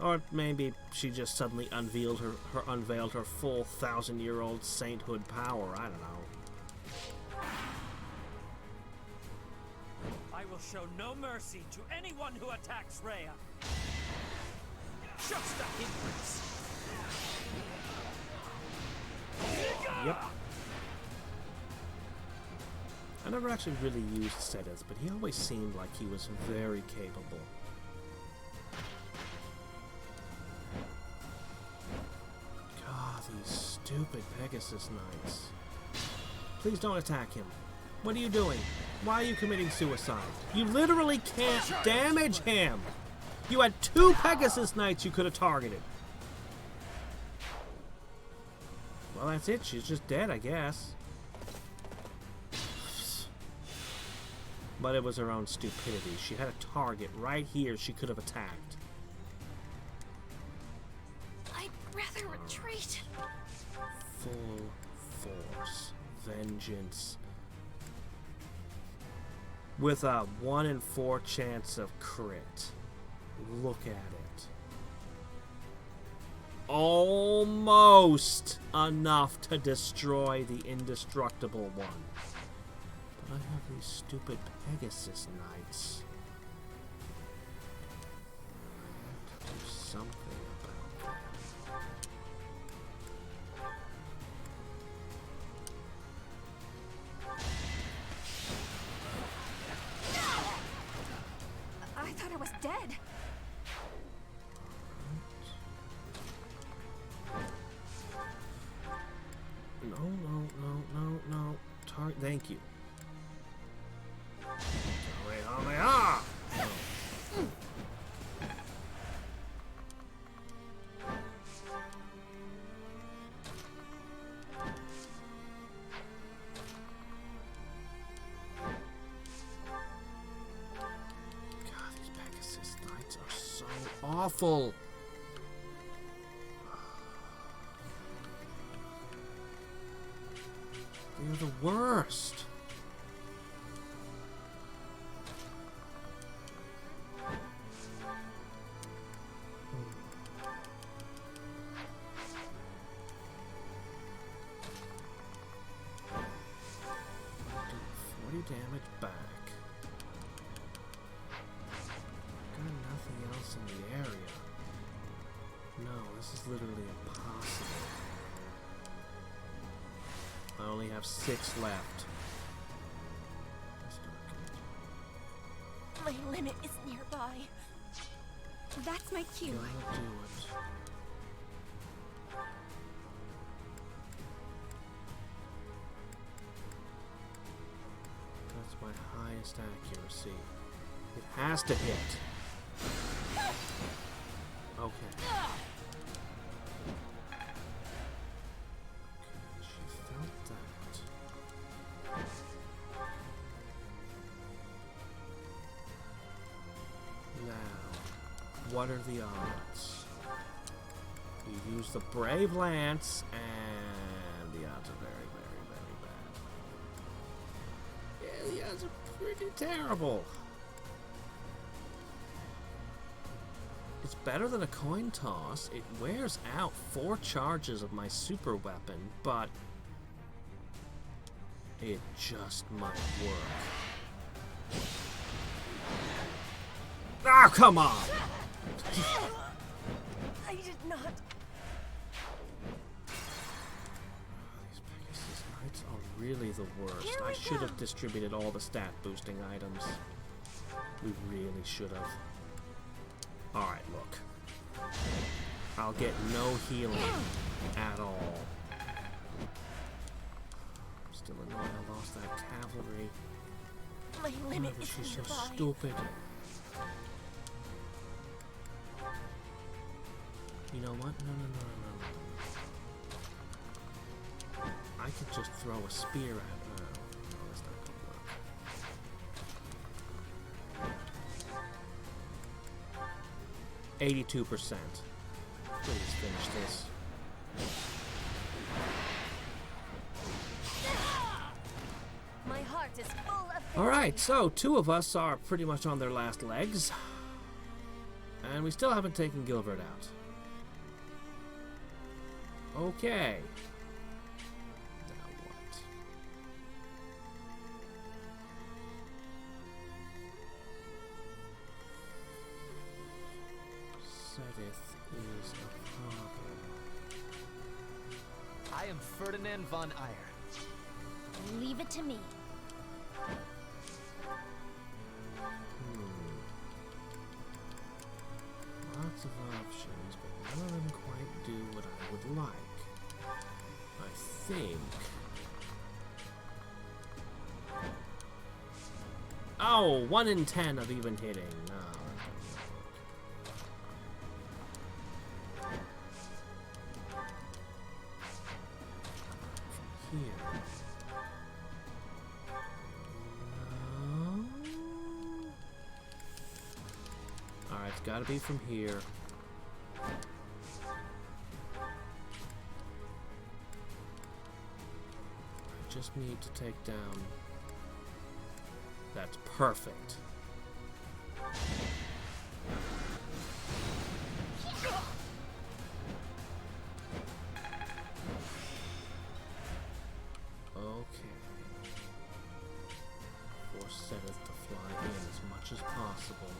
Or maybe she just suddenly unveiled her full 1,000-year-old sainthood power. I don't know. I will show no mercy to anyone who attacks Rhea. Just a hindrance. Yep. I never actually really used Seiros, but he always seemed like he was very capable. God, these stupid Pegasus Knights. Please don't attack him. What are you doing? Why are you committing suicide? You literally can't damage him! You had 2 Pegasus Knights you could have targeted. Well, that's it. She's just dead, I guess. But it was her own stupidity. She had a target right here she could have attacked. I'd rather retreat. Full force. vengeance. With a 1 in 4 chance of crit. Look at it. Almost enough to destroy the indestructible one. But I have these stupid Pegasus Knights. I have to do something about them. I thought I was dead. No. Thank you. God, these Pegasus Knights are so awful. They're the worst. Do 40 damage back. Got nothing else in the area. No, this is literally impossible. I only have 6 left. My limit is nearby. That's my cue. Gotta do it. That's my highest accuracy. It has to hit. Okay. What are the odds? You use the Brave Lance, and the odds are very, very, very bad. Yeah, the odds are pretty terrible. It's better than a coin toss. It wears out 4 charges of my super weapon, but it just might work. Ah, come on! I did not. These Pegasus Knights are really the worst. I should have distributed all the stat boosting items. We really should have. Alright, look. I'll get no healing at all. I'm still annoyed I lost that cavalry. My limit is she's so nearby. stupid. You know what? No. I could just throw a spear at her. No, that's not gonna work. 82%. Please finish this. My heart is full of. Alright, so 2 of us are pretty much on their last legs. And we still haven't taken Gilbert out. Okay. Now what? Sedith is a problem. I am Ferdinand von Eyre. Leave it to me. Lots of options, but none of them quite do what I would like. I think. Oh, 1 in 10 of even hitting. No, from here. No. Alright, it's gotta be from here. just need to take down... That's perfect. Okay. Force Seiros to fly in as much as possible.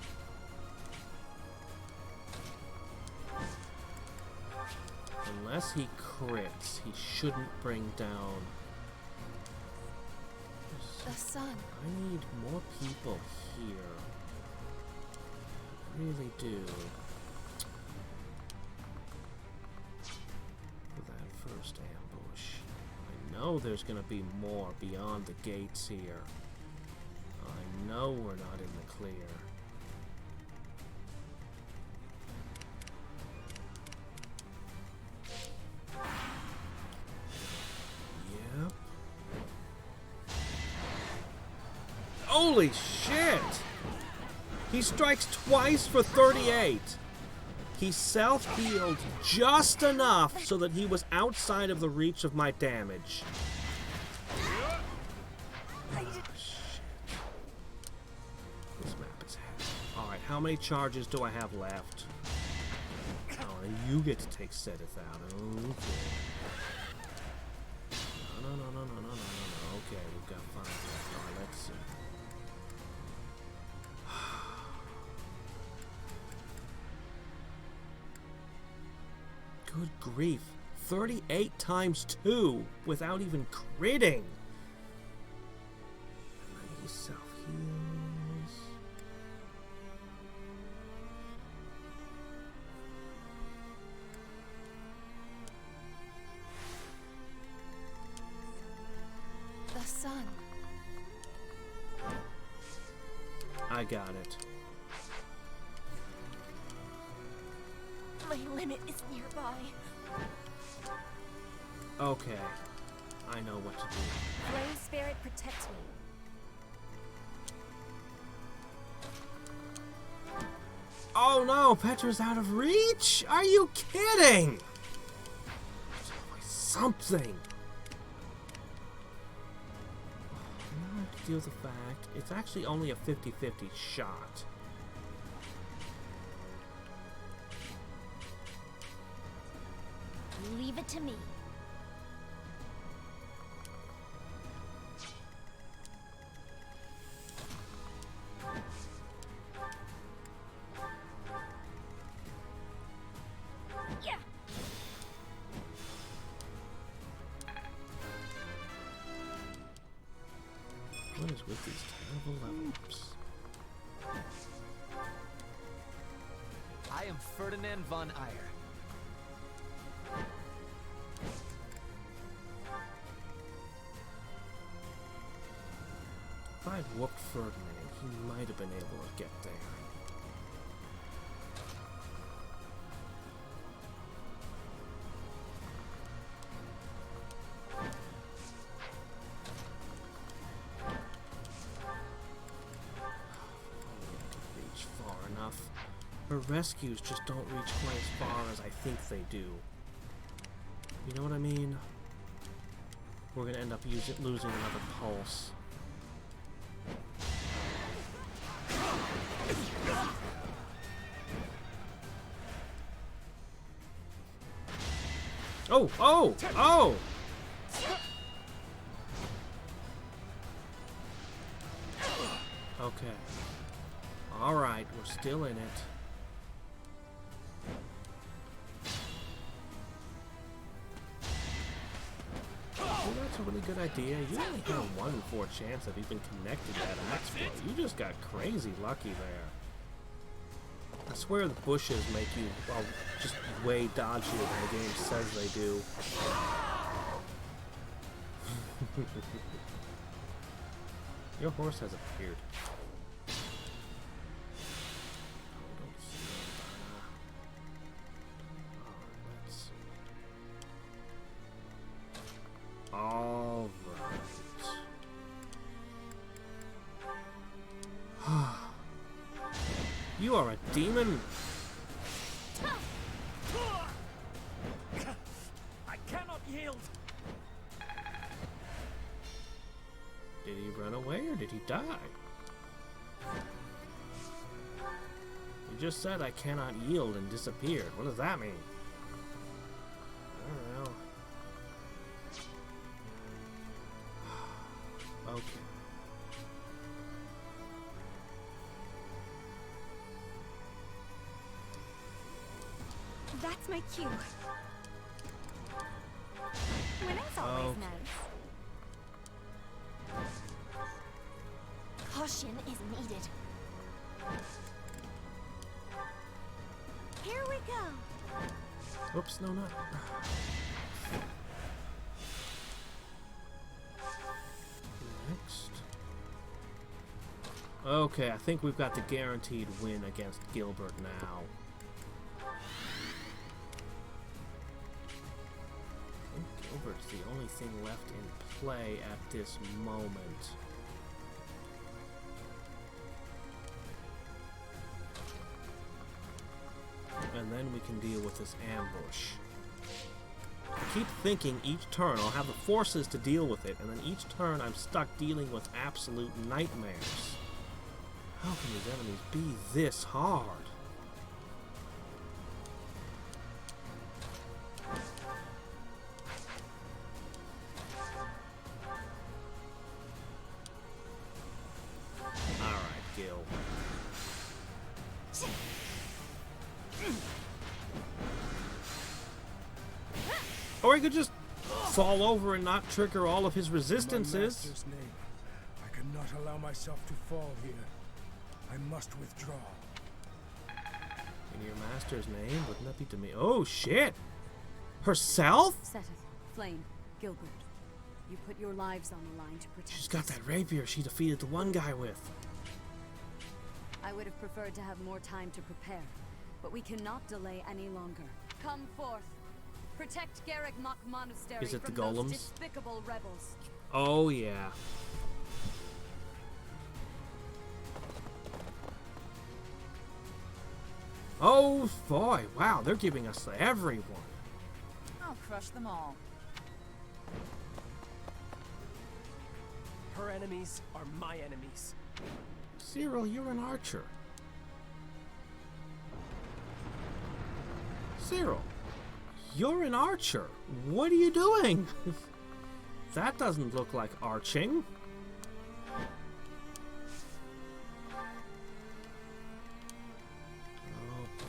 Unless he crits, he shouldn't bring down... The sun. I need more people here. I really do. For that first ambush. I know there's gonna be more beyond the gates here. I know we're not in the clear. Yep. Holy shit! He strikes twice for 38. He self-healed just enough so that he was outside of the reach of my damage. Oh, shit. This map is heavy. Alright, how many charges do I have left? Oh, and you get to take Seiros out. Okay. No. Okay, we've got 5 left. Alright, let's see. Good grief. 38 times 2 without even critting. And then he self-heals. The sun. I got it. My limit is nearby. Okay. I know what to do. Flame Spirit, protect me. Oh no, Petra's out of reach? Are you kidding? Something. Now I have to deal with the fact it's actually only a 50-50 shot. Leave it to me. Yeah. What is with these terrible level ups? I am Ferdinand von Eyre. If I'd whooped Ferdinand, he might have been able to get there. Reach far enough. Her rescues just don't reach quite as far as I think they do. You know what I mean? We're gonna end up losing another pulse. Oh! Oh! Oh! Okay. Alright, we're still in it. Well, that's a really good idea. You only had a 1 in 4 chance of even connecting that exploit. You just got crazy lucky there. I swear the bushes make you, well, just way dodgier than the game says they do. Your horse has appeared. All right. You are a demon. I cannot yield. Did he run away or did he die? You just said I cannot yield and disappeared. What does that mean? I don't know. Okay. That's my cue. Winning's always nice. Caution is needed. Here we go. Oops, no, not. Next. Okay, I think we've got the guaranteed win against Gilbert now. I think Gilbert's the only thing left in play at this moment. And then we can deal with this ambush. I keep thinking each turn I'll have the forces to deal with it, and then each turn I'm stuck dealing with absolute nightmares. How can these enemies be this hard? Alright, Gil. Or he could just fall over and not trigger all of his resistances. In my master's name, I cannot allow myself to fall here. I must withdraw. In your master's name? Wouldn't that be to me? Oh, shit! Herself? Seteth, Flame, Gilbert. You put your lives on the line to protect She's got us. that rapier she defeated the one guy with. I would have preferred to have more time to prepare, but we cannot delay any longer. Come forth. Protect Garreg Mach Monastery Is it the from those golems? despicable rebels. Oh, yeah. Oh, boy. Wow, they're giving us everyone. I'll crush them all. Her enemies are my enemies. Cyril, you're an archer. Cyril, you're an archer. What are you doing? That doesn't look like arching. Oh boy.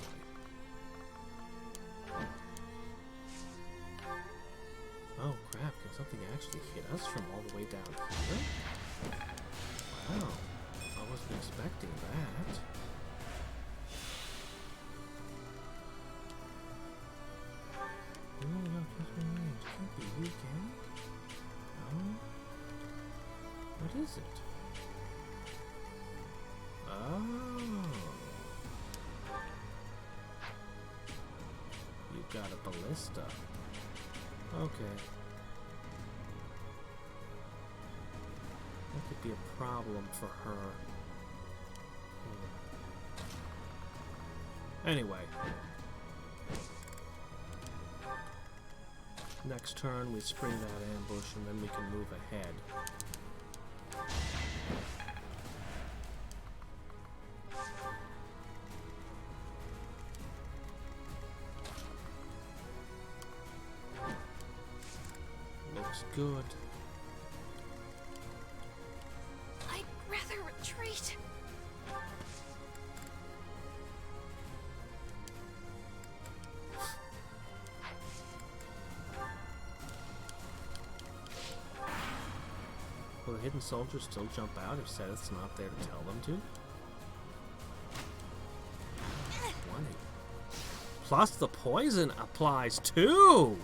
Oh crap, can something actually hit us from all the way down here? Wow, I wasn't expecting that. Can't be weekend. No. What is it? Oh. You've got a ballista. Okay. That could be a problem for her. Anyway. Next turn, we spring that ambush, and then we can move ahead. Looks good. I'd rather retreat. Will the hidden soldiers still jump out if Seth's not there to tell them to? 20. Plus the poison applies too!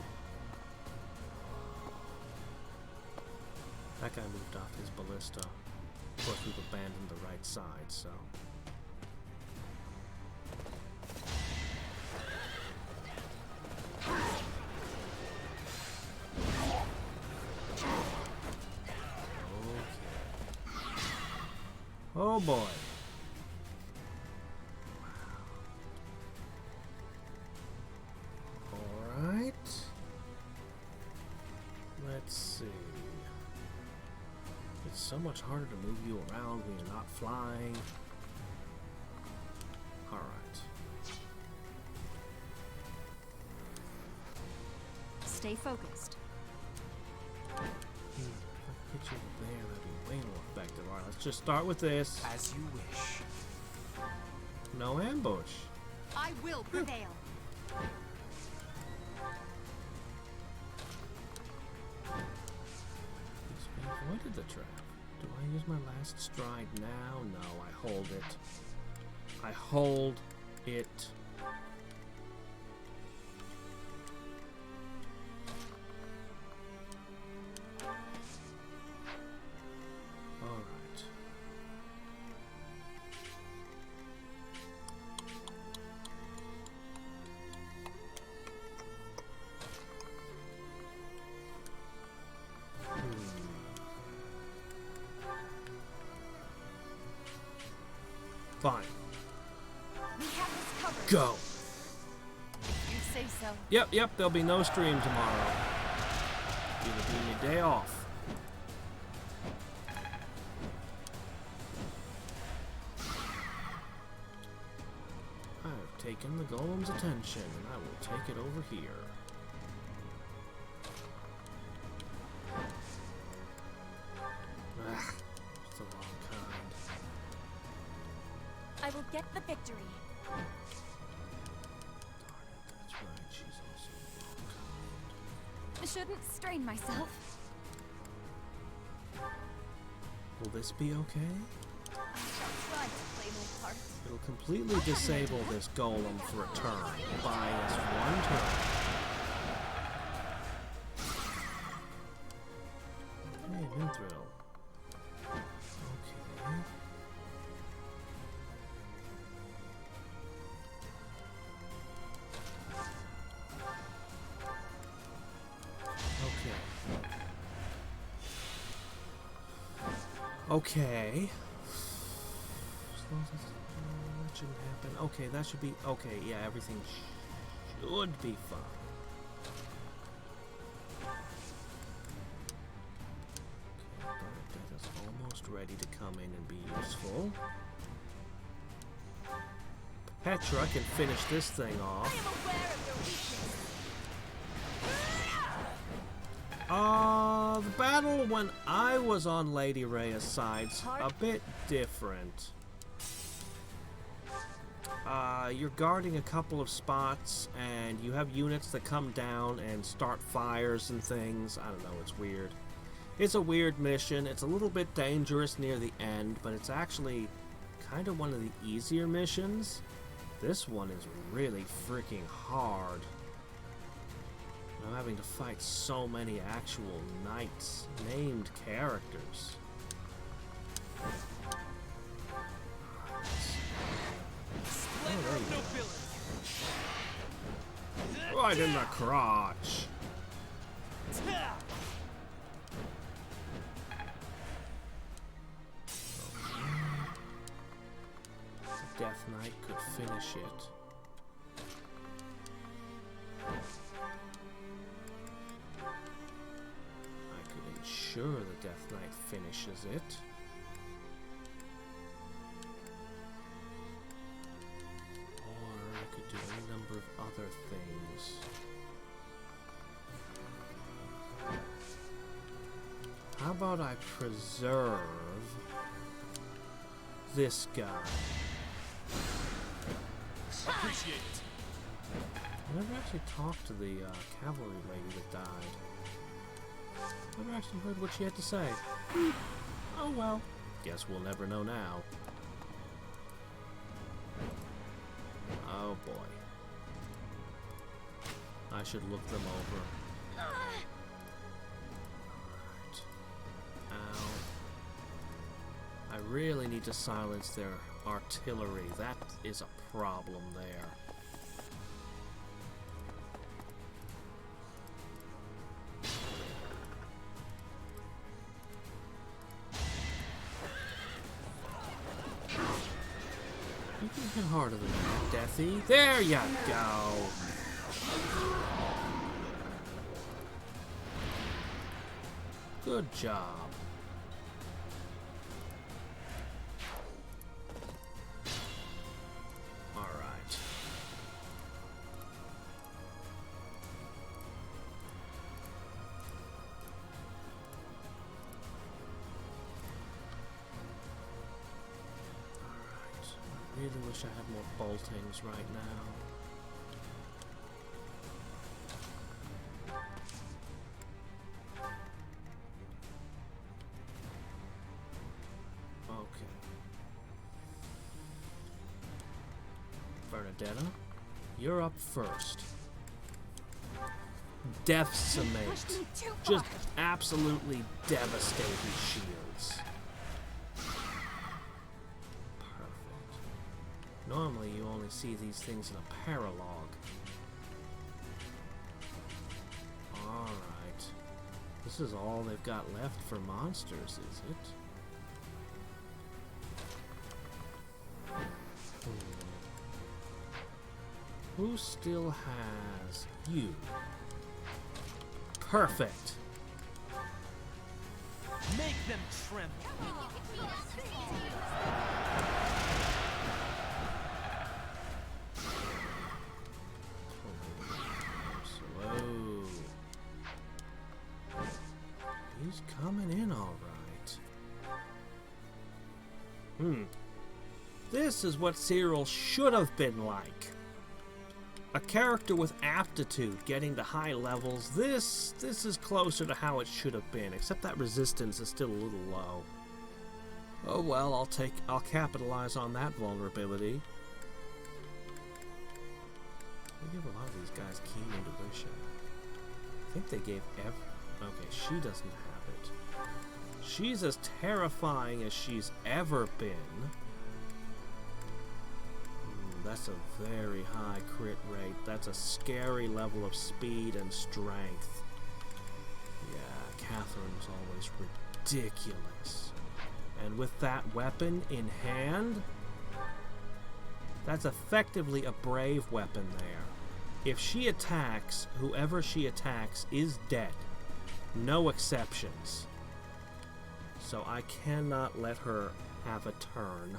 That guy moved off his ballista. Of course, we've abandoned the right side, so... Oh boy. Alright. Let's see. It's so much much harder to move you around when you're not flying. Alright. Stay focused. If I could get you there, that'd be way more effective. Alright, let's just start with this. As you wish. No ambush. I will prevail. We avoided the trap. Do I use my last stride now? No, I hold it. I hold it. Alright. Fine. We have this covered. Go. You say so. Yep, there'll be no stream tomorrow. It'll be your day off. I've taken the golem's attention, and I will take it over here. Ah, it's the wrong kind. I will get the victory. Darn it, that's right, she's also the wrong kind. I shouldn't strain myself. Will this be okay? I shall try to play my part. It'll completely disable this golem for a turn. Buy us one turn. Okay, Mithril. Okay. Okay. That shouldn't happen. Okay, that should be... Okay, yeah, everything should be fine. Okay, Bernadette is almost ready to come in and be useful. Petra can finish this thing off. I am aware of your weakness. The battle when I was on Lady Rhea's side's a bit different. You're guarding a couple of spots, and you have units that come down and start fires and things. I don't know, it's weird. It's a weird mission. It's a little bit dangerous near the end, but it's actually kind of one of the easier missions. This one is really freaking hard. I'm having to fight so many actual knights, named characters. Oh, right in the crotch. Death Knight could finish it. Sure, the Death Knight finishes it. Or I could do any number of other things. How about I preserve this guy? Appreciate it. I never actually talked to the cavalry lady that died. Never actually heard what she had to say. Oh well. Guess we'll never know now. Oh boy. I should look them over. Alright. Ow. I really need to silence their artillery. That is a problem there. You can hit harder than that, Deathy. There you go. Good job. Really wish I had more boltings right now. Okay. Bernadetta, you're up first. Decimate. Just absolutely devastate his shields. Perfect. Normally you only see these things in a paralogue. Alright. This is all they've got left for monsters, is it? Who still has you? Perfect. Make them tremble. Whoa. He's coming in all right. This is what Seiros should have been like. A character with aptitude, getting to high levels. This is closer to how it should have been, except that resistance is still a little low. Oh well, I'll capitalize on that vulnerability. They give a lot of these guys keen intuition. I think they gave okay, she doesn't have it. She's as terrifying as she's ever been. That's a very high crit rate. That's a scary level of speed and strength. Yeah, Catherine's always ridiculous. And with that weapon in hand, that's effectively a brave weapon there. If she attacks, whoever she attacks is dead. No exceptions. So I cannot let her have a turn.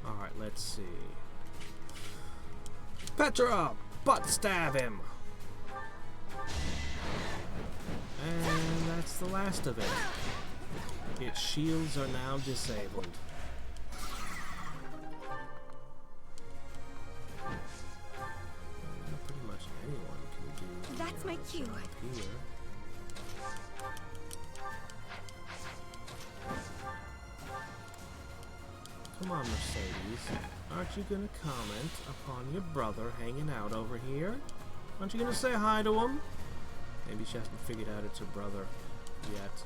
Alright, let's see. Petra! Butt stab him! And that's the last of it. Its shields are now disabled. Pretty much anyone can do. That's my cue. Here. Come on, Mercedes. Aren't you gonna comment upon your brother hanging out over here? Aren't you gonna say hi to him? Maybe she hasn't figured out it's her brother yet.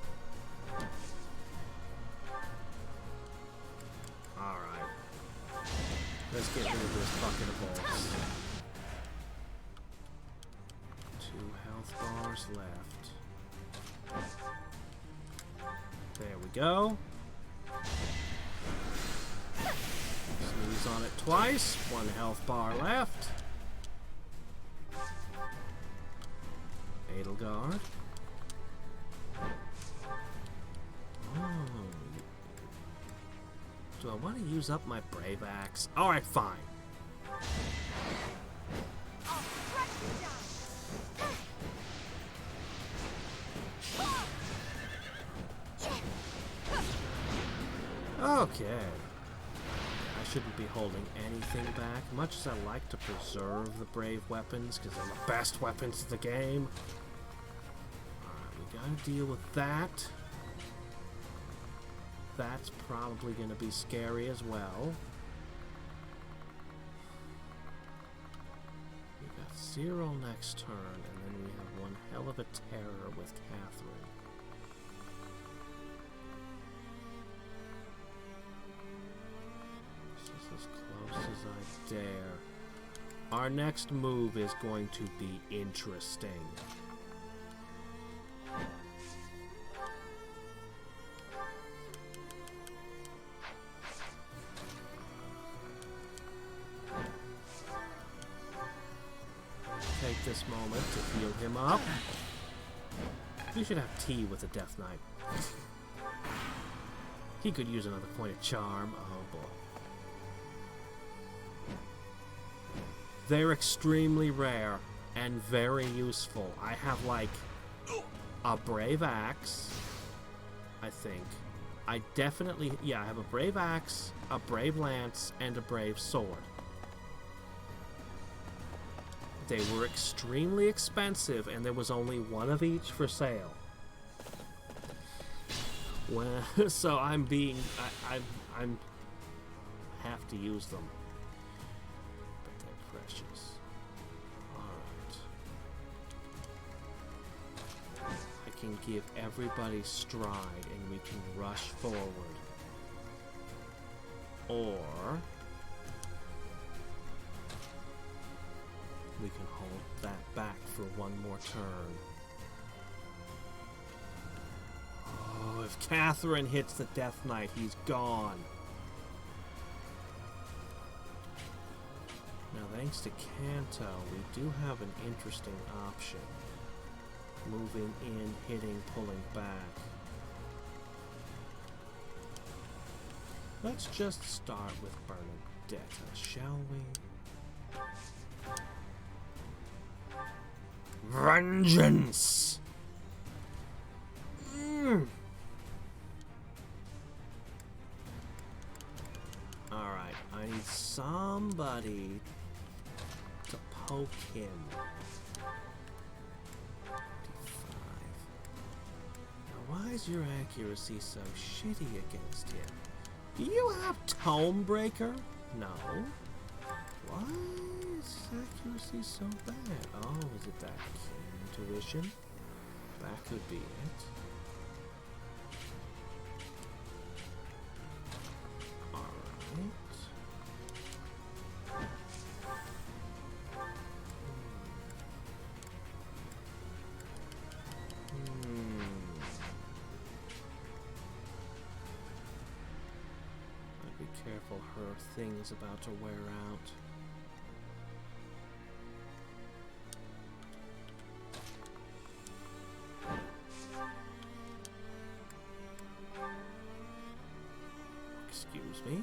Alright. Let's get rid of this bucket of bolts. 2 health bars left. There we go. Sneeze on it twice. 1 health bar left. Edelgard. Oh. Do I want to use up my Brave Axe? Alright, fine. Okay. I shouldn't be holding anything back, much as I like to preserve the brave weapons, because they're the best weapons in the game. Alright, we gotta deal with that. That's probably gonna be scary as well. We got Zero next turn, and then we have one hell of a terror with Catherine. As close as I dare. Our next move is going to be interesting. Take this moment to heal him up. You should have tea with the Death Knight. He could use another point of charm. Oh boy. They're extremely rare and very useful. I have like a Brave Axe, I think. I definitely, yeah, I have a brave axe, a brave lance, and a brave sword. They were extremely expensive, and there was only one of each for sale. Well, so I'm have to use them. But they're precious. Alright. I can give everybody stride and we can rush forward. Or we can hold that back for one more turn. Oh, if Catherine hits the Death Knight, he's gone. Now, thanks to Kanto, we do have an interesting option. Moving in, hitting, pulling back. Let's just start with Bernadetta, shall we? Vengeance! Alright, I need somebody to poke him. 55. Now, why is your accuracy so shitty against him? Do you have Tomebreaker? No. Why is his accuracy so bad? Oh, is it that intuition? That could be it. Alright. I'd be careful, her thing's about to wear out. Excuse me?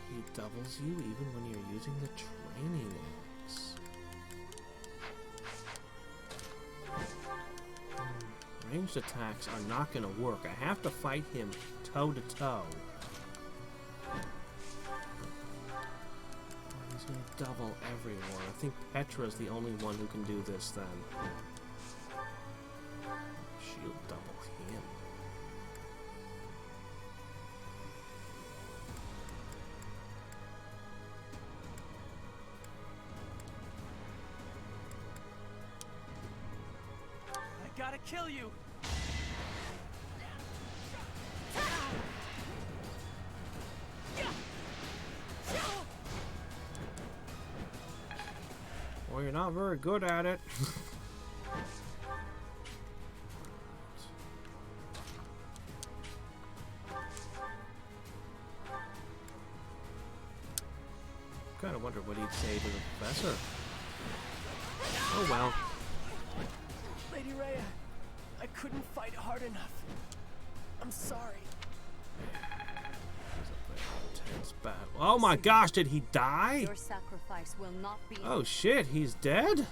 He doubles you even when you're using the training axe. Ranged attacks are not going to work. I have to fight him toe to toe. He's going to double everyone. I think Petra's the only one who can do this then. She'll double him. I gotta kill you! Well, you're not very good at it. Kind of wonder what he'd say to the professor. Oh well. Lady Rhea, I couldn't fight hard enough. I'm sorry. Intense battle. Oh my gosh, did he die? Your sacrifice will not be. Oh shit, he's dead?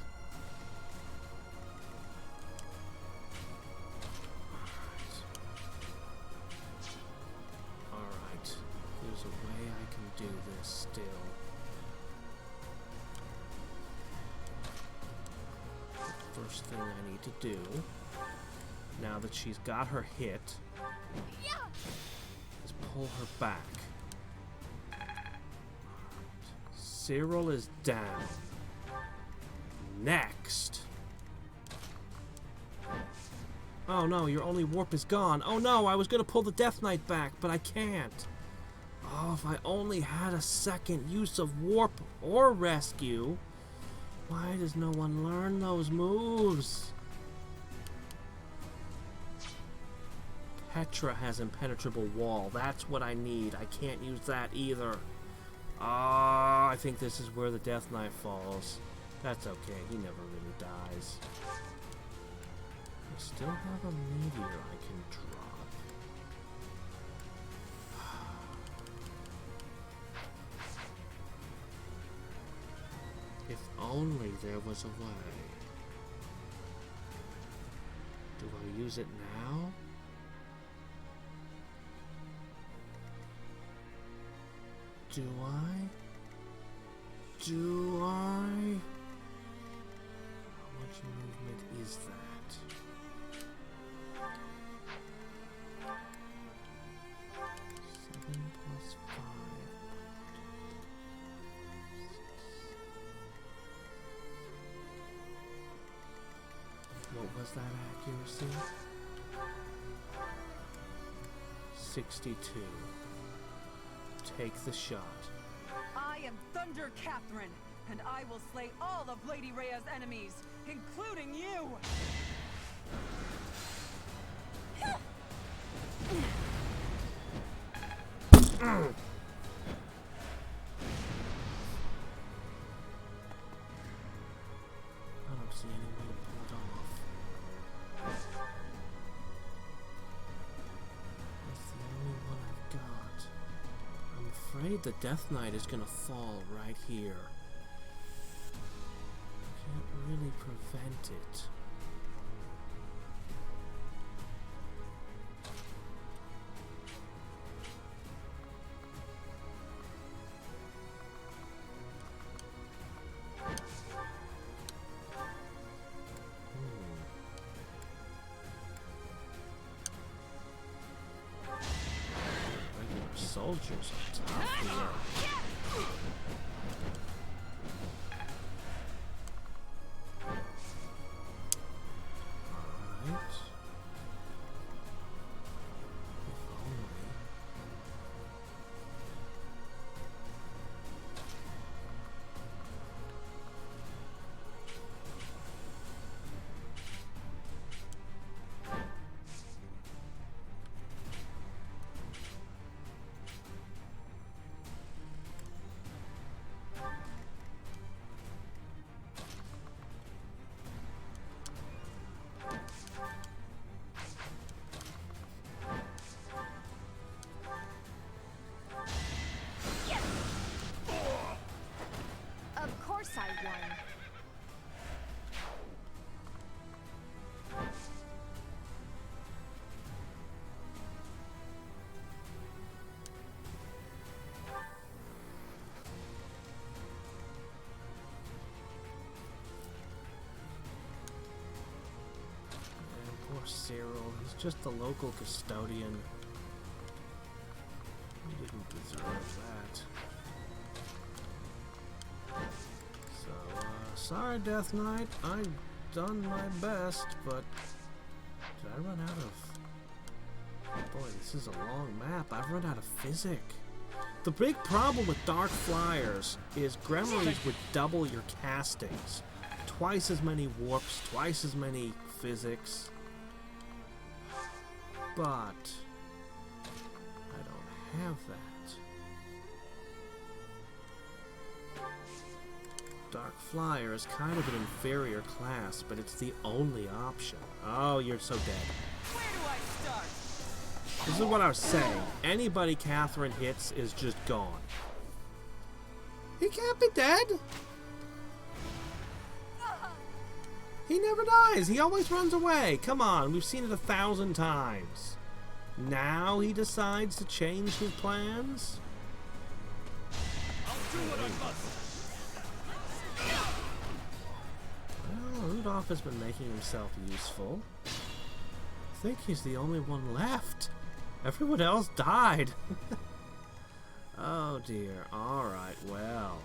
Alright. There's a way I can do this still. First thing I need to do, now that she's got her hit, is pull her back. Seiros is down. Next. Oh no, your only warp is gone. Oh no, I was gonna pull the Death Knight back, but I can't. Oh, if I only had a second use of warp or rescue. Why does no one learn those moves? Petra has impenetrable wall. That's what I need. I can't use that either. Ah, I think this is where the Death Knight falls. That's okay. He never really dies. I still have a meteor I can drop. If only there was a way. Do I use it now? Do I? Do I? How much movement is that? 7 plus 5. What was that accuracy? 62. Take the shot. I am Thunder Catherine, and I will slay all of Lady Rhea's enemies, including you! I don't see any way to pull it off. That's the only one I've got. I'm afraid the Death Knight is gonna fall right here. Can't really prevent it. Soldiers are tough here. Alright. If only. Of course I won. And poor Seiros, he's just the local custodian. He didn't deserve that. So, sorry, Death Knight. I've done my best, but did I run out of... Boy, this is a long map. I've run out of physic. The big problem with Dark Flyers is Gremlins would double your castings. Twice as many warps, twice as many physics. But I don't have that. Dark Flyer is kind of an inferior class, but it's the only option. Oh, you're so dead. Where do I start? This is what I was saying. Anybody Catherine hits is just gone. He can't be dead. He never dies. He always runs away. Come on, we've seen it 1,000 times. Now he decides to change his plans? I'll do what I must. Well, Rudolph has been making himself useful. I think he's the only one left. Everyone else died. Oh dear. Alright, well.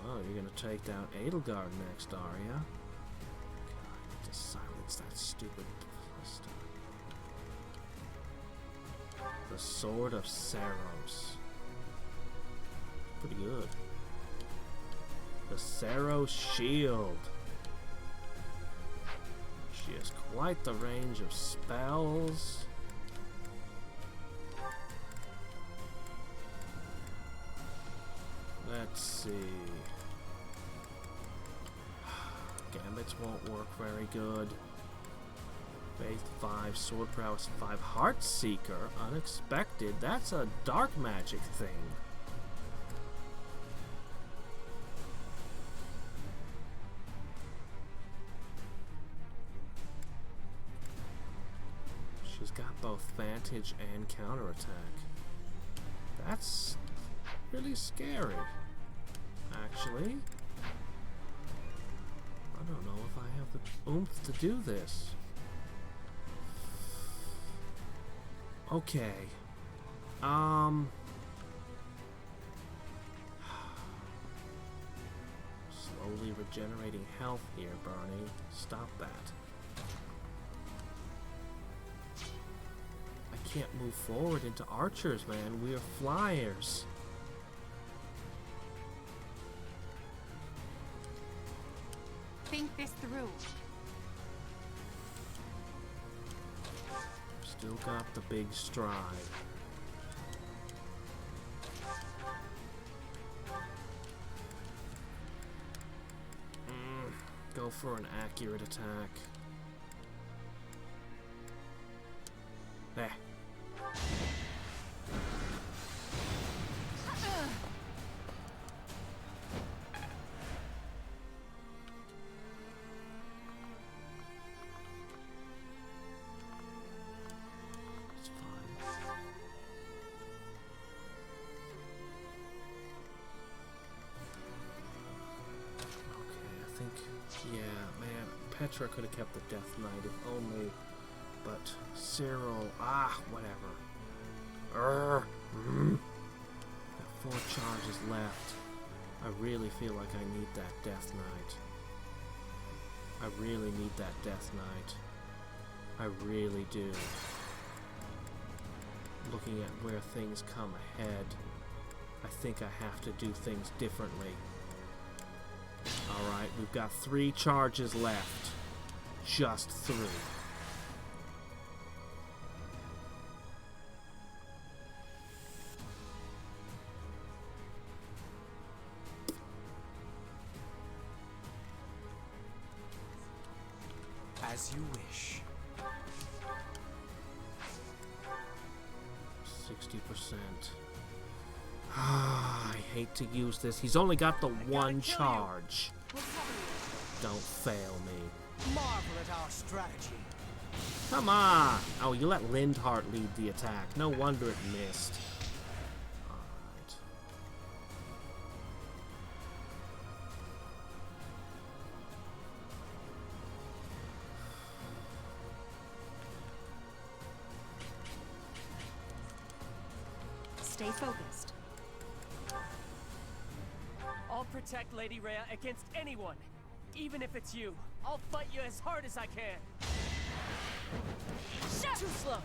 Oh, you're gonna take down Edelgard next, are ya? God, I need to silence that stupid stuff. The Sword of Seiros. Pretty good. The Seiros Shield. She has quite the range of spells. Let's see. Gambits won't work very good. Faith 5, Sword Prowess 5, Heart Seeker, Unexpected. That's a dark magic thing. She's got both vantage and counterattack. That's really scary, actually. I don't know if I have the oomph to do this. Okay. Slowly regenerating health here, Barney. Stop that. I can't move forward into archers, man. We are flyers. Think this through. Still got the big stride. Go for an accurate attack. There. It's fine. Okay, I think, yeah, man, Petra could have kept the Death Knight if only, but Cyril, whatever. Got 4 charges left. I really feel like I need that Death Knight. I really need that Death Knight. I really do. Looking at where things come ahead, I think I have to do things differently. Alright, we've got 3 charges left. Just 3. As you wish. 60%. I hate to use this. He's only got the 1 charge. Don't fail me. Marvel at our strategy. Come on! Oh, you let Lindhart lead the attack. No wonder it missed. Alright. Stay focused. I'll protect Lady Rhea against anyone. Even if it's you, I'll fight you as hard as I can. Too slow.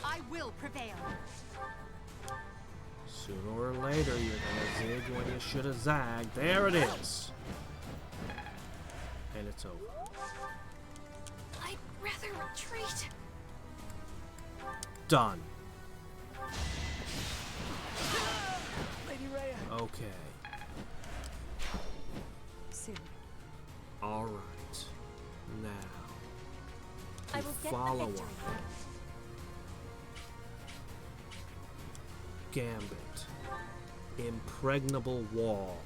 I will prevail. Sooner or later, you're gonna zig when you should have zagged. There it is. And it's over. I'd rather retreat. Done. Lady Rhea. Okay. Soon. Alright. Now. I will get follow the victory. up. Gambit. Impregnable wall.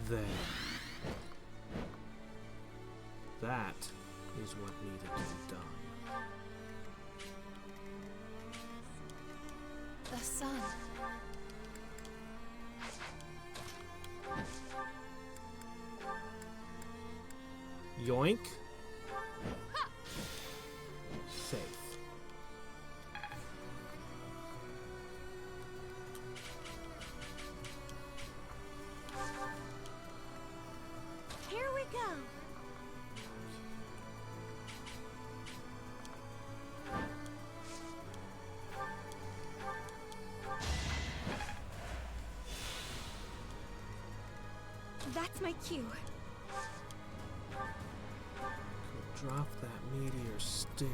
There. That is what needed to be done. The sun. Yoink. Safe. Here we go. That's my cue. Could drop that meteor still.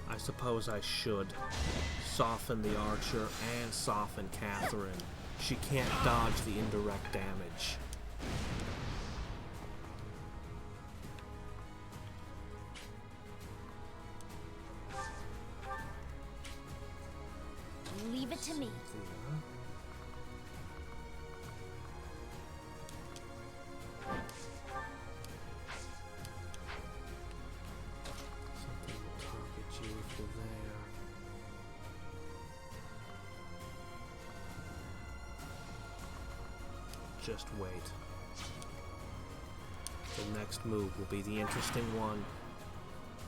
I suppose I should soften the archer and soften Catherine She can't dodge the indirect damage. Leave it to me. Something will target you if you're there. Just wait. The next move will be the interesting one.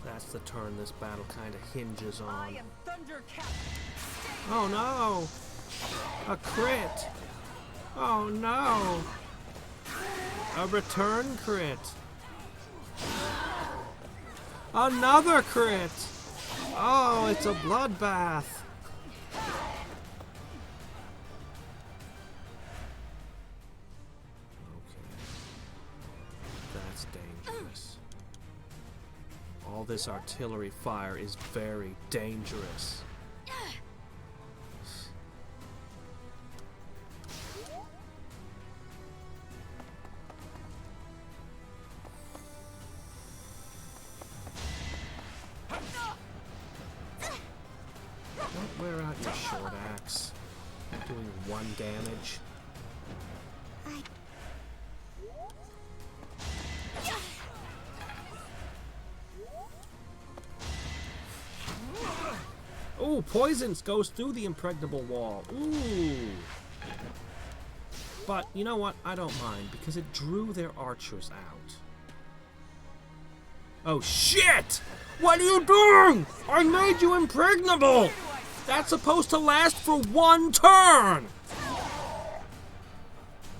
That's the turn this battle kind of hinges on. I am Thunder Captain. Oh no! A crit! Oh no! A return crit! Another crit! Oh, it's a bloodbath! That's dangerous. All this artillery fire is very dangerous. Don't wear out your short axe. Doing 1 damage. Ooh, poison goes through the impregnable wall. Ooh. But, you know what? I don't mind, because it drew their archers out. Oh, shit! What are you doing? I made you impregnable! That's supposed to last for 1 turn!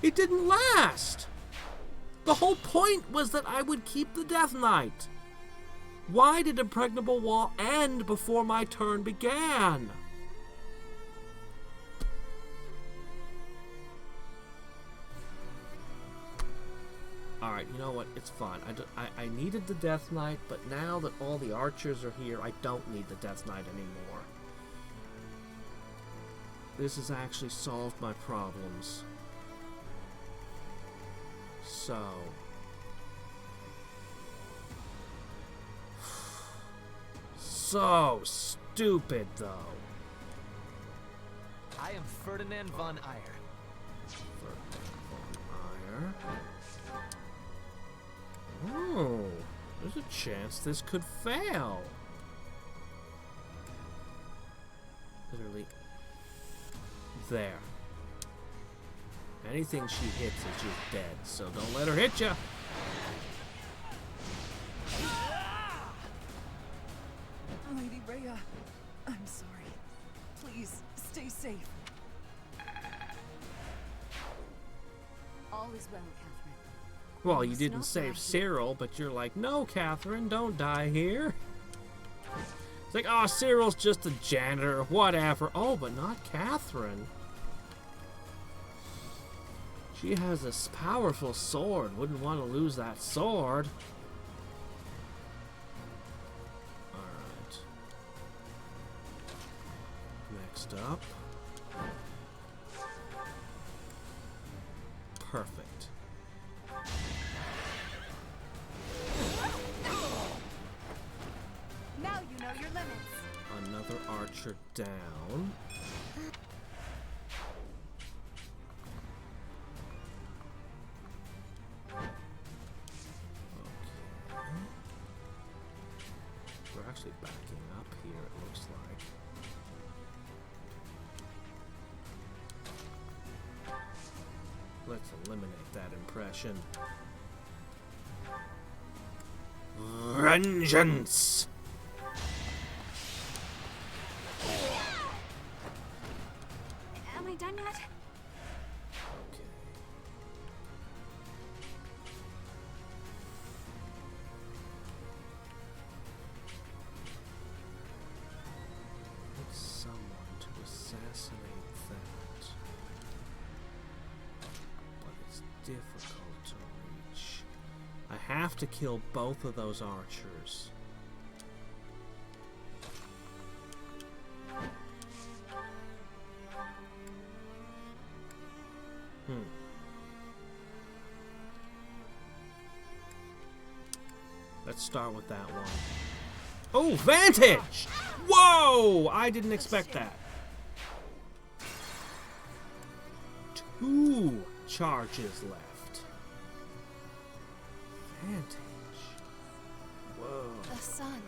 It didn't last! The whole point was that I would keep the Death Knight. Why did Impregnable Wall end before my turn began? Alright, you know what? It's fine. I needed the Death Knight, but now that all the archers are here, I don't need the Death Knight anymore. This has actually solved my problems. So... So stupid, though. I am Ferdinand von Eyre. Ferdinand von Eyre. Oh, there's a chance this could fail. Literally. There. Anything she hits is just dead, so don't let her hit ya. Lady Rhea, I'm sorry. Please, stay safe. All is well, Catherine. Well, you didn't save Cyril, but you're like, no, Catherine, don't die here. It's like, oh, Cyril's just a janitor, whatever. Oh, but not Catherine. She has this powerful sword. Wouldn't want to lose that sword. Alright. Next up. Perfect. Now you know your limits. Another archer down. We're actually backing up here, it looks like. Let's eliminate that impression. Vengeance! Am I done yet? Okay. Need someone to assassinate that. But it's difficult to reach. I have to kill both of those archers. Let's start with that one. Oh, Vantage! Whoa! I didn't expect that. 2 charges left. Vantage. Whoa. The sun.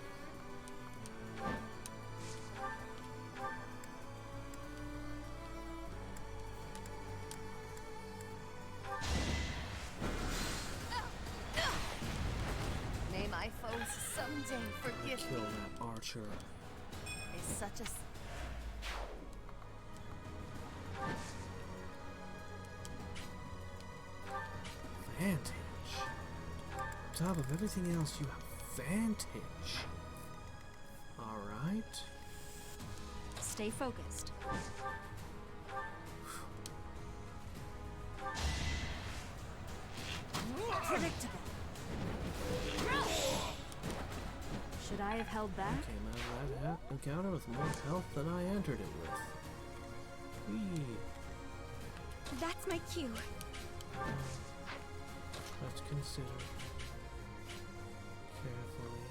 May my foes someday forgive Kill me. that archer. Is such a Vantage. On top of everything else, you have Vantage. Alright. Stay focused. Predictable. Should I have held back? Came out of that encounter with more health than I entered it with. Whee. That's my cue. Let's consider carefully.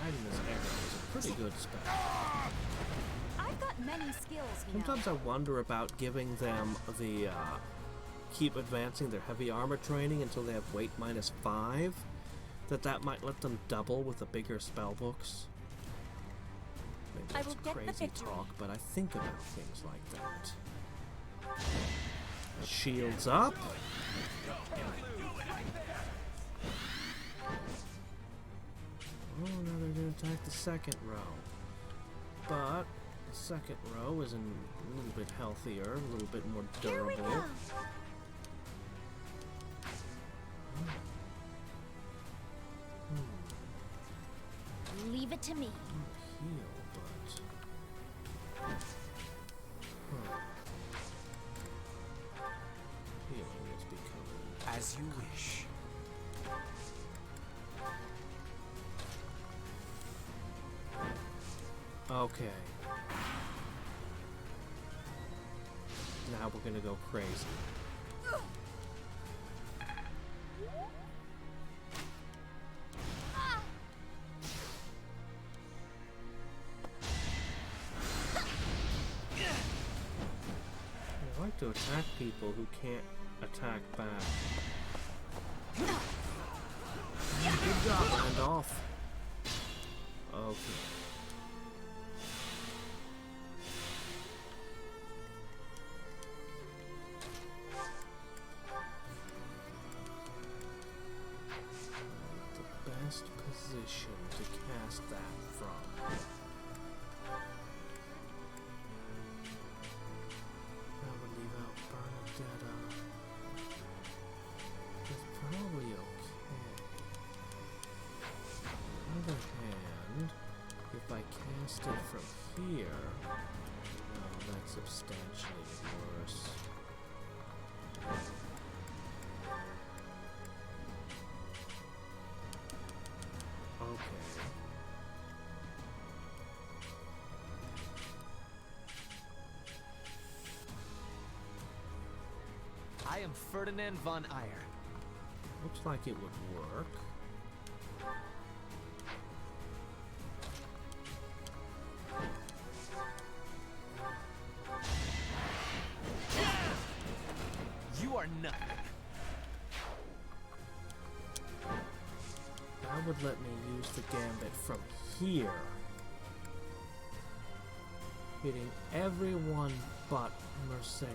Hiding this arrow is a pretty good spell. I've got many skills now. Sometimes I wonder about giving them the keep advancing their heavy armor training until they have weight -5. That might let them double with the bigger spell books. Maybe I that's will get the crazy victory. talk, but I think about things like that. Shields up. Oh, now they're going to attack the second row. But the second row is a little bit healthier, a little bit more Here we durable. go. Leave it to me. Heal, but... Healing is becoming... As you wish. Okay. Now we're gonna go crazy. I like to attack people who can't attack back. Good job, Randolph. Okay. The best position to cast that from. That would leave out Bernadetta. It's probably okay. On the other hand, if I cast it from here, no, that's substantially worse. Okay. I am Ferdinand von Eyre. Looks like it would work. You are nothing. That would let me use the gambit from here. Hitting everyone but Mercedes.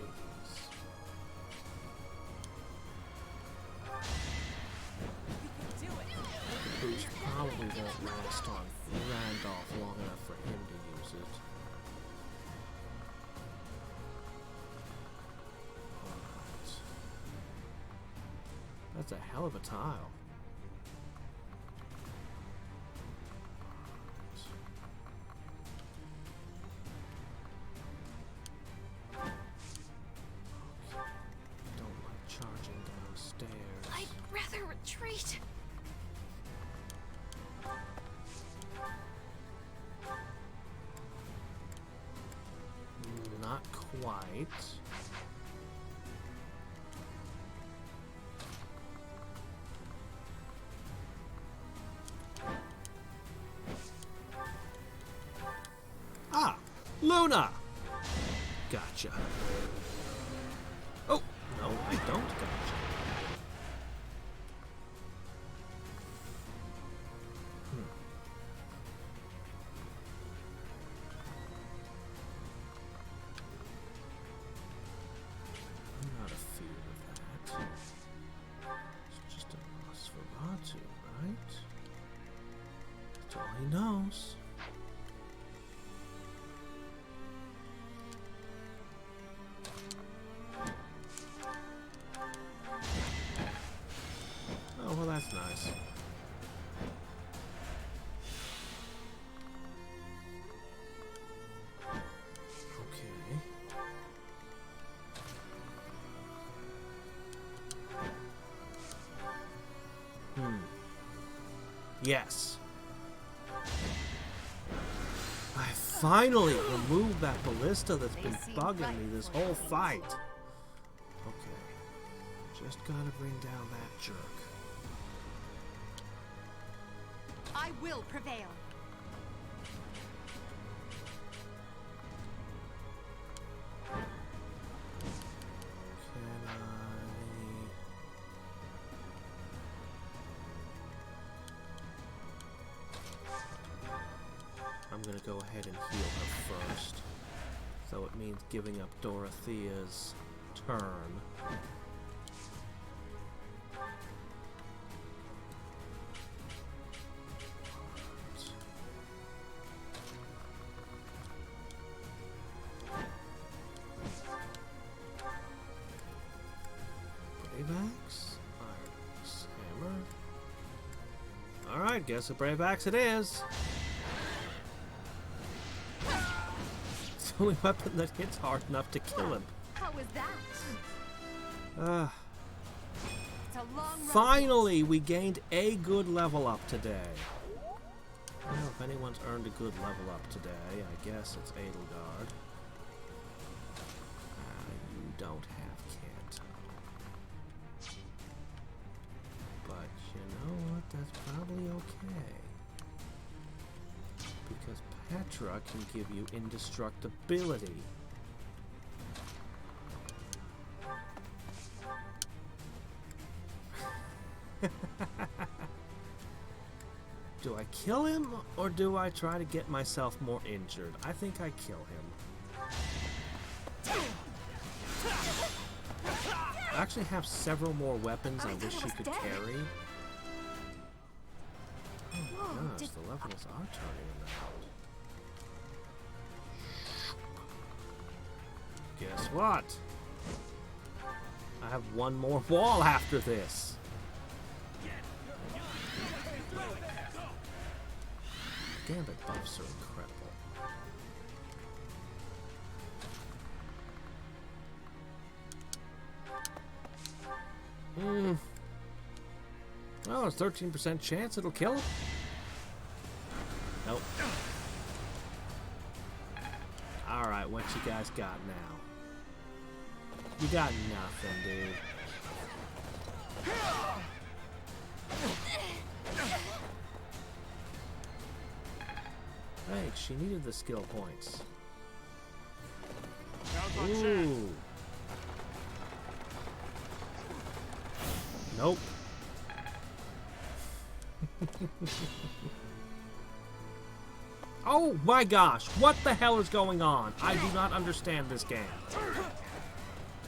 Boost probably won't last on Randolph long enough for him to use it. Alright. That's a hell of a tile. Don't like charging downstairs. I'd rather retreat. quite. Ah, Luna! Gotcha. Oh, no, I don't gotcha. I'm not a fear of that. It's just a Nosferatu, right? That's all he knows. Oh, well, that's nice. Okay. Yes. I finally removed that ballista that's been bugging me this whole fight. Okay. Just gotta bring down that jerk. I will prevail. Can I... I'm gonna go ahead and heal her first. So it means giving up Dorothea's turn. Brave Axe? Iron's Hammer. Alright, guess a Brave Axe it is. It's the only weapon that hits hard enough to kill him. How was that? It's a long road. Finally, we gained a good level up today. Well, if anyone's earned a good level up today, I guess it's Edelgard. You don't have Kit. But you know what? That's probably okay. Because Petra can give you indestructibility. Do I kill him, or do I try to get myself more injured? I think I kill him. I actually have several more weapons I wish she could carry. Oh my gosh, the levels are turning around. Guess what? I have one more wall after this. Gambit buffs are incredible. Well, it's 13% chance it'll kill him. Nope. Alright, what you guys got now? You got nothing, dude. Hey, she needed the skill points. Ooh. Nope. Oh my gosh, what the hell is going on? I do not understand this game.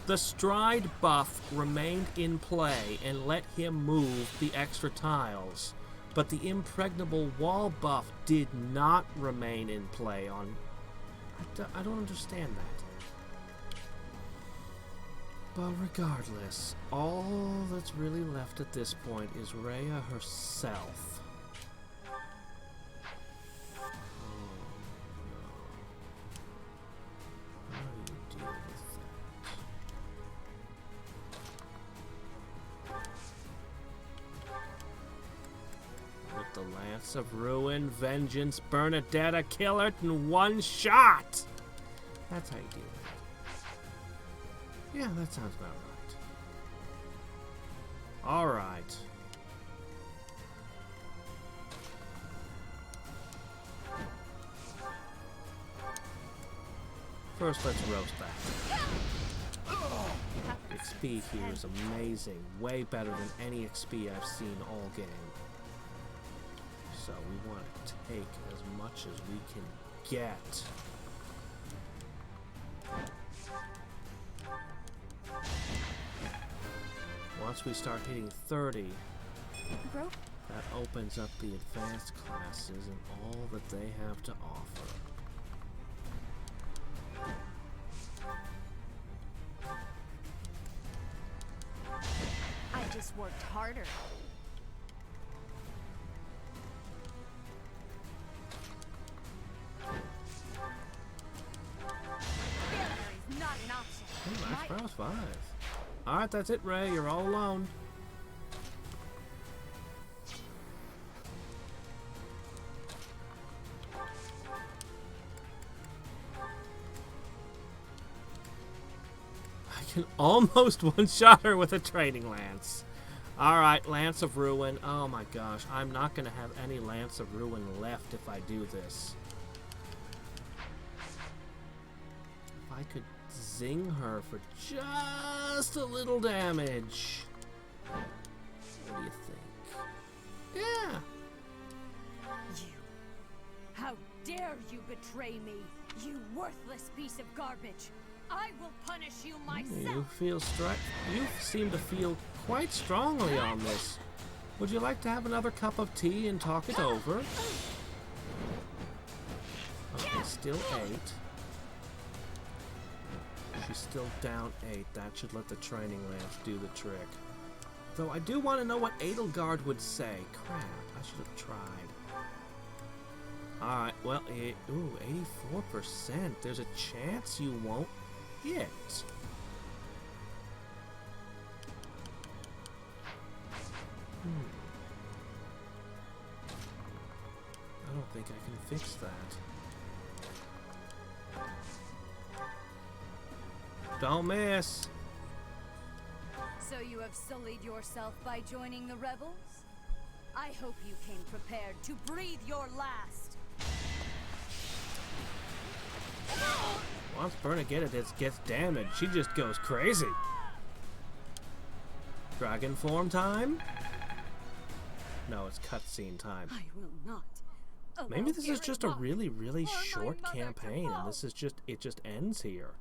The stride buff remained in play and let him move the extra tiles, but the impregnable wall buff did not remain in play on... I don't understand that. But regardless, all that's really left at this point is Rhea herself. The Lance of Ruin, Vengeance, Bernadetta, kill it in one shot! That's how you do it. Yeah, that sounds about right. Alright. First, let's roast that. XP here is amazing. Way better than any XP I've seen all game. So we want to take as much as we can get. Once we start hitting 30, that opens up the advanced classes and all that they have to offer. I just worked harder. Failure is not an option. Oh, nice browse 5. Alright, that's it, Ray. You're all alone. I can almost one-shot her with a training lance. Alright, Lance of Ruin. Oh my gosh, I'm not going to have any Lance of Ruin left if I do this. If I could zing her for just a little damage. What do you think? Yeah. You. How dare you betray me, you worthless piece of garbage. I will punish you myself. You seem to feel quite strongly on this. Would you like to have another cup of tea and talk it over? Okay, still 8. She's still down 8. That should let the training lance do the trick. Though I do want to know what Edelgard would say. Crap, I should have tried. Alright, well, ooh, 84%. There's a chance you won't hit. I don't think I can fix that. Don't miss. So you have sullied yourself by joining the rebels? I hope you came prepared to breathe your last. Once Bernadette gets damaged, she just goes crazy. Dragon form time? No, it's cutscene time. I will not. Maybe this is just a really, really short campaign, and this is just, it just ends here.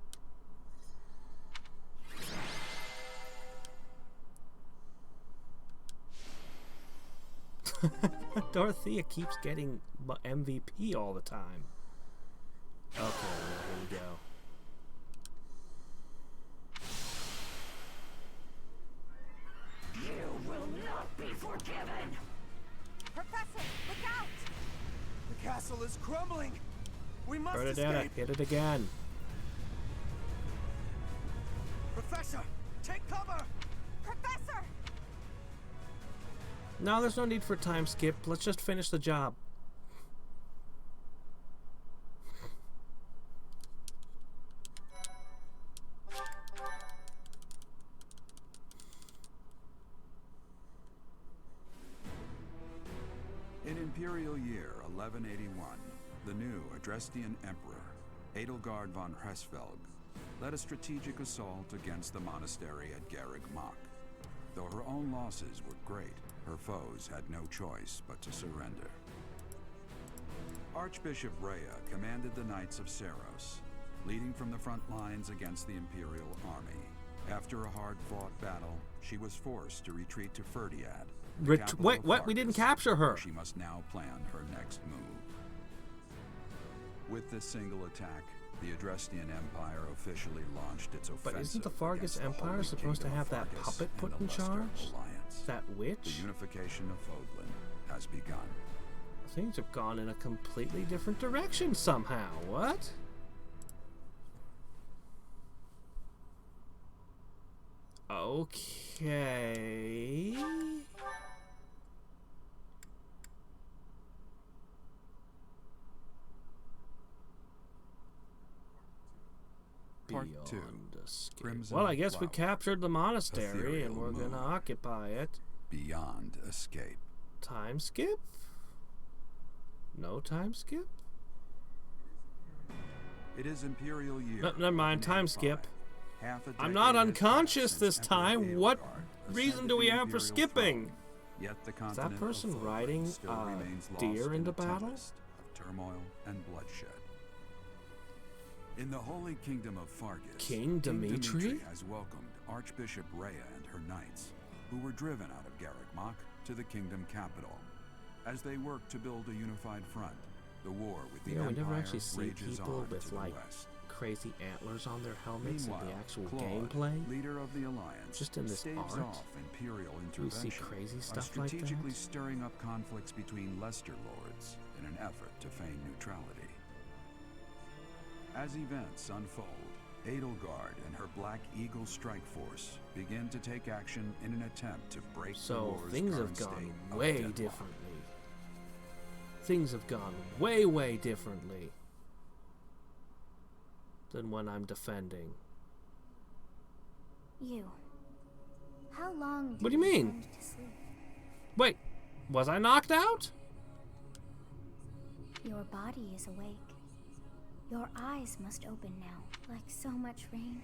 Dorothea keeps getting MVP all the time. Okay, here we go. You will not be forgiven! Professor, look out! The castle is crumbling! We must Bernadette, escape! hit it again. Professor, take cover! Professor! No, there's no need for time skip. Let's just finish the job. In Imperial year 1181, the new Adrestian Emperor, Edelgard von Hresvelg, led a strategic assault against the monastery at Garreg Mach. Though her own losses were great, her foes had no choice but to surrender. Archbishop Rhea commanded the Knights of Seiros, leading from the front lines against the Imperial army. After a hard-fought battle, she was forced to retreat to Ferdiad. Wait, what? We didn't capture her. She must now plan her next move. With this single attack, the Adrestian Empire officially launched its offensive. But isn't the Fargus Empire supposed to have that puppet put in charge? That witch? The unification of Fodlan has begun. Things have gone in a completely different direction somehow. What? Okay. Part 2. Escape. Crimson Well, I guess we flower. captured the monastery and Ethereal we're moon. gonna occupy it. Beyond escape. Time skip? No time skip? It is Imperial year. No, never mind, time 1185. skip. Half a I'm not decade has unconscious passed this since Emperor time. What Edelgard reason ascended do we the have for Imperial skipping? throne. Yet the Is continent that person of Fulgrim riding still remains lost deer in into a battle? tempest of turmoil and bloodshed. In the Holy Kingdom of Fargus, King Dimitri has welcomed Archbishop Rhea and her knights, who were driven out of Garreg Mach to the kingdom capital. As they work to build a unified front, the war with the You know, we Empire never actually see rages people on with to the like west. crazy antlers on their helmets in Meanwhile, the actual Claude, gameplay. leader of the Alliance, Just in this staves art. off Imperial Do we see intervention crazy by stuff like strategically that? stirring up conflicts between Leicester lords in an effort to feign neutrality. As events unfold, Edelgard and her Black Eagle strike force begin to take action in an attempt to break the So war's things have current gone state of way deadlock. differently. Things have gone way, way differently than when I'm defending. You. How long did What do you mean? intend to sleep? Wait, was I knocked out? Your body is awake. Your eyes must open now. Like so much rain,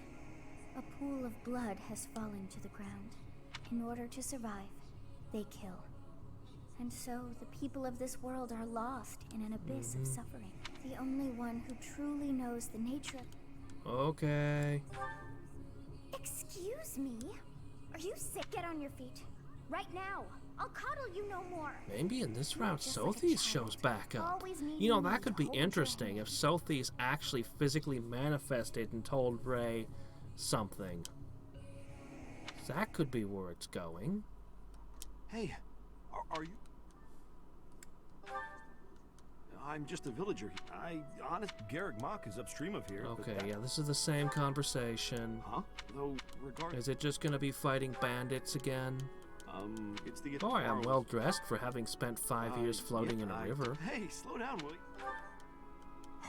a pool of blood has fallen to the ground. In order to survive, they kill. And so the people of this world are lost in an abyss of suffering. The only one who truly knows the nature of... Okay. Excuse me? Are you sick? Get on your feet. Right now. I'll coddle you no more. Maybe in this round, just like a Sothis child, shows back up. always needing You know, me that to could be hold your interesting if Sothis actually physically manifested and told Ray something. That could be where it's going. Hey, are you... I'm just a villager. Garreg Mach is upstream of here. but Okay, that- yeah, this is the same conversation. Huh? Though, regard... Is it just gonna be fighting bandits again? It's to get Boy, I'm tomorrow. well dressed for having spent 5 years floating yeah, in a river. Hey, slow down, will you?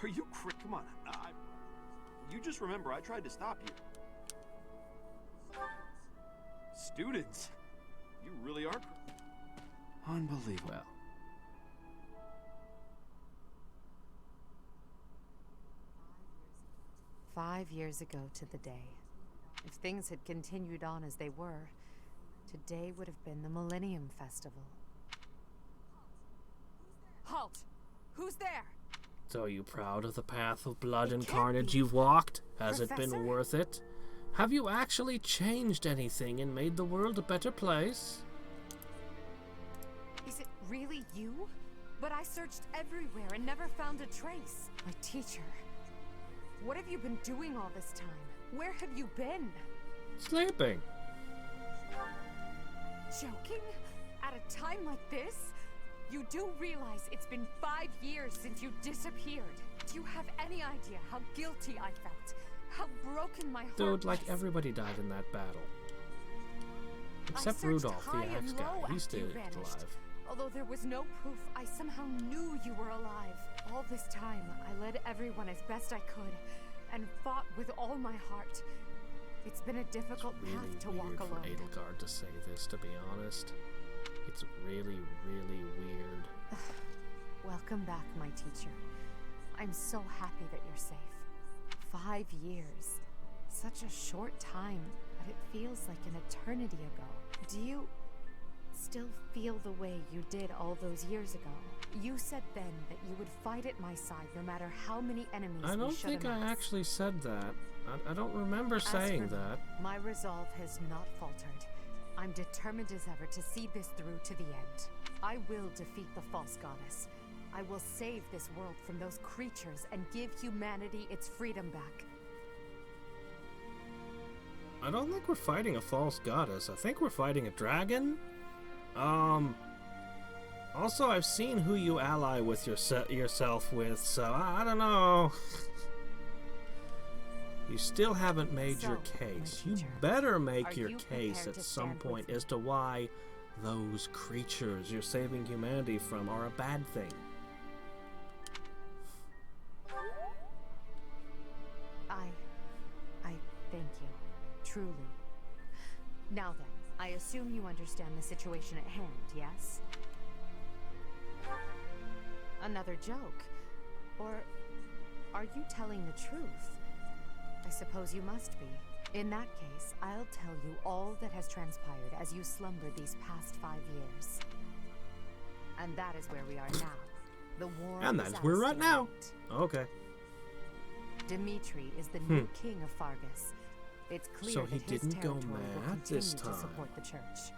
Are you Come on. You just remember, I tried to stop you. Students, you really are... Unbelievable. Well. 5 years ago to the day. If things had continued on as they were, today would have been the Millennium Festival. Halt! Who's there? So are you proud of the path of blood and carnage you've walked? Has it Professor? been worth it? Have you actually changed anything and made the world a better place? Is it really you? But I searched everywhere and never found a trace. My teacher. What have you been doing all this time? Where have you been? Sleeping. Joking? At a time like this? You do realize it's been 5 years since you disappeared. Do you have any idea how guilty I felt? How broken my heart Dude, like was? everybody died in that battle. Except searched Rudolph, the high and axe guy. low He's after still you vanished. alive. Although there was no proof, I somehow knew you were alive. All this time, I led everyone as best I could, and fought with all my heart. It's been a difficult path to walk Weird alone. for Edelgard to say this, to be honest. It's really, really weird. Welcome back, my teacher. I'm so happy that you're safe. 5 years. Such a short time, but it feels like an eternity ago. Do you still feel the way you did all those years ago? You said then that you would fight at my side no matter how many enemies I we don't should think I amass. actually said that. I don't remember As saying for me, that. my resolve has not faltered. I'm determined as ever to see this through to the end. I will defeat the false goddess. I will save this world from those creatures and give humanity its freedom back. I don't think we're fighting a false goddess. I think we're fighting a dragon. Also, I've seen who you ally with yourself with, so I don't know. You still haven't made your So, my case. You teacher, better make are your you case prepared at to some stand point with as to why those creatures you're saving humanity from are a bad thing. I thank you. Truly. Now then, I assume you understand the situation at hand, yes? Another joke? Or are you telling the truth? I suppose you must be. In that case, I'll tell you all that has transpired as you slumbered these past 5 years. And that is where we are now. The war And that's where we're at now. Okay. Dimitri is the new king of Fargus. It's clear So he that his didn't go territory will mad this continue to time. support the church.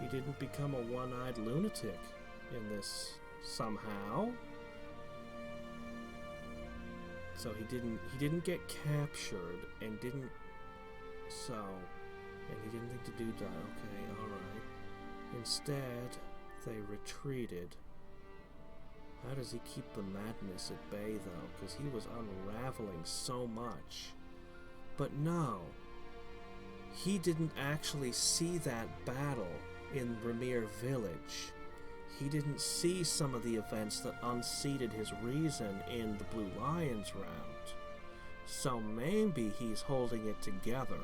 He didn't become a one-eyed lunatic in this somehow. So he didn't get captured and he didn't think to do that. Okay, alright. Instead, they retreated. How does he keep the madness at bay, though? Because he was unraveling so much. But no. He didn't actually see that battle in Ramir Village. He didn't see some of the events that unseated his reason in the Blue Lions round. So maybe he's holding it together.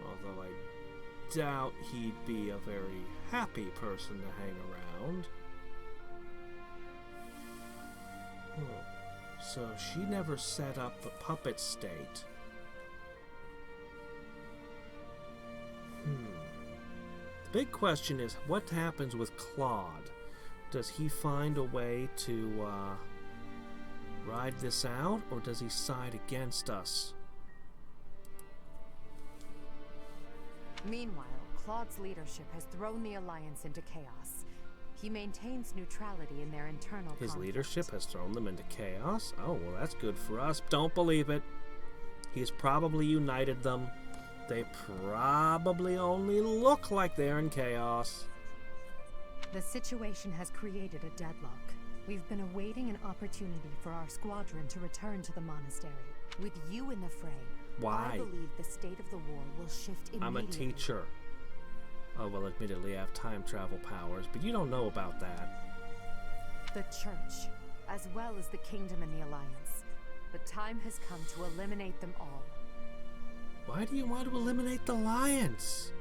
Although I doubt he'd be a very happy person to hang around. So she never set up the puppet state. The big question is, what happens with Claude? Does he find a way to ride this out, or does he side against us? Meanwhile, Claude's leadership has thrown the Alliance into chaos. He maintains neutrality in their internal His conflict. leadership has thrown them into chaos? Oh, well, that's good for us. Don't believe it. He's probably united them. They probably only look like they're in chaos. The situation has created a deadlock. We've been awaiting an opportunity for our squadron to return to the monastery. With you in the fray, Why? I believe the state of the war will shift immediately. I'm a teacher. Oh, well, admittedly, I have time travel powers, but you don't know about that. The church, as well as the kingdom and the alliance. The time has come to eliminate them all. Why do you want to eliminate the Alliance?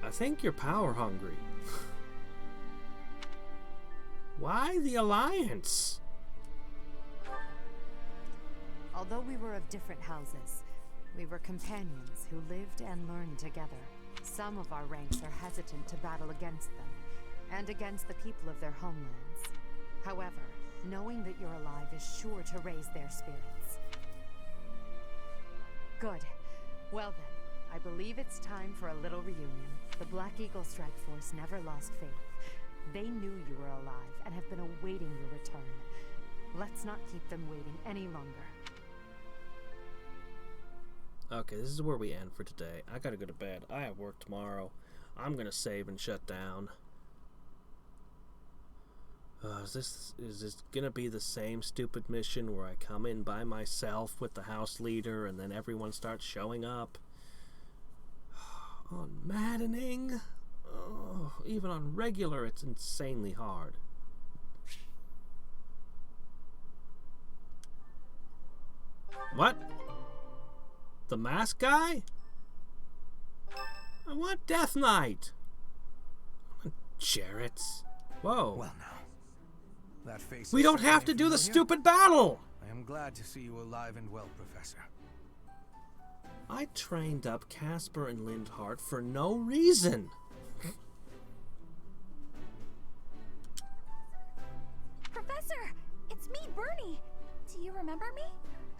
I think you're power hungry. Why the Alliance? Although we were of different houses, we were companions who lived and learned together. Some of our ranks are hesitant to battle against them, and against the people of their homelands. However, knowing that you're alive is sure to raise their spirits. Good. Well then, I believe it's time for a little reunion. The Black Eagle Strike Force never lost faith. They knew you were alive and have been awaiting your return. Let's not keep them waiting any longer. Okay, this is where we end for today. I gotta go to bed. I have work tomorrow. I'm gonna save and shut down. Is this gonna be the same stupid mission where I come in by myself with the house leader and then everyone starts showing up? On maddening. Oh, even on regular, it's insanely hard. What? The mask guy? I want Death Knight. Jarrett's. Whoa. Well now. That face We is don't have to certainly do the familiar. stupid battle! I am glad to see you alive and well, Professor. I trained up Casper and Lindhart for no reason. Professor! It's me, Bernie! Do you remember me?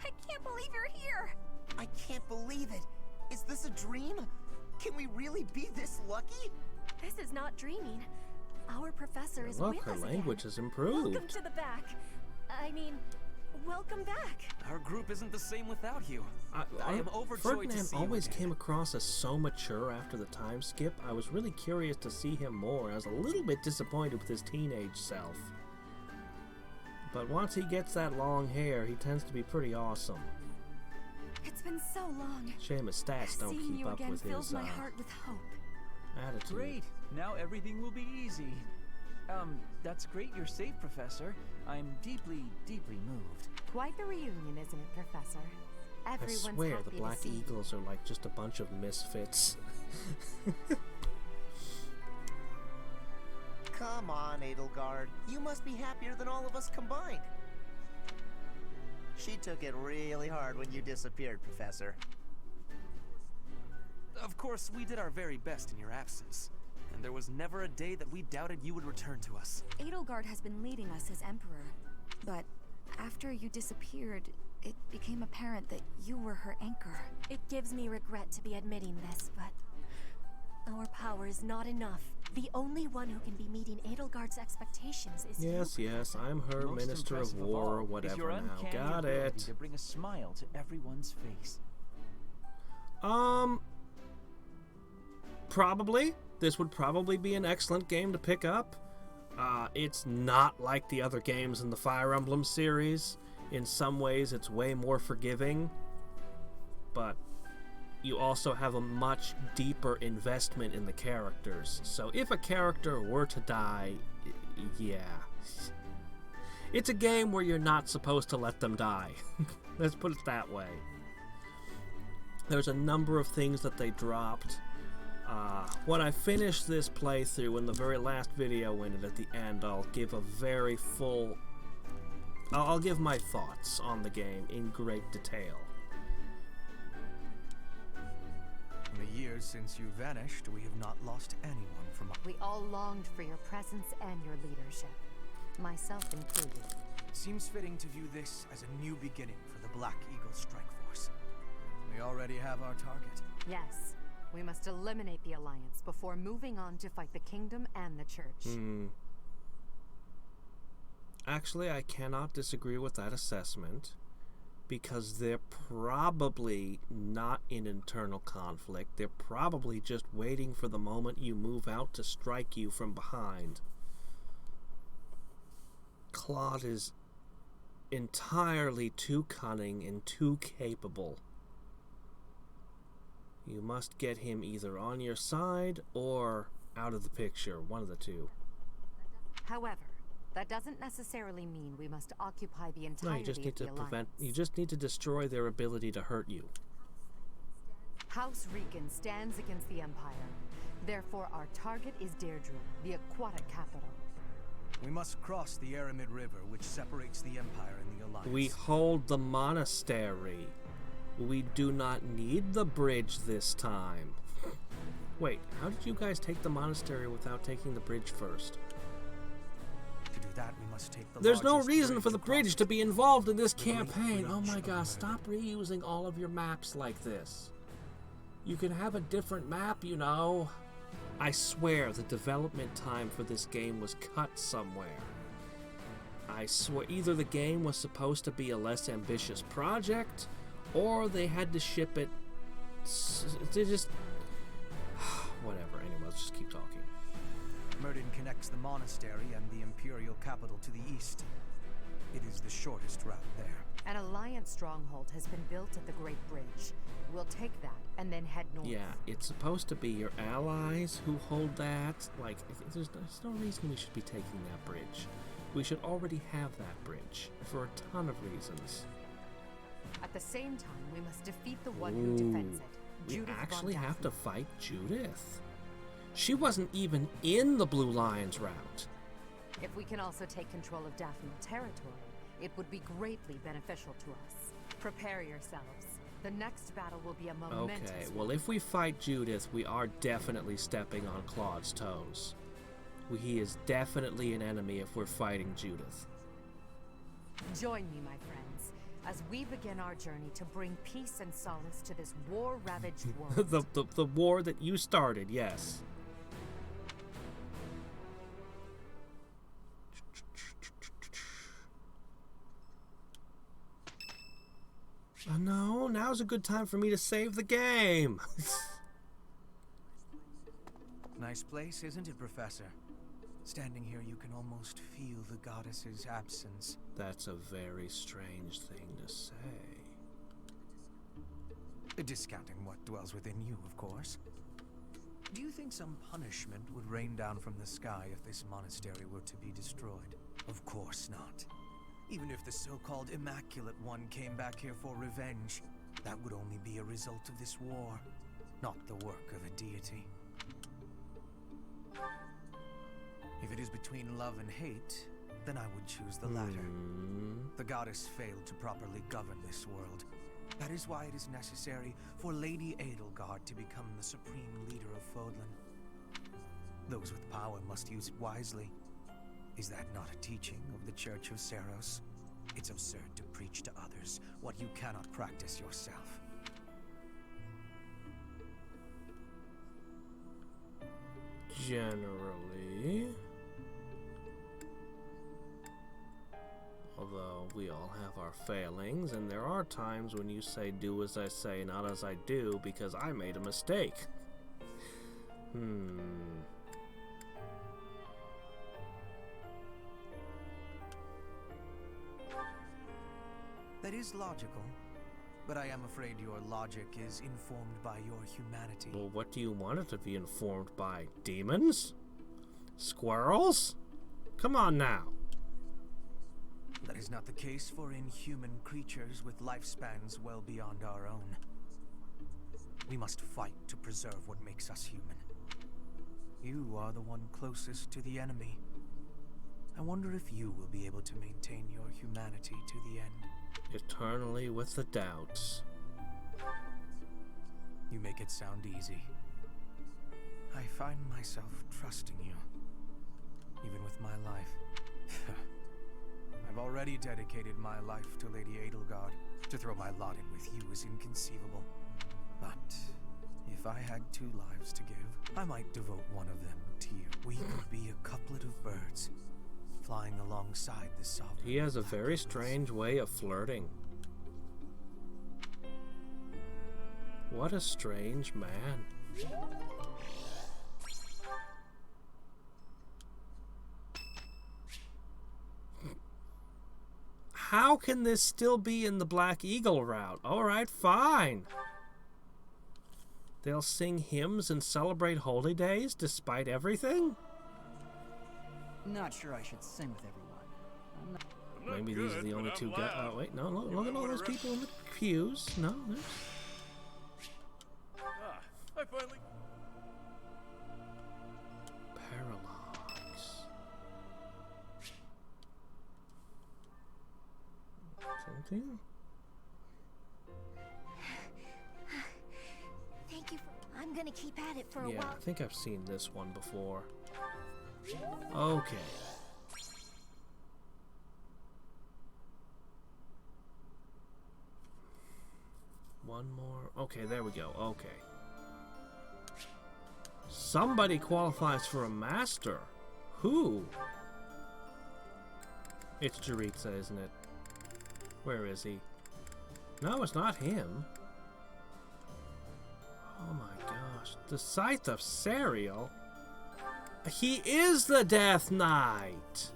I can't believe you're here! I can't believe it. Is this a dream? Can we really be this lucky? This is not dreaming. Our professor is Look, with her us language again. has improved. Welcome to the back. I mean, welcome back. Our group isn't the same without you. I am overjoyed to Ferdinand see you always again. came across as so mature after the time skip. I was really curious to see him more. I was a little bit disappointed with his teenage self. But once he gets that long hair, he tends to be pretty awesome. It's been so long. Shame his stats don't Seeing keep you up again with fills his my heart with hope. attitude. Great. Now everything will be easy. That's great you're safe, Professor. I'm deeply, deeply moved. Quite the reunion, isn't it, Professor? Everyone's I swear, happy the Black to see you. Eagles are like just a bunch of misfits. Come on, Edelgard. You must be happier than all of us combined. She took it really hard when you disappeared, Professor. Of course, we did our very best in your absence. And there was never a day that we doubted you would return to us. Edelgard has been leading us as Emperor, but after you disappeared, it became apparent that you were her anchor. It gives me regret to be admitting this, but our power is not enough. The only one who can be meeting Edelgard's expectations is Yes, you. yes, I'm her Most Minister of impressive War or all is whatever your now. uncanny Got ability it. to bring a smile to everyone's face. Probably. This would probably be an excellent game to pick up. It's not like the other games in the Fire Emblem series. In some ways, it's way more forgiving. But you also have a much deeper investment in the characters. So if a character were to die, yeah. It's a game where you're not supposed to let them die. Let's put it that way. There's a number of things that they dropped. When I finish this playthrough, in the very last video in it at the end, I'll give a very full... I'll give my thoughts on the game in great detail. In the years since you vanished, we have not lost anyone from our... We all longed for your presence and your leadership, myself included. It seems fitting to view this as a new beginning for the Black Eagle Strike Force. We already have our target. Yes, we must eliminate the Alliance before moving on to fight the Kingdom and the Church. Actually, I cannot disagree with that assessment, because they're probably not in internal conflict. They're probably just waiting for the moment you move out to strike you from behind. Claude is entirely too cunning and too capable. You must get him either on your side or out of the picture, one of the two. However, that doesn't necessarily mean we must occupy the No, entirety you just need of to the prevent. Alliance. You just need to destroy their ability to hurt you. House Rican stands against the Empire. Therefore, our target is Deirdre, the aquatic capital. We must cross the Aramid River, which separates the Empire and the Alliance. We hold the monastery. We do not need the bridge this time. Wait, how did you guys take the monastery without taking the bridge first? To do that, we must take the There's no largest reason bridge for the across bridge to be involved in this the Great campaign. Oh Bridge my of gosh, Murder. stop reusing all of your maps like this. You can have a different map, you know. I swear the development time for this game was cut somewhere. I swear either the game was supposed to be a less ambitious project, or they had to ship it. They just... Whatever, anyway, let's just keep talking. Murden connects the monastery and the Imperial capital to the east. It is the shortest route there. An Alliance stronghold has been built at the Great Bridge. We'll take that and then head north. Yeah, it's supposed to be your allies who hold that. Like, there's no reason we should be taking that bridge. We should already have that bridge for a ton of reasons. At the same time, we must defeat the one who defends it. We Judith actually von have to Daphne. fight Judith. She wasn't even in the Blue Lions route. If we can also take control of Daphne territory, it would be greatly beneficial to us. Prepare yourselves. The next battle will be a momentous Okay, one. well, if we fight Judith, we are definitely stepping on Claude's toes. He is definitely an enemy if we're fighting Judith. Join me, my friends, as we begin our journey to bring peace and solace to this war-ravaged world. the war that you started, yes. Oh, no, now's a good time for me to save the game. Nice place, isn't it, Professor? Standing here, you can almost feel the goddess's absence. That's a very strange thing to say. Discounting what dwells within you, of course. Do you think some punishment would rain down from the sky if this monastery were to be destroyed? Of course not. Even if the so-called Immaculate One came back here for revenge, that would only be a result of this war, not the work of a deity. If it is between love and hate, then I would choose the latter. The goddess failed to properly govern this world. That is why it is necessary for Lady Edelgard to become the supreme leader of Fodlan. Those with power must use it wisely. Is that not a teaching of the Church of Seiros? It's absurd to preach to others what you cannot practice yourself. Generally. Although we all have our failings, and there are times when you say do as I say, not as I do, because I made a mistake. That is logical, but I am afraid your logic is informed by your humanity. Well, what do you want it to be informed by? Demons? Squirrels? Come on now. That is not the case for inhuman creatures with lifespans well beyond our own. We must fight to preserve what makes us human. You are the one closest to the enemy. I wonder if you will be able to maintain your humanity to the end. Eternally with the doubts. You make it sound easy. I find myself trusting you, even with my life. I've already dedicated my life to Lady Edelgard. To throw my lot in with you is inconceivable. But if I had 2 lives to give, I might devote one of them to you. We could be a couplet of birds, flying alongside the sovereign. He has a very strange way of flirting. What a strange man. How can this still be in the Black Eagle route? Alright, fine. They'll sing hymns and celebrate holy days despite everything? Not sure I should sing with everyone. Maybe these are the only 2 guys. Oh, wait, no, look at all those people in the pews. No, there's... I finally... Parallax. Something? Thank you for... I'm gonna keep at it for a Yeah, while. I think I've seen this one before. Okay. One more. Okay, there we go. Okay. Somebody qualifies for a master. Who? It's Jaritza, isn't it? Where is he? No, it's not him. Oh my gosh. The Scythe of Sariel? He is the Death Knight!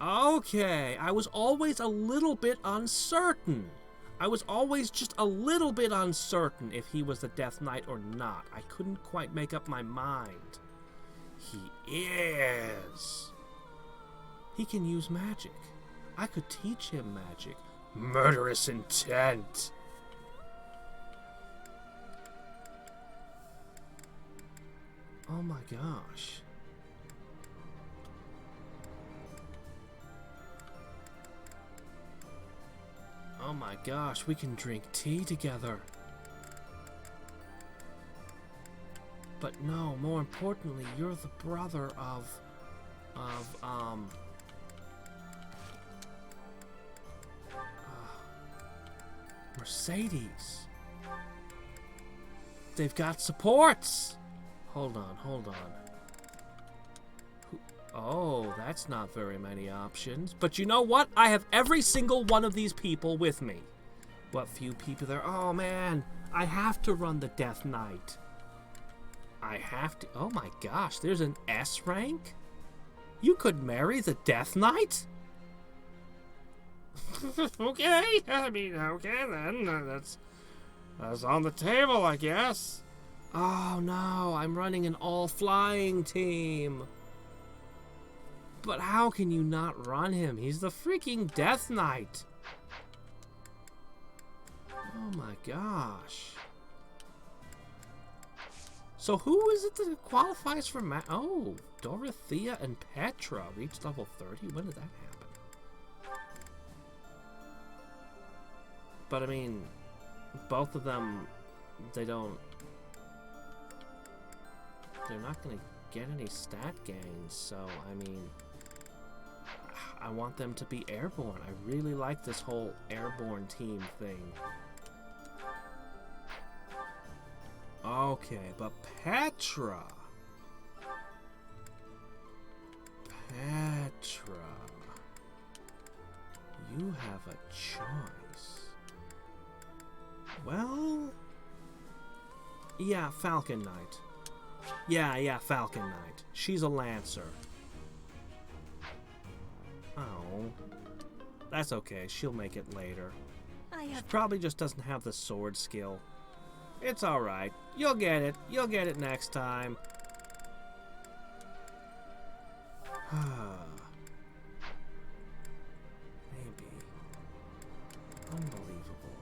Okay, I was always a little bit uncertain. I was always just a little bit uncertain if he was the Death Knight or not. I couldn't quite make up my mind. He is. He can use magic. I could teach him magic. Murderous intent. Oh my gosh. Oh my gosh, we can drink tea together. But no, more importantly, you're the brother of Mercedes. They've got supports. Hold on, hold on. Oh, that's not very many options. But you know what? I have every single one of these people with me. What few people there? Oh, man. I have to run the Death Knight. I have to. Oh, my gosh. There's an S rank? You could marry the Death Knight? Okay. I mean, okay, then. That's on the table, I guess. Oh no, I'm running an all-flying team. But how can you not run him? He's the freaking Death Knight. Oh my gosh. So who is it that qualifies for Oh, Dorothea and Petra reached level 30? When did that happen? But I mean, both of them, they're not going to get any stat gains, so I mean, I want them to be airborne. I really like this whole airborne team thing. Okay, but Petra. You have a choice. Well, yeah, Falcon Knight. Yeah, Falcon Knight. She's a Lancer. Oh. That's okay, she'll make it later. She probably just doesn't have the sword skill. It's alright. You'll get it. You'll get it next time. Maybe. Unbelievable.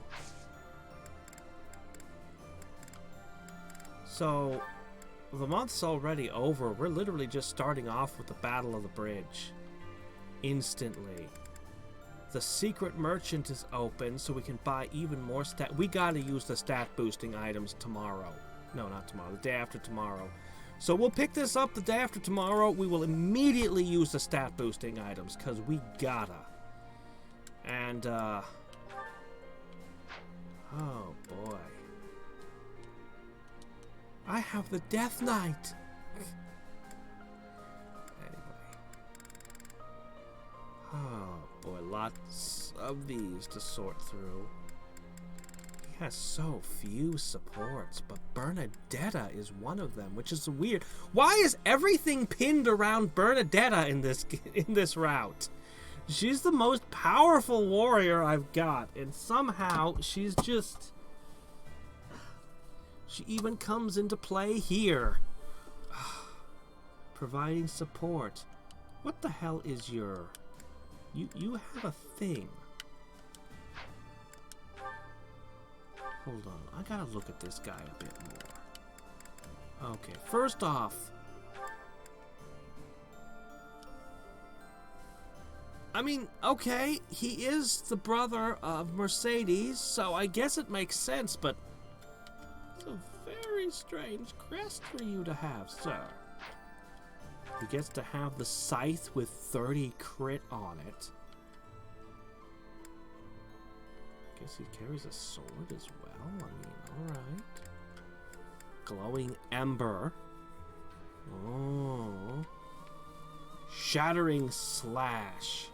So, the month's already over. We're literally just starting off with the Battle of the Bridge. Instantly. The secret merchant is open, so we can buy even more stat. We gotta use the stat boosting items tomorrow. No, not tomorrow. The day after tomorrow. So we'll pick this up the day after tomorrow. We will immediately use the stat boosting items, because we gotta. And, oh boy. I have the Death Knight! Oh boy, lots of these to sort through. He has so few supports, but Bernadetta is one of them, which is weird. Why is everything pinned around Bernadetta in this route? She's the most powerful warrior I've got, and somehow she's just... She even comes into play here. Providing support. What the hell is your... You have a thing. Hold on, I gotta look at this guy a bit more. Okay, first off, I mean, okay, he is the brother of Mercedes, so I guess it makes sense, but it's a very strange crest for you to have, sir. He gets to have the scythe with 30 crit on it. Guess he carries a sword as well. I mean, alright. Glowing Ember. Oh. Shattering Slash.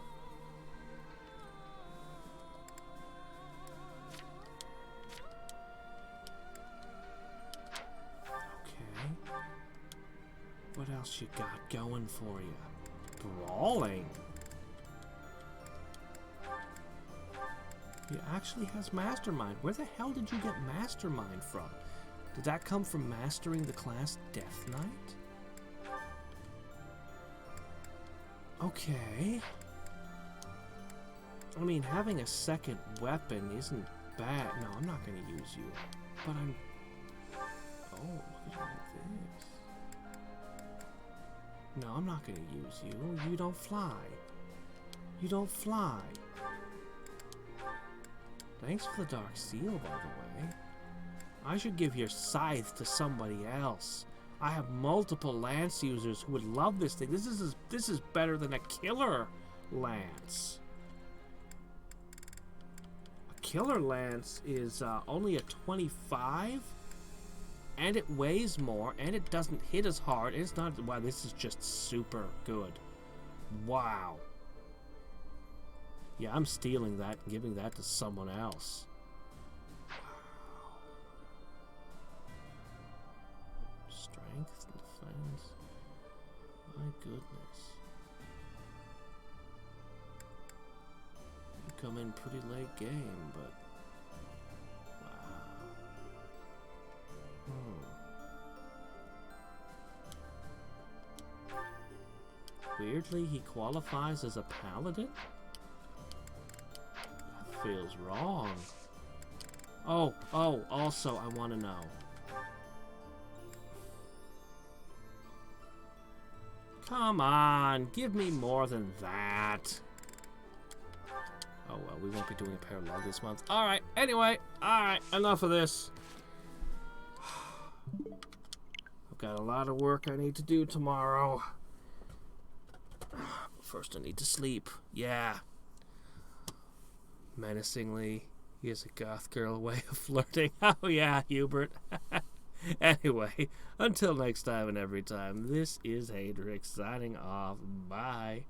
What else you got going for you? Brawling. He actually has Mastermind. Where the hell did you get Mastermind from? Did that come from mastering the class Death Knight? Okay. I mean, having a second weapon isn't bad. No, I'm not going to use you. But I'm... Oh, look at all this. No, I'm not gonna use you. You don't fly. You don't fly. Thanks for the Dark Seal, by the way. I should give your scythe to somebody else. I have multiple lance users who would love this thing. This is better than a killer lance. A killer lance is only a 25. And it weighs more, and it doesn't hit as hard. It's not... Wow, this is just super good. Wow. Yeah, I'm stealing that and giving that to someone else. Wow. Strength, defense. My goodness. You come in pretty late game, but... Weirdly, he qualifies as a paladin? That feels wrong. Oh, also, I want to know. Come on, give me more than that. Oh well, we won't be doing a parallel this month. Alright, anyway, alright, enough of this. I've got a lot of work I need to do tomorrow. First I need to sleep. Yeah. Menacingly, he has a goth girl way of flirting. Oh yeah, Hubert. Anyway, until next time and every time, this is Hadrix signing off. Bye.